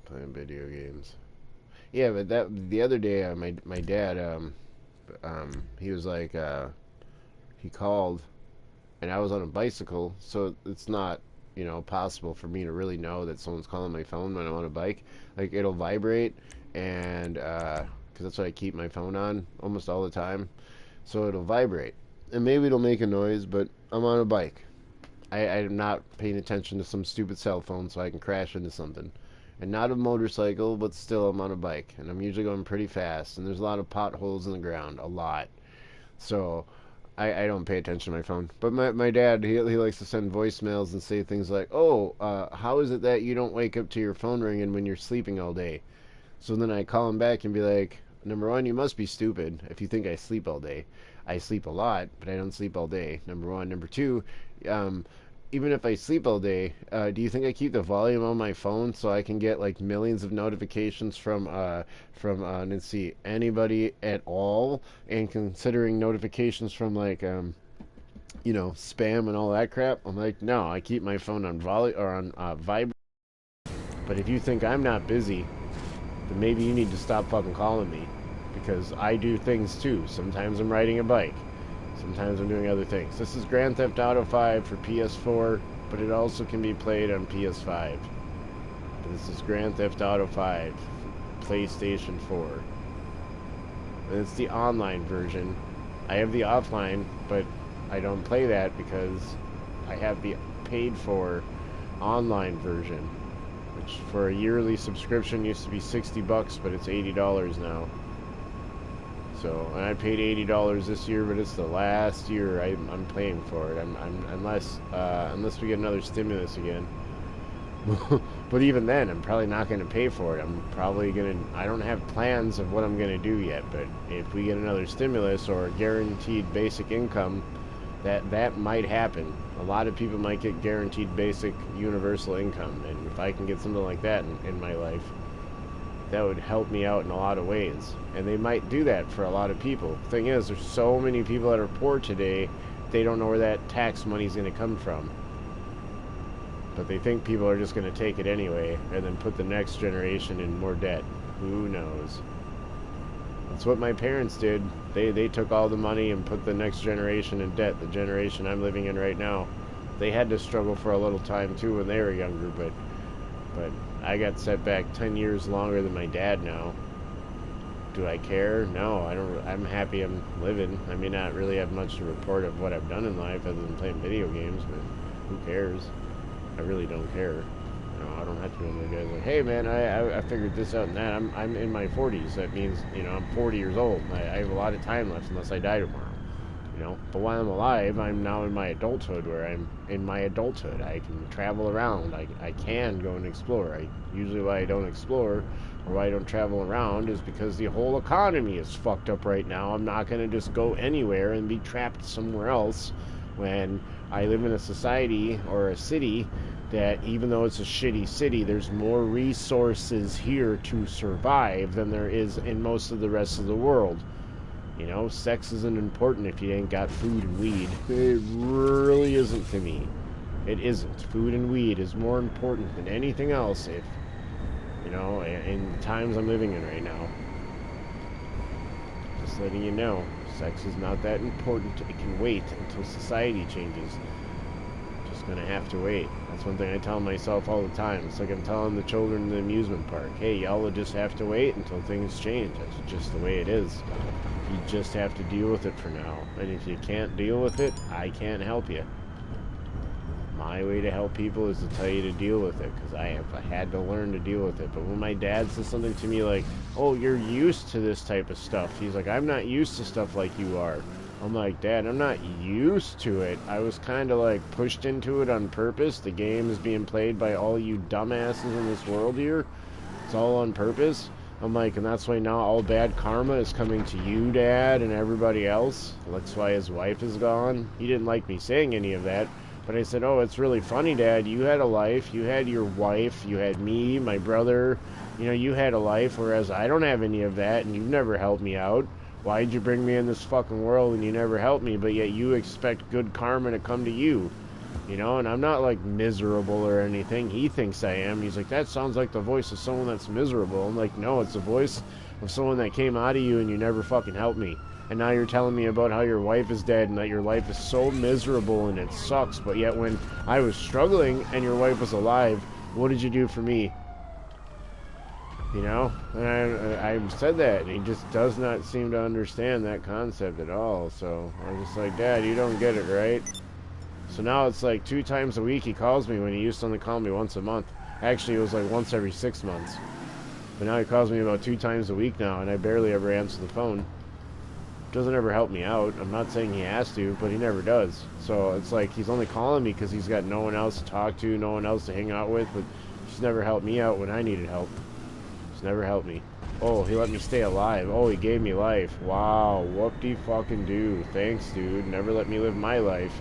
Playing video games. Yeah, but the other day, my dad, he was like, he called, and I was on a bicycle, so it's not, possible for me to really know that someone's calling my phone when I'm on a bike. Like, it'll vibrate, and, because that's what I keep my phone on almost all the time, so it'll vibrate. And maybe it'll make a noise, but I'm on a bike. I'm not paying attention to some stupid cell phone so I can crash into something. And not a motorcycle, but still I'm on a bike. And I'm usually going pretty fast. And there's a lot of potholes in the ground. A lot. So I don't pay attention to my phone. But my dad, he likes to send voicemails and say things like, oh, how is it that you don't wake up to your phone ringing when you're sleeping all day? So then I call him back and be like, number one, you must be stupid if you think I sleep all day. I sleep a lot, but I don't sleep all day. Number one. Number two, even if I sleep all day, do you think I keep the volume on my phone so I can get like millions of notifications from let's see, anybody at all? And considering notifications from like spam and all that crap, I'm like, no, I keep my phone on vibrate. But if you think I'm not busy, then maybe you need to stop fucking calling me, because I do things too. Sometimes I'm riding a bike. Sometimes I'm doing other things. This is Grand Theft Auto 5 for PS4, but it also can be played on PS5. But this is Grand Theft Auto 5 for PlayStation 4. And it's the online version. I have the offline, but I don't play that because I have the paid-for online version, which for a yearly subscription used to be $60, but it's $80 now. So, and I paid $80 this year, but it's the last year I'm paying for it. Unless we get another stimulus again. But even then, I'm probably not going to pay for it. I don't have plans of what I'm going to do yet, but if we get another stimulus or a guaranteed basic income, that might happen. A lot of people might get guaranteed basic universal income, and if I can get something like that in my life, that would help me out in a lot of ways. And they might do that for a lot of people. The thing is, there's so many people that are poor today, they don't know where that tax money's going to come from. But they think people are just going to take it anyway, and then put the next generation in more debt. Who knows? That's what my parents did. They took all the money and put the next generation in debt, the generation I'm living in right now. They had to struggle for a little time too when they were younger, but I got set back 10 years longer than my dad now. Do I care? No, I don't. I'm happy I'm living. I may not really have much to report of what I've done in life other than playing video games, but who cares? I really don't care. I don't have to be one of the guys like, hey man, I figured this out and that. I'm in my 40s. That means, I'm 40 years old. I have a lot of time left unless I die tomorrow. But while I'm alive, I'm now in my adulthood, where I'm in my adulthood. I can travel around. I can go and explore. Usually why I don't explore or why I don't travel around is because the whole economy is fucked up right now. I'm not going to just go anywhere and be trapped somewhere else when I live in a society or a city that, even though it's a shitty city, there's more resources here to survive than there is in most of the rest of the world. You know, sex isn't important if you ain't got food and weed. It really isn't to me. It isn't. Food and weed is more important than anything else if, you know, in the times I'm living in right now. Just letting you know, sex is not that important. It can wait until society changes. Just gonna have to wait. That's one thing I tell myself all the time. It's like I'm telling the children in the amusement park, hey, y'all will just have to wait until things change. That's just the way it is. You just have to deal with it for now. And if you can't deal with it, I can't help you. My way to help people is to tell you to deal with it, because I had to learn to deal with it. But when my dad says something to me like, oh, you're used to this type of stuff, he's like, I'm not used to stuff like you are. I'm like, Dad, I'm not used to it. I was kind of like pushed into it on purpose. The game is being played by all you dumbasses in this world here. It's all on purpose. I'm like, and that's why now all bad karma is coming to you, Dad, and everybody else. That's why his wife is gone. He didn't like me saying any of that. But I said, oh, it's really funny, Dad. You had a life. You had your wife. You had me, my brother. You know, you had a life, whereas I don't have any of that, and you've never helped me out. Why'd you bring me in this fucking world and you never helped me, but yet you expect good karma to come to you? You know, and I'm not, like, miserable or anything. He thinks I am. He's like, that sounds like the voice of someone that's miserable. I'm like, no, it's the voice of someone that came out of you and you never fucking helped me. And now you're telling me about how your wife is dead and that your life is so miserable and it sucks. But yet when I was struggling and your wife was alive, what did you do for me? You know? And I said that, and he just does not seem to understand that concept at all. So I was just like, Dad, you don't get it, right? So now it's like 2 times a week he calls me when he used to only call me once a month. Actually, it was like once every 6 months. But now he calls me about 2 times a week now, and I barely ever answer the phone. Doesn't ever help me out. I'm not saying he has to, but he never does. So it's like he's only calling me because he's got no one else to talk to, no one else to hang out with, but he's never helped me out when I needed help. He's never helped me. Oh, he let me stay alive. Oh, he gave me life. Wow, whoop-de-fucking-do. Thanks, dude. Never let me live my life.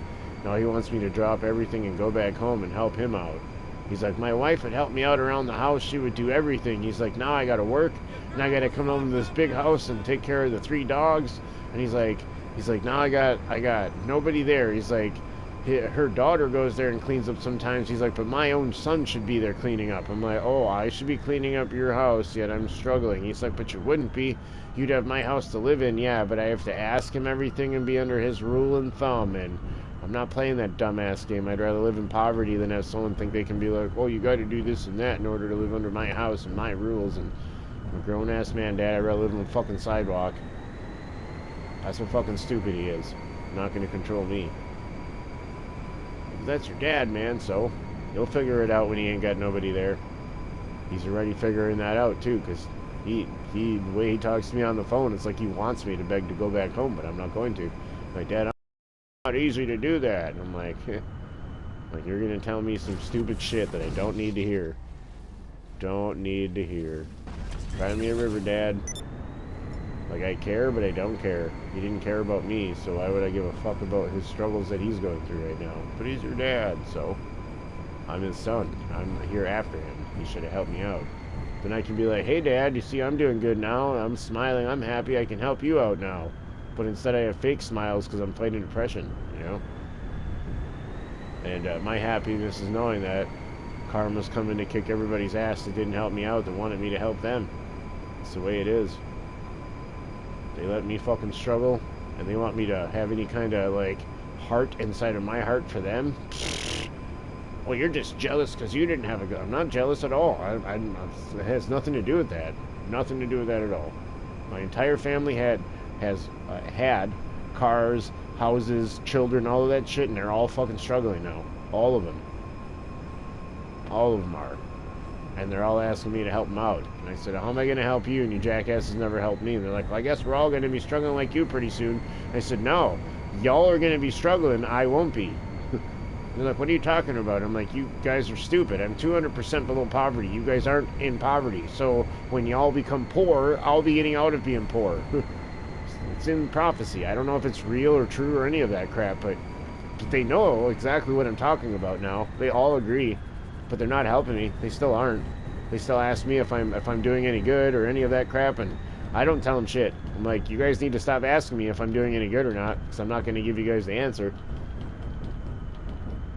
Now he wants me to drop everything and go back home and help him out. He's like, my wife would help me out around the house. She would do everything. He's like, now I gotta work, and I gotta come home to this big house and take care of the 3 dogs. And he's like, now I got nobody there. He's like, her daughter goes there and cleans up sometimes. He's like, but my own son should be there cleaning up. I'm like, oh, I should be cleaning up your house, yet I'm struggling. He's like, but you wouldn't be. You'd have my house to live in, yeah, but I have to ask him everything and be under his rule and thumb, and I'm not playing that dumbass game. I'd rather live in poverty than have someone think they can be like, oh, you got to do this and that in order to live under my house and my rules. And I'm a grown-ass man, Dad. I'd rather live on the fucking sidewalk. That's how fucking stupid he is. Not going to control me. That's your dad, man, so he'll figure it out when he ain't got nobody there. He's already figuring that out, too, because the way he talks to me on the phone, it's like he wants me to beg to go back home, but I'm not going to. Like, Dad, not easy to do that. And I'm like, like, you're gonna tell me some stupid shit that I don't need to hear. Don't need to hear. Cry me a river, Dad. Like, I care, but I don't care. He didn't care about me, so why would I give a fuck about his struggles that he's going through right now? But he's your dad, so I'm his son. I'm here after him. He should have helped me out. Then I can be like, hey, Dad, you see I'm doing good now. I'm smiling. I'm happy. I can help you out now. But instead I have fake smiles because I'm fighting depression, you know? And my happiness is knowing that karma's coming to kick everybody's ass that didn't help me out, that wanted me to help them. It's the way it is. They let me fucking struggle, and they want me to have any kind of, like, heart inside of my heart for them. Well, you're just jealous because you didn't have a gun. I'm not jealous at all. It has nothing to do with that. Nothing to do with that at all. My entire family has had cars, houses, children, all of that shit, and they're all fucking struggling now. All of them. All of them are. And they're all asking me to help them out. And I said, how am I going to help you? And you jackasses never helped me. And they're like, well, I guess we're all going to be struggling like you pretty soon. I said, no. Y'all are going to be struggling. I won't be. They're like, what are you talking about? I'm like, you guys are stupid. I'm 200% below poverty. You guys aren't in poverty. So when y'all become poor, I'll be getting out of being poor. It's in prophecy. I don't know if it's real or true or any of that crap, but they know exactly what I'm talking about now. They all agree. But they're not helping me. They still aren't. They still ask me if I'm doing any good or any of that crap, and I don't tell them shit. I'm like, you guys need to stop asking me if I'm doing any good or not, because I'm not going to give you guys the answer.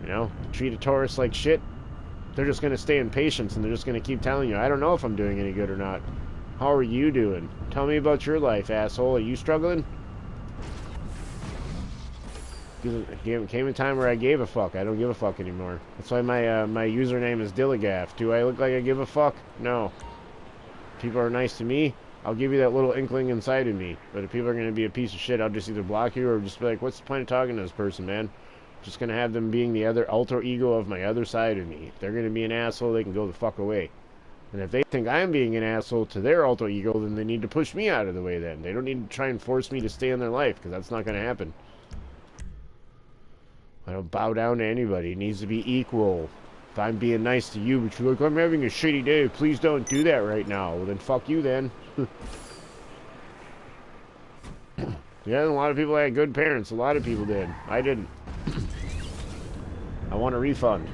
You know, treat a tourist like shit, they're just going to stay in patience, and they're just going to keep telling you, I don't know if I'm doing any good or not. How are you doing? Tell me about your life, asshole. Are you struggling? Came a time where I gave a fuck. I don't give a fuck anymore. That's why my username is Dilligaff. Do I look like I give a fuck? No. People are nice to me, I'll give you that little inkling inside of me. But if people are going to be a piece of shit, I'll just either block you or just be like, what's the point of talking to this person, man? Just going to have them being the other alter ego of my other side of me. If they're going to be an asshole, they can go the fuck away. And if they think I'm being an asshole to their alter ego, then they need to push me out of the way then. They don't need to try and force me to stay in their life, because that's not going to happen. I don't bow down to anybody. It needs to be equal. If I'm being nice to you, but you're like, I'm having a shitty day, please don't do that right now. Well, then fuck you then. Yeah, a lot of people had good parents. A lot of people did. I didn't. I want a refund.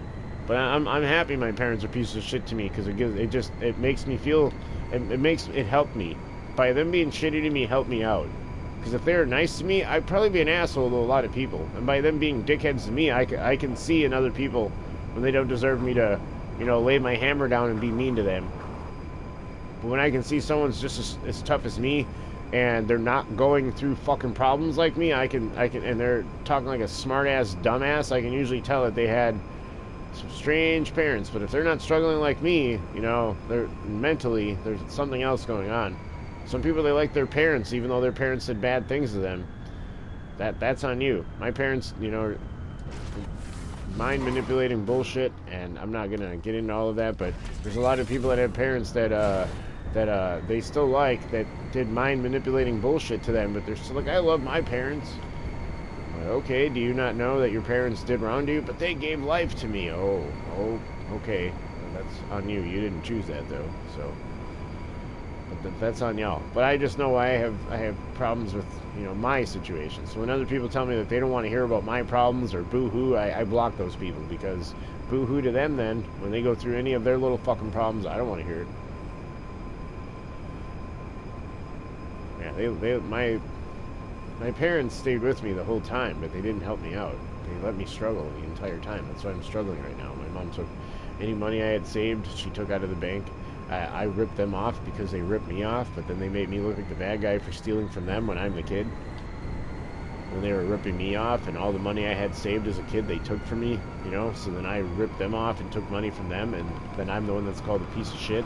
But I'm happy my parents are pieces of shit to me, because it makes me feel, it helped me. By them being shitty to me, helped me out. Because if they're nice to me, I'd probably be an asshole to a lot of people. And by them being dickheads to me, I can see in other people when they don't deserve me to, you know, lay my hammer down and be mean to them. But when I can see someone's just as tough as me, and they're not going through fucking problems like me, I can, and they're talking like a smart-ass dumbass, I can usually tell that they had some strange parents. But if they're not struggling like me, you know, they're mentally, there's something else going on. Some people, they like their parents even though their parents did bad things to them. That's on you. My parents, you know, mind manipulating bullshit, and I'm not gonna get into all of that, but there's a lot of people that have parents that they still like, that did mind manipulating bullshit to them, but they're still like, I love my parents. Like, okay, do you not know that your parents did wrong to you? But they gave life to me. Oh, okay. Well, that's on you. You didn't choose that though, so. But that's on y'all. But I just know I have problems with, you know, my situation. So when other people tell me that they don't want to hear about my problems or boo-hoo, I block those people, because boo-hoo to them then, when they go through any of their little fucking problems, I don't want to hear it. Yeah, my parents stayed with me the whole time, but they didn't help me out. They let me struggle the entire time. That's why I'm struggling right now. My mom took any money I had saved, she took out of the bank. I ripped them off because they ripped me off, but then they made me look like the bad guy for stealing from them when I'm the kid. When they were ripping me off, and all the money I had saved as a kid they took from me, you know, so then I ripped them off and took money from them, and then I'm the one that's called a piece of shit.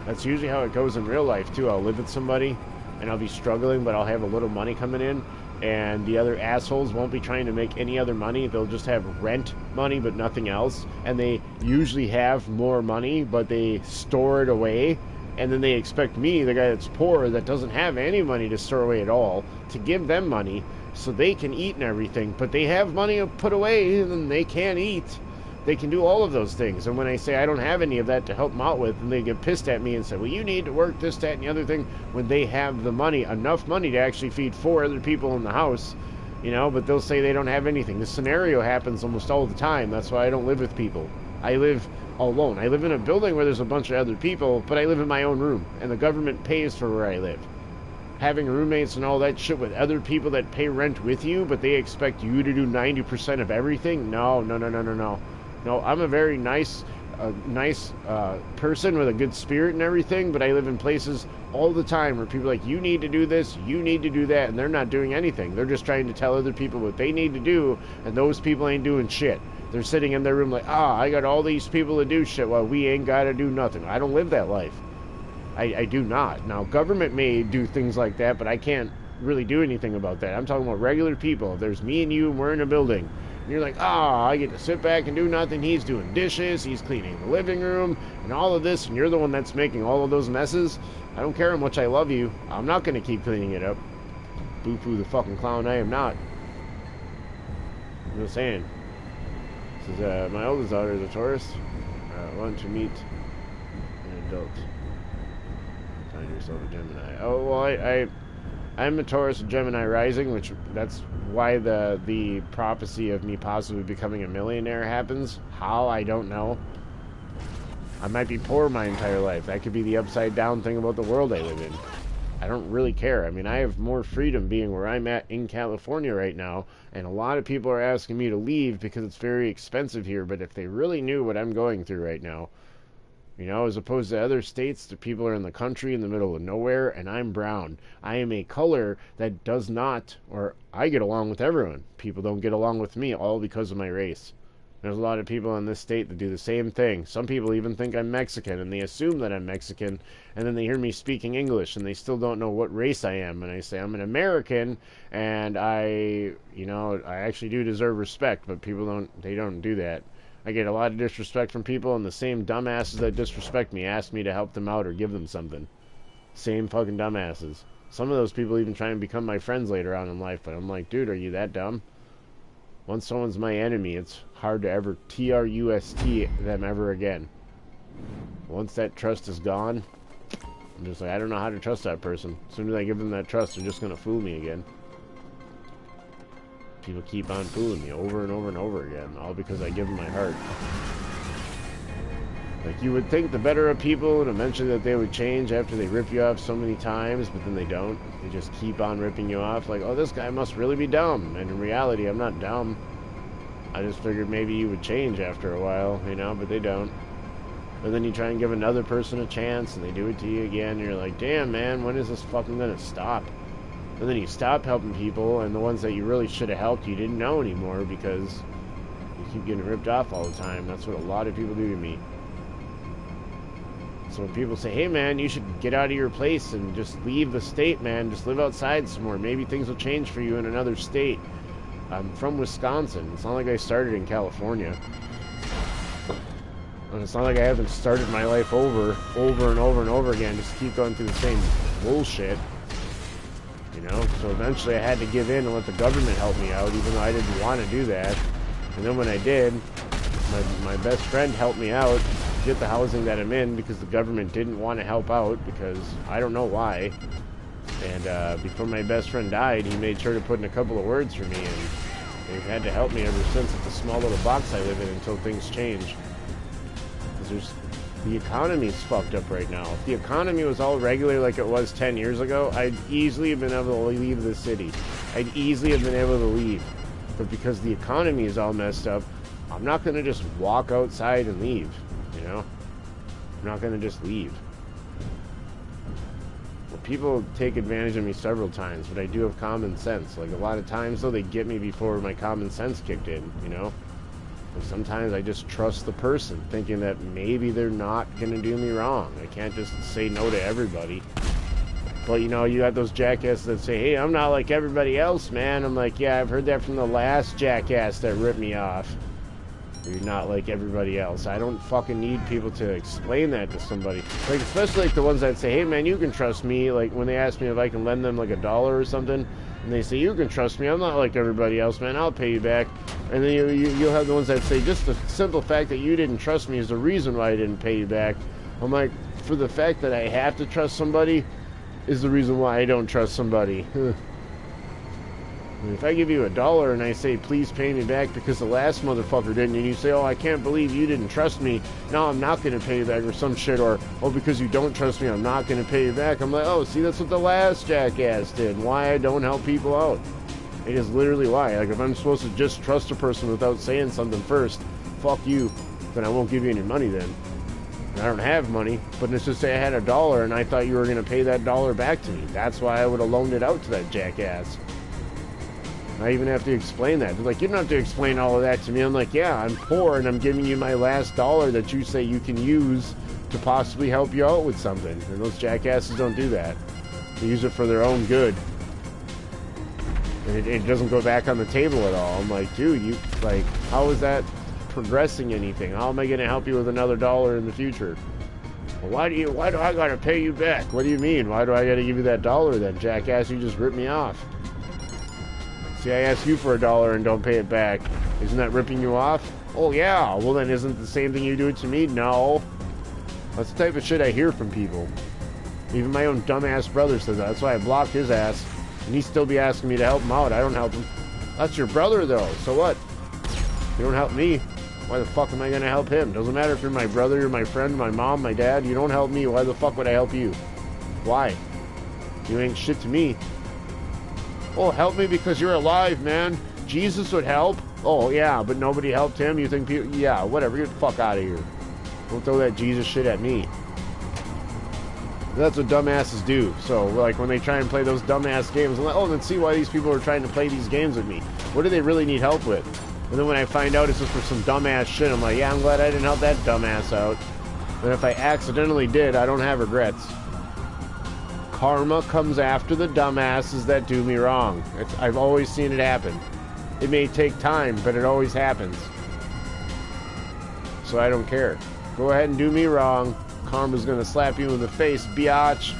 That's usually how it goes in real life too. I'll live with somebody and I'll be struggling, but I'll have a little money coming in, and the other assholes won't be trying to make any other money. They'll just have rent money but nothing else, and they usually have more money but they store it away, and then they expect me, the guy that's poor, that doesn't have any money to store away at all, to give them money so they can eat and everything. But they have money put away and they can't eat. They can do all of those things, and when I say I don't have any of that to help them out with, and they get pissed at me and say, well, you need to work this, that, and the other thing, when they have the money, enough money to actually feed 4 other people in the house, you know, but they'll say they don't have anything. This scenario happens almost all the time. That's why I don't live with people. I live alone. I live in a building where there's a bunch of other people, but I live in my own room, and the government pays for where I live. Having roommates and all that shit with other people that pay rent with you, but they expect you to do 90% of everything? No. No, I'm a very nice person with a good spirit and everything, but I live in places all the time where people are like, you need to do this, you need to do that, and they're not doing anything. They're just trying to tell other people what they need to do, and those people ain't doing shit. They're sitting in their room like, I got all these people to do shit while we ain't got to do nothing. I don't live that life. I do not. Now, government may do things like that, but I can't really do anything about that. I'm talking about regular people. If there's me and you and we're in a building, and you're like, I get to sit back and do nothing. He's doing dishes, he's cleaning the living room, and all of this, and you're the one that's making all of those messes. I don't care how much I love you. I'm not going to keep cleaning it up. Boo-foo the fucking clown, I am not. I'm just saying. This is, my oldest daughter is a Taurus. Want to meet an adult. Find yourself a Gemini. Oh, well, I'm a Taurus and Gemini rising, which that's why the prophecy of me possibly becoming a millionaire happens. How, I don't know. I might be poor my entire life. That could be the upside down thing about the world I live in. I don't really care. I mean, I have more freedom being where I'm at in California right now, and a lot of people are asking me to leave because it's very expensive here, but if they really knew what I'm going through right now, you know, as opposed to other states, the people are in the country in the middle of nowhere, and I'm brown. I am a color that does not, or I get along with everyone. People don't get along with me, all because of my race. There's a lot of people in this state that do the same thing. Some people even think I'm Mexican, and they assume that I'm Mexican, and then they hear me speaking English, and they still don't know what race I am. And I say, I'm an American, and I actually do deserve respect, but people don't do that. I get a lot of disrespect from people, and the same dumbasses that disrespect me ask me to help them out or give them something. Same fucking dumbasses. Some of those people even try and become my friends later on in life, but I'm like, dude, are you that dumb? Once someone's my enemy, it's hard to ever trust them ever again. Once that trust is gone, I'm just like, I don't know how to trust that person. As soon as I give them that trust, they're just going to fool me again. People keep on fooling me over and over and over again, all because I give them my heart. Like, you would think the better of people, and eventually that they would change after they rip you off so many times, but then they don't. They just keep on ripping you off, like, oh, this guy must really be dumb. And in reality, I'm not dumb. I just figured maybe you would change after a while, you know, but they don't. And then you try and give another person a chance, and they do it to you again, and you're like, damn, man, when is this fucking gonna stop? And then you stop helping people, and the ones that you really should have helped, you didn't know anymore because you keep getting ripped off all the time. That's what a lot of people do to me. So when people say, hey, man, you should get out of your place and just leave the state, man, just live outside somewhere. Maybe things will change for you in another state. I'm from Wisconsin. It's not like I started in California. And it's not like I haven't started my life over and over again, just keep going through the same bullshit. You know, so eventually I had to give in and let the government help me out, even though I didn't want to do that. And then when I did, my best friend helped me out get the housing that I'm in because the government didn't want to help out because I don't know why. And before my best friend died, he made sure to put in a couple of words for me, and they've had to help me ever since. It's a small little box I live in until things change. Because the economy's fucked up right now. If the economy was all regular like it was 10 years ago, I'd easily have been able to leave the city. I'd easily have been able to leave. But because the economy is all messed up, I'm not going to just walk outside and leave, you know? I'm not going to just leave. Well, people take advantage of me several times, but I do have common sense. Like, a lot of times, though, they get me before my common sense kicked in, you know? And sometimes I just trust the person, thinking that maybe they're not going to do me wrong. I can't just say no to everybody. But, you know, you got those jackasses that say, hey, I'm not like everybody else, man. I'm like, yeah, I've heard that from the last jackass that ripped me off. You're not like everybody else. I don't fucking need people to explain that to somebody. Like, especially like the ones that say, hey, man, you can trust me. Like, when they ask me if I can lend them like $1 or something, and they say, you can trust me. I'm not like everybody else, man. I'll pay you back. And then you'll have the ones that say, just the simple fact that you didn't trust me is the reason why I didn't pay you back. I'm like, for the fact that I have to trust somebody is the reason why I don't trust somebody. If I give you $1 and I say, please pay me back because the last motherfucker didn't, and you say, oh, I can't believe you didn't trust me, now I'm not going to pay you back or some shit, or, oh, because you don't trust me, I'm not going to pay you back. I'm like, oh, see, that's what the last jackass did. Why I don't help people out. It is literally why. Like, if I'm supposed to just trust a person without saying something first, fuck you, then I won't give you any money then. And I don't have money, but let's just say I had $1 and I thought you were going to pay that $1 back to me. That's why I would have loaned it out to that jackass. I even have to explain that. They're like, you don't have to explain all of that to me. I'm like, yeah, I'm poor and I'm giving you my last $1 that you say you can use to possibly help you out with something. And those jackasses don't do that. They use it for their own good. And it doesn't go back on the table at all. I'm like, dude, how is that progressing anything? How am I going to help you with another $1 in the future? Well, why do I got to pay you back? What do you mean? Why do I got to give you that $1 then, jackass? You just ripped me off. See, I asked you for $1 and don't pay it back. Isn't that ripping you off? Oh, yeah. Well, then isn't it the same thing you do it to me? No. That's the type of shit I hear from people. Even my own dumbass brother says that. That's why I blocked his ass. And he'd still be asking me to help him out. I don't help him. That's your brother, though. So what? You don't help me. Why the fuck am I going to help him? Doesn't matter if you're my brother, you're my friend, my mom, my dad. You don't help me. Why the fuck would I help you? Why? You ain't shit to me. Oh, help me because you're alive, man. Jesus would help. Oh, yeah, but nobody helped him? You think people... Yeah, whatever. Get the fuck out of here. Don't throw that Jesus shit at me. That's what dumbasses do. So, like, when they try and play those dumbass games, I'm like, oh, let's see why these people are trying to play these games with me. What do they really need help with? And then when I find out it's just for some dumbass shit, I'm like, yeah, I'm glad I didn't help that dumbass out. And if I accidentally did, I don't have regrets. Karma comes after the dumbasses that do me wrong. I've always seen it happen. It may take time, but it always happens. So I don't care. Go ahead and do me wrong. Karma's gonna slap you in the face, biatch.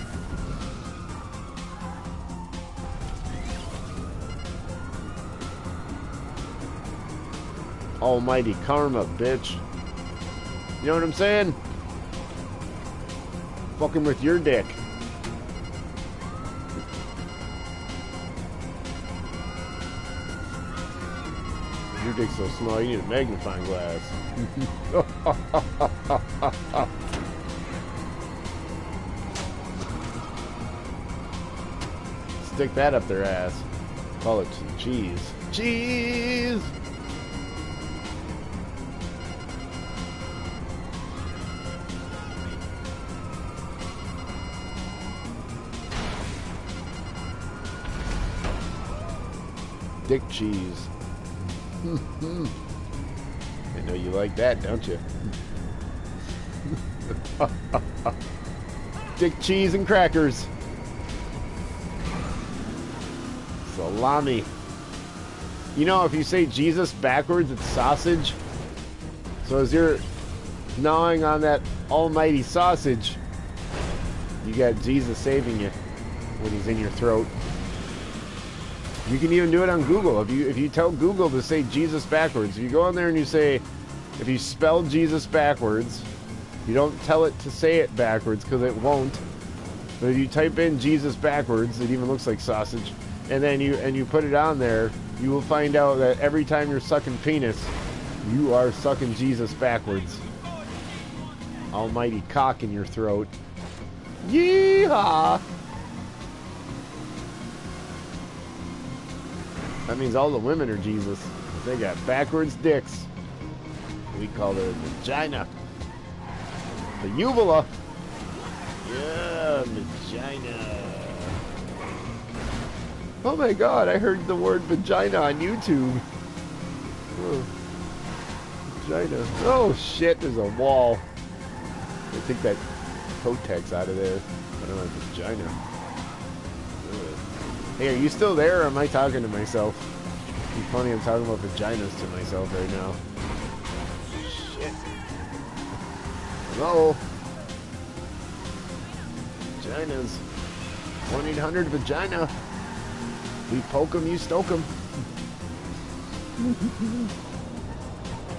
Almighty karma, bitch. You know what I'm saying? Fucking with your dick. Your dick's so small, you need a magnifying glass. Stick that up their ass. Call it some cheese. Cheese! Dick cheese. I know you like that, don't you? Dick cheese and crackers. Salami. You know, if you say Jesus backwards, it's sausage. So as you're gnawing on that almighty sausage, you got Jesus saving you when he's in your throat. You can even do it on Google. If you tell Google to say Jesus backwards, if you go on there and you say, if you spell Jesus backwards, you don't tell it to say it backwards because it won't. But if you type in Jesus backwards, it even looks like sausage, and then you put it on there, you will find out that every time you're sucking penis, you are sucking Jesus backwards. Almighty cock in your throat. Yeehaw! That means all the women are Jesus. They got backwards dicks. We call it a vagina. The uvula. Yeah, vagina. Oh my god, I heard the word vagina on YouTube. Oh. Vagina. Oh shit, there's a wall. I take that Kotex out of there. I don't have vagina. Hey, are you still there, or am I talking to myself? It's funny, I'm talking about vaginas to myself right now. Shit. Hello? Vaginas. 1-800-VAGINA. We poke them, you stoke them.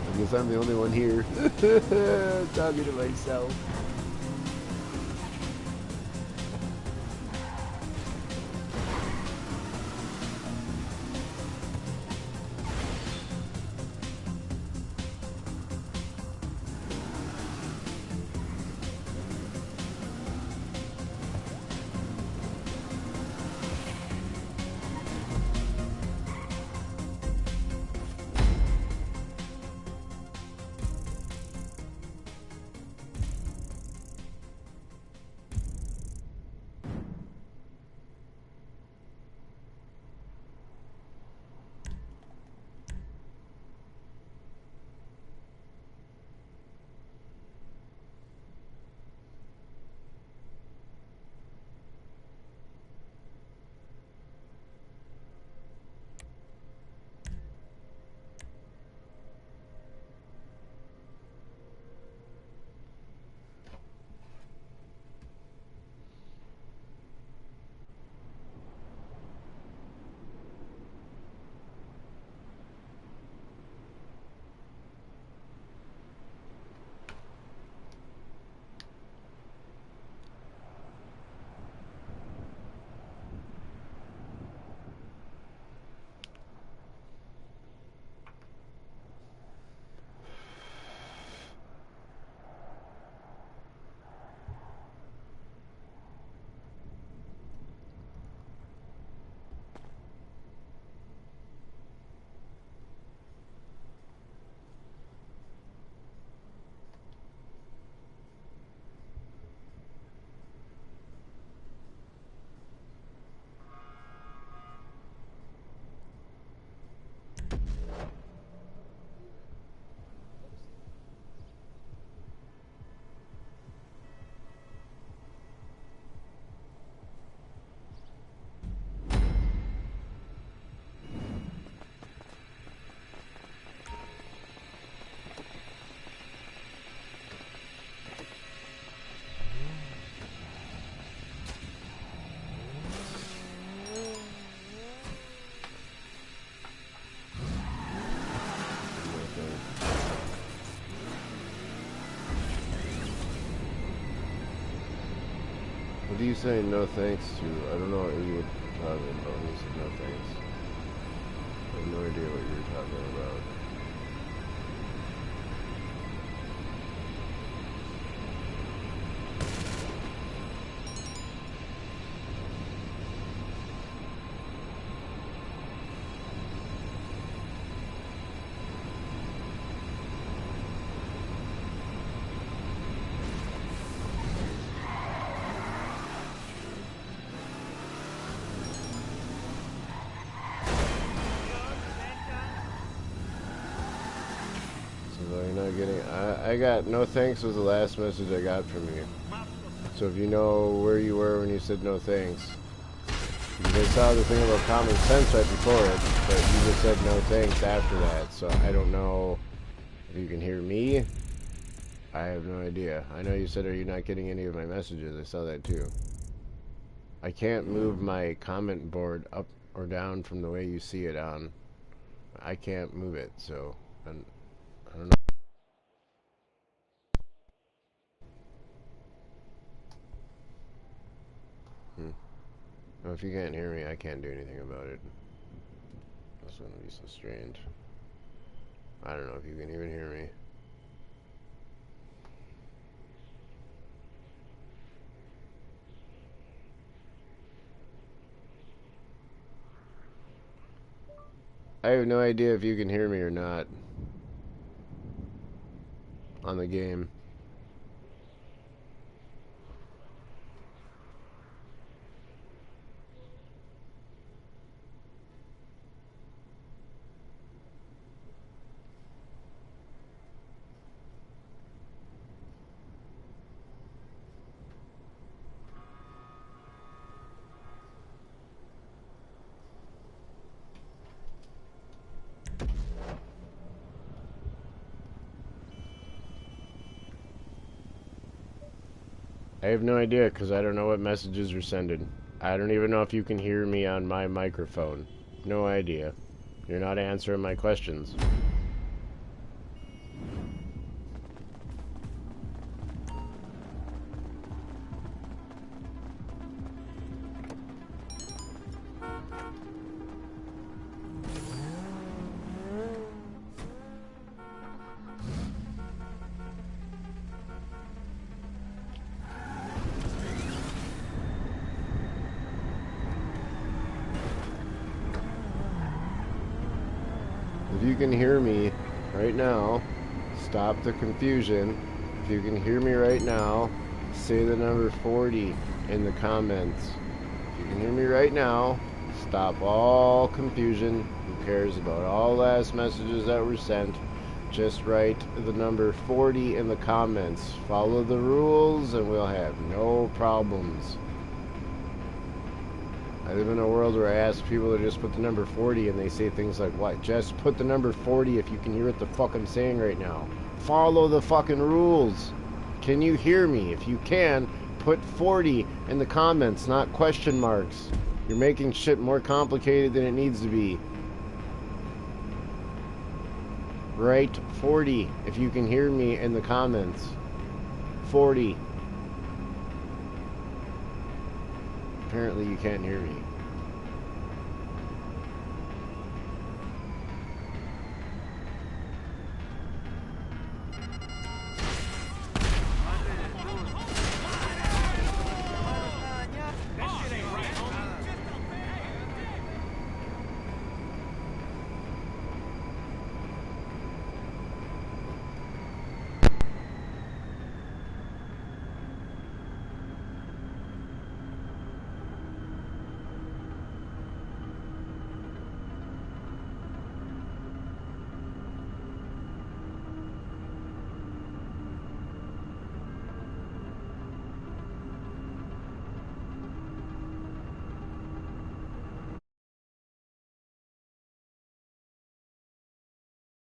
I guess I'm the only one here. Talking to myself. What do you say no thanks to? I don't know what you were talking about when you said no thanks. I have no idea what you were talking about. You're not getting. I got no thanks was the last message I got from you. So if you know where you were when you said no thanks, because I saw the thing about common sense right before it, but you just said no thanks after that. So I don't know if you can hear me. I have no idea. I know you said, are you not getting any of my messages? I saw that too. I can't move my comment board up or down from the way you see it on. I can't move it, so I don't know. Well, if you can't hear me, I can't do anything about it. That's gonna be so strange. I don't know if you can even hear me. I have no idea if you can hear me or not on the game. I have no idea because I don't know what messages are sending. I don't even know if you can hear me on my microphone. No idea. You're not answering my questions. If you can hear me right now, stop the confusion. If you can hear me right now, say the number 40 in the comments. If you can hear me right now, stop all confusion. Who cares about all last messages that were sent? Just write the number 40 in the comments. Follow the rules and we'll have no problems. I live in a world where I ask people to just put the number 40 and they say things like, what? Just put the number 40 if you can hear what the fuck I'm saying right now. Follow the fucking rules. Can you hear me? If you can, put 40 in the comments, not question marks. You're making shit more complicated than it needs to be. Write 40 if you can hear me in the comments. 40. Apparently you can't hear me.